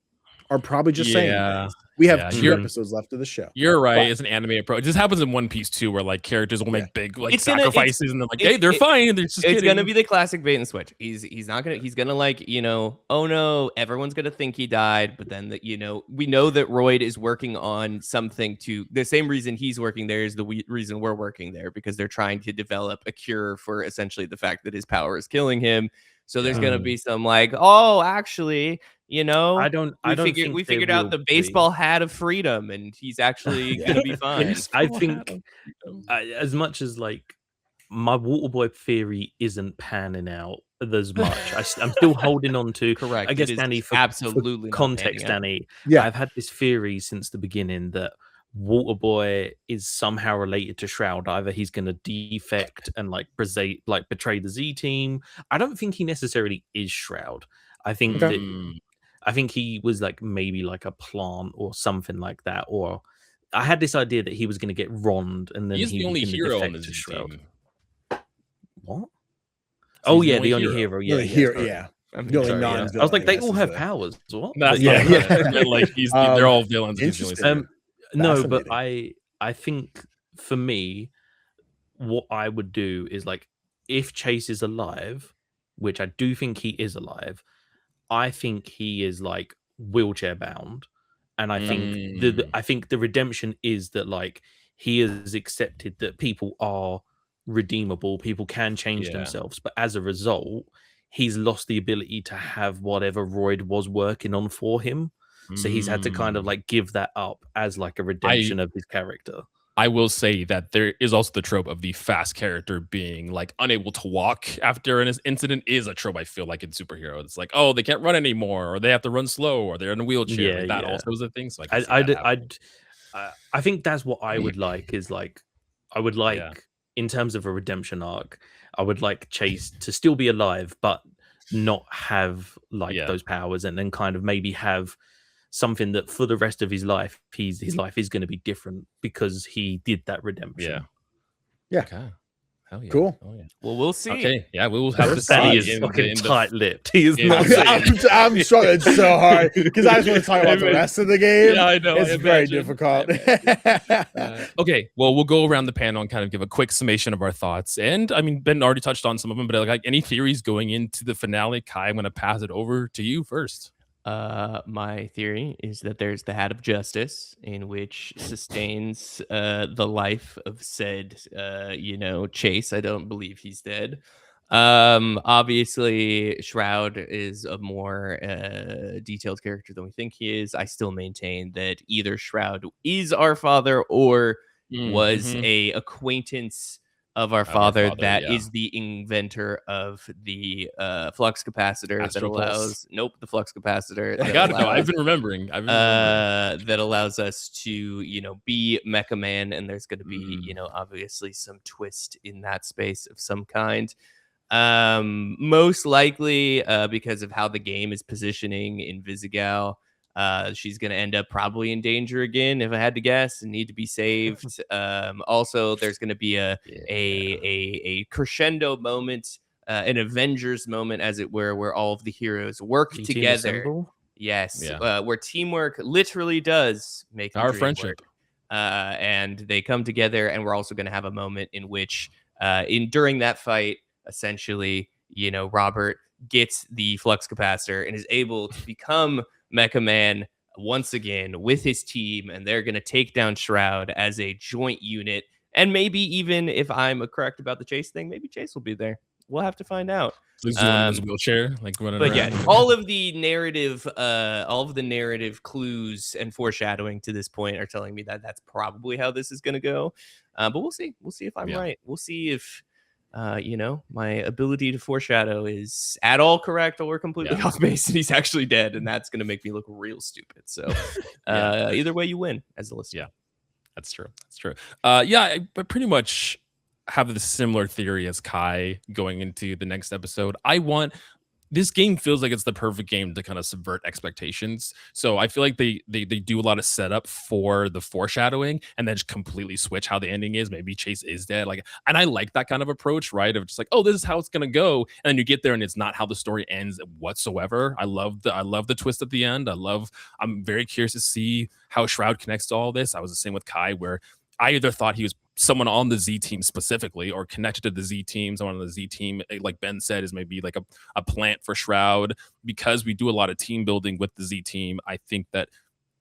are probably just saying this. We have 2 episodes left of the show. You're right. It's an anime approach. This happens in One Piece too, where like characters will make big like sacrifices, and they're like, "Hey, they're fine." They're just it's gonna be the classic bait and switch. He's gonna like oh no, everyone's gonna think he died, but then that we know that Royd is working on something to the same reason he's working there is the reason we're working there, because they're trying to develop a cure for essentially the fact that his power is killing him. So there's gonna be some like, oh, actually, we figured out the baseball hat of freedom, and he's actually gonna be fine. I think as much as like my Waterboy theory isn't panning out as much, I'm still holding on to. Correct. I guess Danny, for absolutely for context, Danny. Yeah, I've had this theory since the beginning that Waterboy is somehow related to Shroud. Either he's going to defect and like betray the Z team. I don't think he necessarily is Shroud. I think he was like maybe like a plant or something like that. Or I had this idea that he was going to get Rond and then he's he the only was going to hero on defect the to Z Shroud. team. What? So oh yeah, the only hero. Yeah, yeah. The only non. I was like, they all have powers. What? Like they're all villains. Interesting. No, but I think for me, what I would do is like, if Chase is alive, which I do think he is alive, I think he is like wheelchair bound, and I think I think the redemption is that like he has accepted that people are redeemable, people can change themselves, but as a result, he's lost the ability to have whatever Royd was working on for him. So he's had to kind of like give that up as like a redemption of his character. I will say that there is also the trope of the fast character being like unable to walk after an incident is a trope. I feel like in superhero, it's like, oh, they can't run anymore, or they have to run slow, or they're in a wheelchair. Like that also is a thing. So I think that's what I would like. Is like I would like in terms of a redemption arc, I would like Chase to still be alive, but not have like those powers, and then kind of maybe have something that for the rest of his life, his life is going to be different because he did that redemption. Yeah. Okay. Hell yeah. Cool. Oh, yeah. Well, we'll see. Okay. Yeah, we will have to see. He is fucking tight-lipped. He is not. I'm struggling so hard because I just want to talk about the rest of the game. Yeah, I know. It's very difficult. Okay. Well, we'll go around the panel and kind of give a quick summation of our thoughts. And I mean, Ben already touched on some of them, but like any theories going into the finale? Kai, I'm going to pass it over to you first. My theory is that there's the Hat of Justice, in which sustains the life of said Chase. I don't believe he's dead. Obviously Shroud is a more detailed character than we think he is. I still maintain that either Shroud is our father or was a acquaintance of our father that is the inventor of the flux capacitor that allows the flux capacitor I got it. No, I've been remembering. That allows us to be Mecha Man, and there's going to be obviously some twist in that space of some kind. Most likely because of how the game is positioning in Visigal. She's going to end up probably in danger again, if I had to guess, and need to be saved. Also, there's going to be a crescendo moment, an Avengers moment, as it were, where all of the heroes work together. Yes, where teamwork literally does make our friendship. And they come together, and we're also going to have a moment in which, during that fight, essentially, Robert gets the flux capacitor and is able to become Mecha Man once again with his team, and they're going to take down Shroud as a joint unit. And maybe even if I'm correct about the Chase thing, maybe Chase will be there. We'll have to find out. So he's doing his wheelchair, like running around. Yeah, all of the narrative clues and foreshadowing to this point are telling me that that's probably how this is going to go. But we'll see. We'll see if I'm right. We'll see if my ability to foreshadow is at all correct or completely off base, and he's actually dead, and that's going to make me look real stupid. So either way, you win as a listener. Yeah, that's true. That's true. I pretty much have the similar theory as Kai going into the next episode. This game feels like it's the perfect game to kind of subvert expectations. So I feel like they do a lot of setup for the foreshadowing and then just completely switch how the ending is. Maybe Chase is dead. And I like that kind of approach, right? Of just like, oh, this is how it's gonna go. And then you get there and it's not how the story ends whatsoever. I love the twist at the end. I'm very curious to see how Shroud connects to all this. I was the same with Kai, where I either thought he was someone on the Z team specifically or connected to the Z team. Someone on the Z team, like Ben said, is maybe like a plant for Shroud. Because we do a lot of team building with the Z team, I think that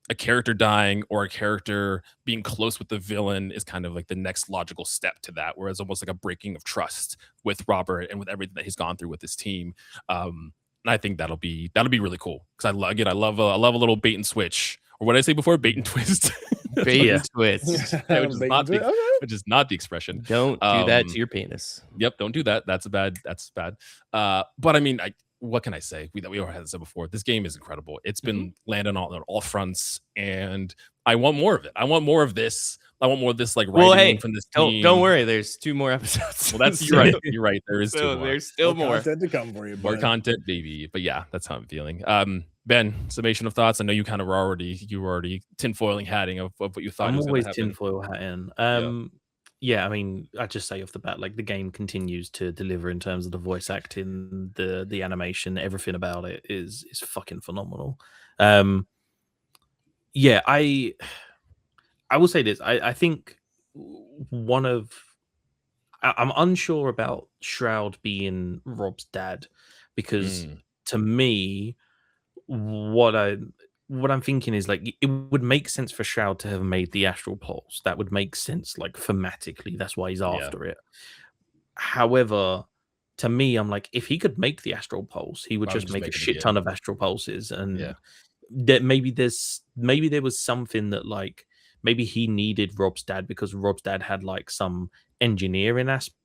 a character dying or a character being close with the villain is kind of like the next logical step to that, whereas almost like a breaking of trust with Robert and with everything that he's gone through with his team. And I think that'll be really cool because I love it. I love a little bait and switch, or what did I say before? Bait and twist. Bait and twist. Which is not the expression. Don't do that to your penis. Yep, don't do that. That's bad. But I mean, what can I say? We already had said before. This game is incredible. It's been landing on all fronts, and I want more of it. I want more of this. I want more of this, like writing from this team. Don't worry. There's 2 more episodes. Well, that's you're right. You're right. There is 2 more. There's still more content to come for you. More content, baby. But yeah, that's how I'm feeling. Ben, summation of thoughts. I know you kind of were already tinfoiling hatting of what you thought. I'm was always happen. tinfoil hatting. Yeah, I mean, I just say off the bat, like the game continues to deliver in terms of the voice acting, the animation, everything about it is fucking phenomenal. Yeah, I will say this. I think I'm unsure about Shroud being Rob's dad, because to me, what I'm thinking is like it would make sense for Shroud to have made the Astral Pulse. That would make sense, like thematically. That's why he's after it. However, to me, I'm like, if he could make the Astral Pulse, he would just make a shit ton of Astral Pulses, and that maybe there was something that like maybe he needed Rob's dad because Rob's dad had like some engineering aspect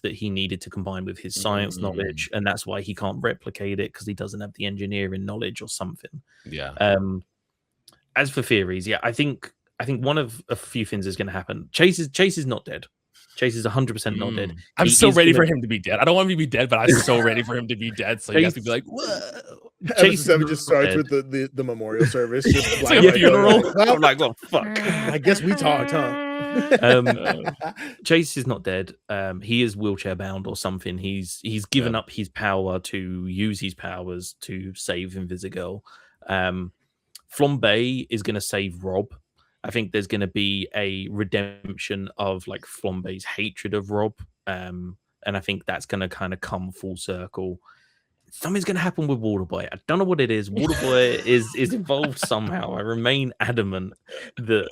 that he needed to combine with his science knowledge, and that's why he can't replicate it because he doesn't have the engineering knowledge or something. As for theories, I think one of a few things is going to happen. Chase is not dead. Chase is 100% not dead. I'm so ready for him to be dead. I don't want him to be dead, but I'm so ready for him to be dead. So you guys to be like, whoa. Episode 7 just starts with the memorial service. Just like a funeral. I'm like, well, fuck. I guess we talked, huh? Chase is not dead. He is wheelchair bound or something. He's given up his power to use his powers to save Invisigirl. Flambe is going to save Rob. I think there's going to be a redemption of like Flambe's hatred of Rob, and I think that's going to kind of come full circle. Something's going to happen with Waterboy. I don't know what it is. Waterboy is involved somehow. I remain adamant that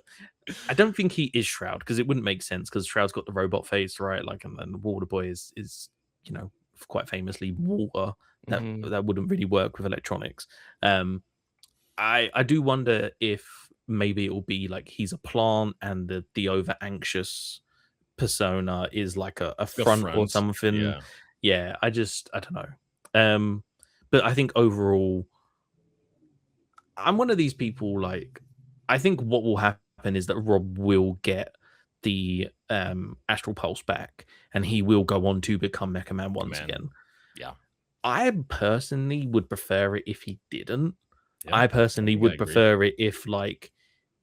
I don't think he is Shroud, because it wouldn't make sense, because Shroud's got the robot face, right? Like, and the Waterboy is quite famously water. That wouldn't really work with electronics. I do wonder if maybe it will be like he's a plant and the over anxious persona is like a front or something. I don't know. But I think overall, I'm one of these people, like, I think what will happen is that Rob will get the Astral Pulse back and he will go on to become Mecha Man once again. I personally would prefer it if he didn't. I personally would prefer it if like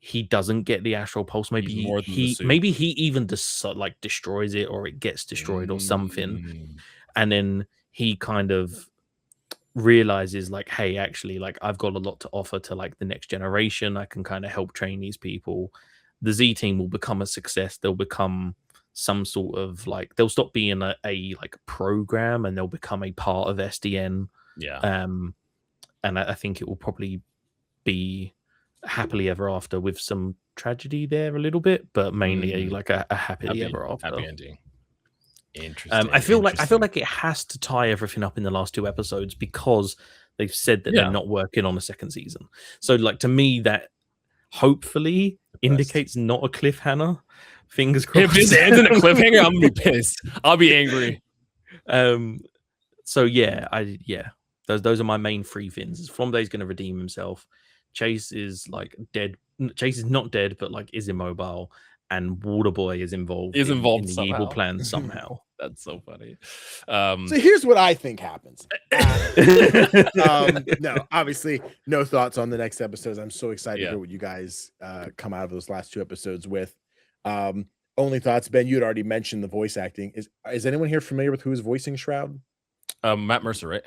he doesn't get the Astral Pulse. Maybe he even destroys it, or it gets destroyed or something, and then he kind of realizes like, hey, actually, like I've got a lot to offer to like the next generation. I can kind of help train these people. The Z team will become a success. They'll become some sort of like, they'll stop being a like program and they'll become a part of SDN. And I think it will probably be happily ever after with some tragedy there a little bit, but mainly a happily ever after. Happy ending. Interesting. I feel like it has to tie everything up in the last 2 episodes because they've said that they're not working on a second season. So like, to me, that hopefully indicates not a cliffhanger. Fingers crossed. If this ends in a cliffhanger, I'm gonna be pissed. I'll be angry. So those are my main 3 things. Flambe's going to redeem himself. Chase is like dead. Chase is not dead, but like is immobile. And Waterboy is involved in the evil plan somehow. That's so funny. So here's what I think happens. No, obviously, no thoughts on the next episodes. I'm so excited to hear what you guys come out of those last 2 episodes with. Only thoughts, Ben, you had already mentioned the voice acting. Is anyone here familiar with who is voicing Shroud? Matt Mercer, right?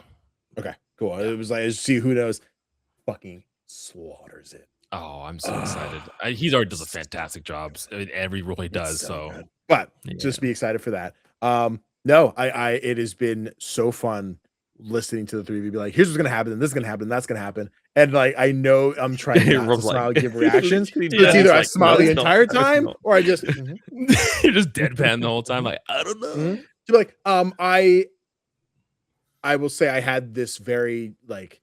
Okay, cool. It was like, see who knows, fucking slaughters it. Oh, I'm so excited. He's already does a fantastic job in every role he does. So but just be excited for that. No, it has been so fun listening to the 3 of you be like, here's what's gonna happen, and this is gonna happen, and that's gonna happen. And like, I know I'm trying not to smile and give reactions. It's either I smile the entire time or I just you're just deadpan the whole time. Like, I don't know. Like, I will say I had this very like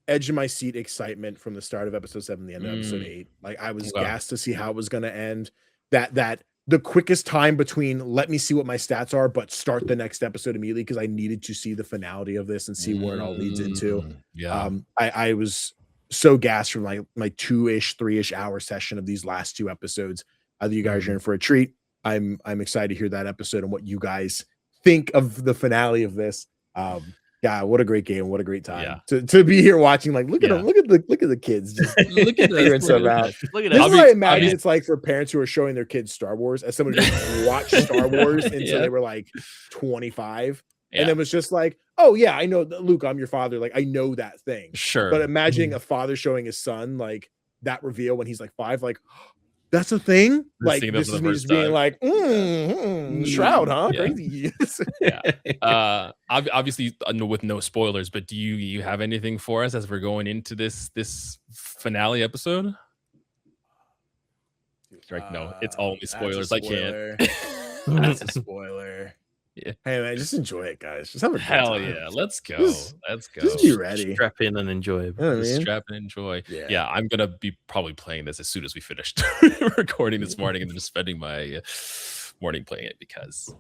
edge of my seat excitement from the start of episode 7 to the end of episode 8. Like, I was gassed to see how it was going to end. That the quickest time between let me see what my stats are, but start the next episode immediately because I needed to see the finality of this and see where it all leads into. Yeah. I was so gassed from like my 2-ish, 3-ish hour session of these last 2 episodes. You guys are in for a treat. I'm excited to hear that episode and what you guys think of the finale of this. Yeah, what a great game! What a great time to be here watching. Like, look at them, look at the kids, just look at figuring stuff out. Look at This us. is what I imagine it's like for parents who are showing their kids Star Wars. As someone who watched Star Wars until they were like 25, and it was just like, oh yeah, I know, Luke, I'm your father. Like, I know that thing. Sure. But imagining a father showing his son like that reveal when he's like 5, like. That's a thing. Like this is me just being like, Shroud, huh? Crazy. Obviously, with no spoilers, but do you have anything for us as we're going into this finale episode? Like, no, it's only spoilers. I can't. That's a spoiler. Yeah. Hey man, just enjoy it, guys. Just have a hell yeah. Let's go. Let's go. Just be ready. Strap in and enjoy. You know what I mean? Strap and enjoy. Yeah, I'm gonna be probably playing this as soon as we finished recording this morning, and then just spending my morning playing it because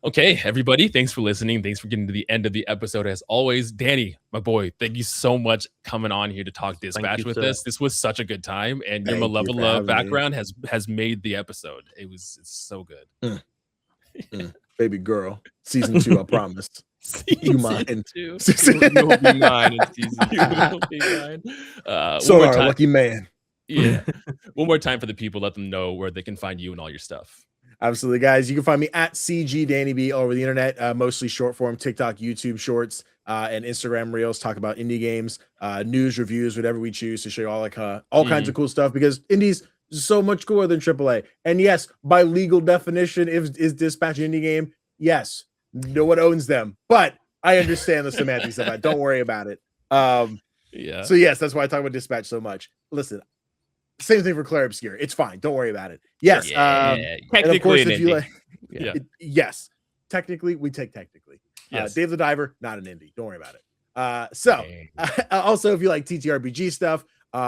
Okay, everybody, thanks for listening. Thanks for getting to the end of the episode. As always, Danny, my boy, thank you so much coming on here to talk dispatch with us. This was such a good time, and your malevolent background has made the episode. It's so good. Baby girl, season 2, I promise. You mine. You will be mine in season 2. You will be mine. So our lucky man. Yeah. One more time for the people, let them know where they can find you and all your stuff. Absolutely, guys. You can find me at CGDannyB all over the internet, mostly short form, TikTok, YouTube shorts, and Instagram reels. Talk about indie games, news, reviews, whatever we choose to show you all kinds of cool stuff because indies so much cooler than AAA. And yes, by legal definition, is Dispatch an indie game? Yes, no one owns them, but I understand the semantics of that. Don't worry about it. So yes, that's why I talk about Dispatch so much. Listen, same thing for Claire Obscure. It's fine. Don't worry about it. Yes, technically, of course, if you indie. yes, technically, we take technically. Dave the Diver, not an indie. Don't worry about it. Also, if you like TTRPG stuff.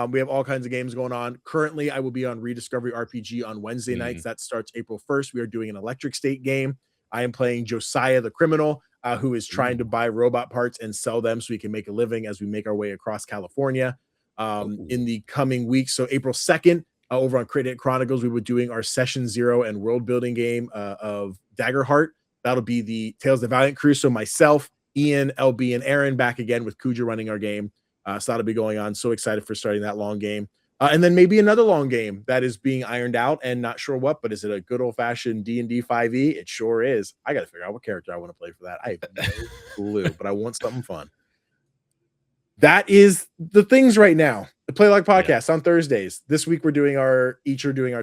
We have all kinds of games going on. Currently, I will be on Rediscovery RPG on Wednesday nights. That starts April 1st. We are doing an Electric State game. I am playing Josiah the criminal, who is trying to buy robot parts and sell them so he can make a living as we make our way across California in the coming weeks. So April 2nd, over on Crit Hit Chronicles, we were doing our Session 0 and world building game of Daggerheart. That'll be the Tales of the Valiant crew. So myself, Ian, LB, and Aaron back again with Kuja running our game. So that'll be going on. So excited for starting that long game. And then maybe another long game that is being ironed out and not sure what, but is it a good old-fashioned D&D 5e? It sure is. I got to figure out what character I want to play for that. I have no clue, but I want something fun. That is the things right now. The Play Like Podcast on Thursdays. This week we're doing our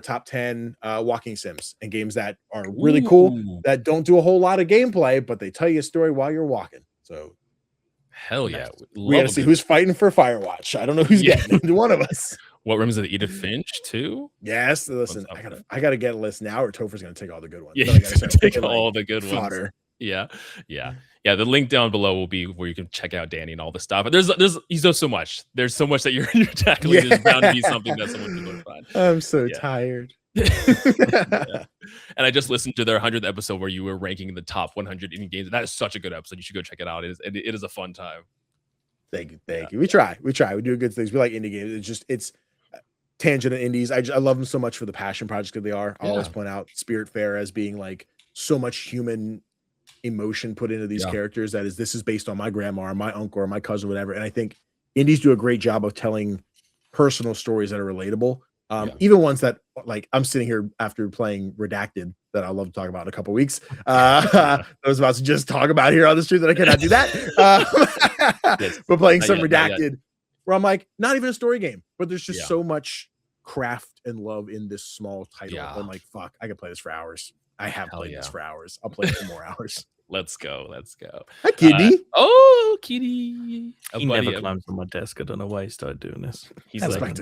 top 10 walking sims and games that are really cool, that don't do a whole lot of gameplay, but they tell you a story while you're walking. So hell yeah. We gotta see who's fighting for Firewatch. I don't know who's getting it. One of us. What rooms is it? Edith Finch too? Yes. Listen, I gotta get a list now, or Topher's gonna take all the good ones. Yeah, he's gonna take all the good fodder. ones. Yeah. The link down below will be where you can check out Danny and all this stuff. But he's done so much. There's so much that you're tackling. There's bound to be something that someone can go find. I'm so tired. And I just listened to their 100th episode where you were ranking the top 100 indie games. That is such a good episode. You should go check it out. It is a fun time. Thank you. We try. We do good things. We like indie games. It's tangent and indies. I love them so much for the passion projects that they are. I always point out Spirit Fair as being like so much human emotion put into these characters. This is based on my grandma or my uncle or my cousin or whatever. And I think indies do a great job of telling personal stories that are relatable. Even ones that, like, I'm sitting here after playing Redacted that I'll love to talk about in a couple weeks. I was about to just talk about here on the street that I cannot do that. But playing some Redacted where I'm like, not even a story game, but there's just so much craft and love in this small title. I'm like, fuck, I could play this for hours. I have played this for hours. I'll play it for more hours. Let's go. Hi, Kitty. Kitty. He never climbs on my desk. I don't know why he started doing this. He's like,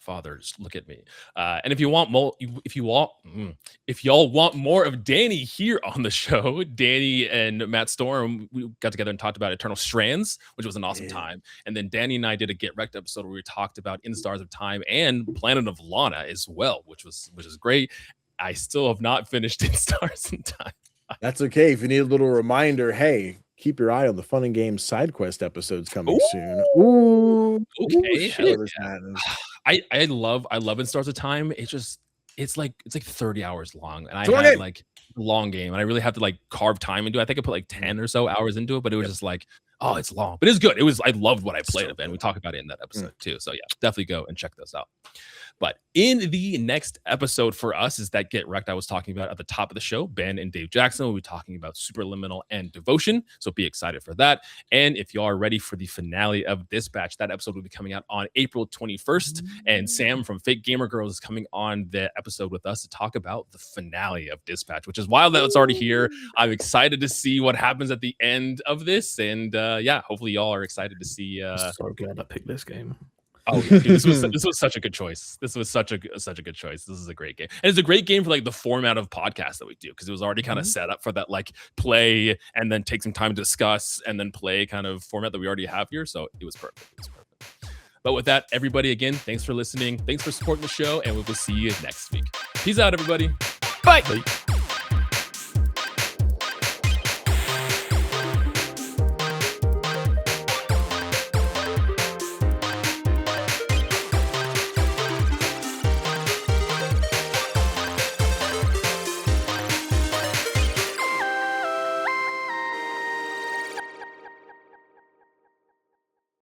father, just look at me. And if you want more, if y'all want more of Danny here on the show, Danny and Matt Storm, we got together and talked about Eternal Strands, which was an awesome time. And then Danny and I did a Get Wrecked episode where we talked about In Stars of Time and Planet of Lana as well, which is great. I still have not finished It Stars in Time. That's okay. If you need a little reminder, hey, keep your eye on the Fun and Games side quest episodes coming soon. Ooh, okay. Ooh, I love It Stars of Time. It's like 30 hours long, and I had game. Like a long game, and I really have to like carve time into it. I think I put like 10 or so hours into it, but it was just like, oh, it's long, but it's good. I loved what I played of it, and we talk about it in that episode too. So yeah, definitely go and check those out. But in the next episode for us is that Get Wrecked I was talking about at the top of the show. Ben and Dave Jackson will be talking about Superliminal and Devotion. So be excited for that. And if y'all are ready for the finale of Dispatch, that episode will be coming out on April 21st. And Sam from Fake Gamer Girls is coming on the episode with us to talk about the finale of Dispatch, which is wild that it's already here. I'm excited to see what happens at the end of this. And yeah, hopefully y'all are excited to see. So glad I picked this game. Oh, yeah, dude, this was such a good choice. This was such a good choice. This is a great game, and it's a great game for like the format of podcast that we do because it was already kind of set up for that like play and then take some time to discuss and then play kind of format that we already have here. So it was perfect. But with that, everybody, again, thanks for listening. Thanks for supporting the show, and we will see you next week. Peace out, everybody. Bye. Bye.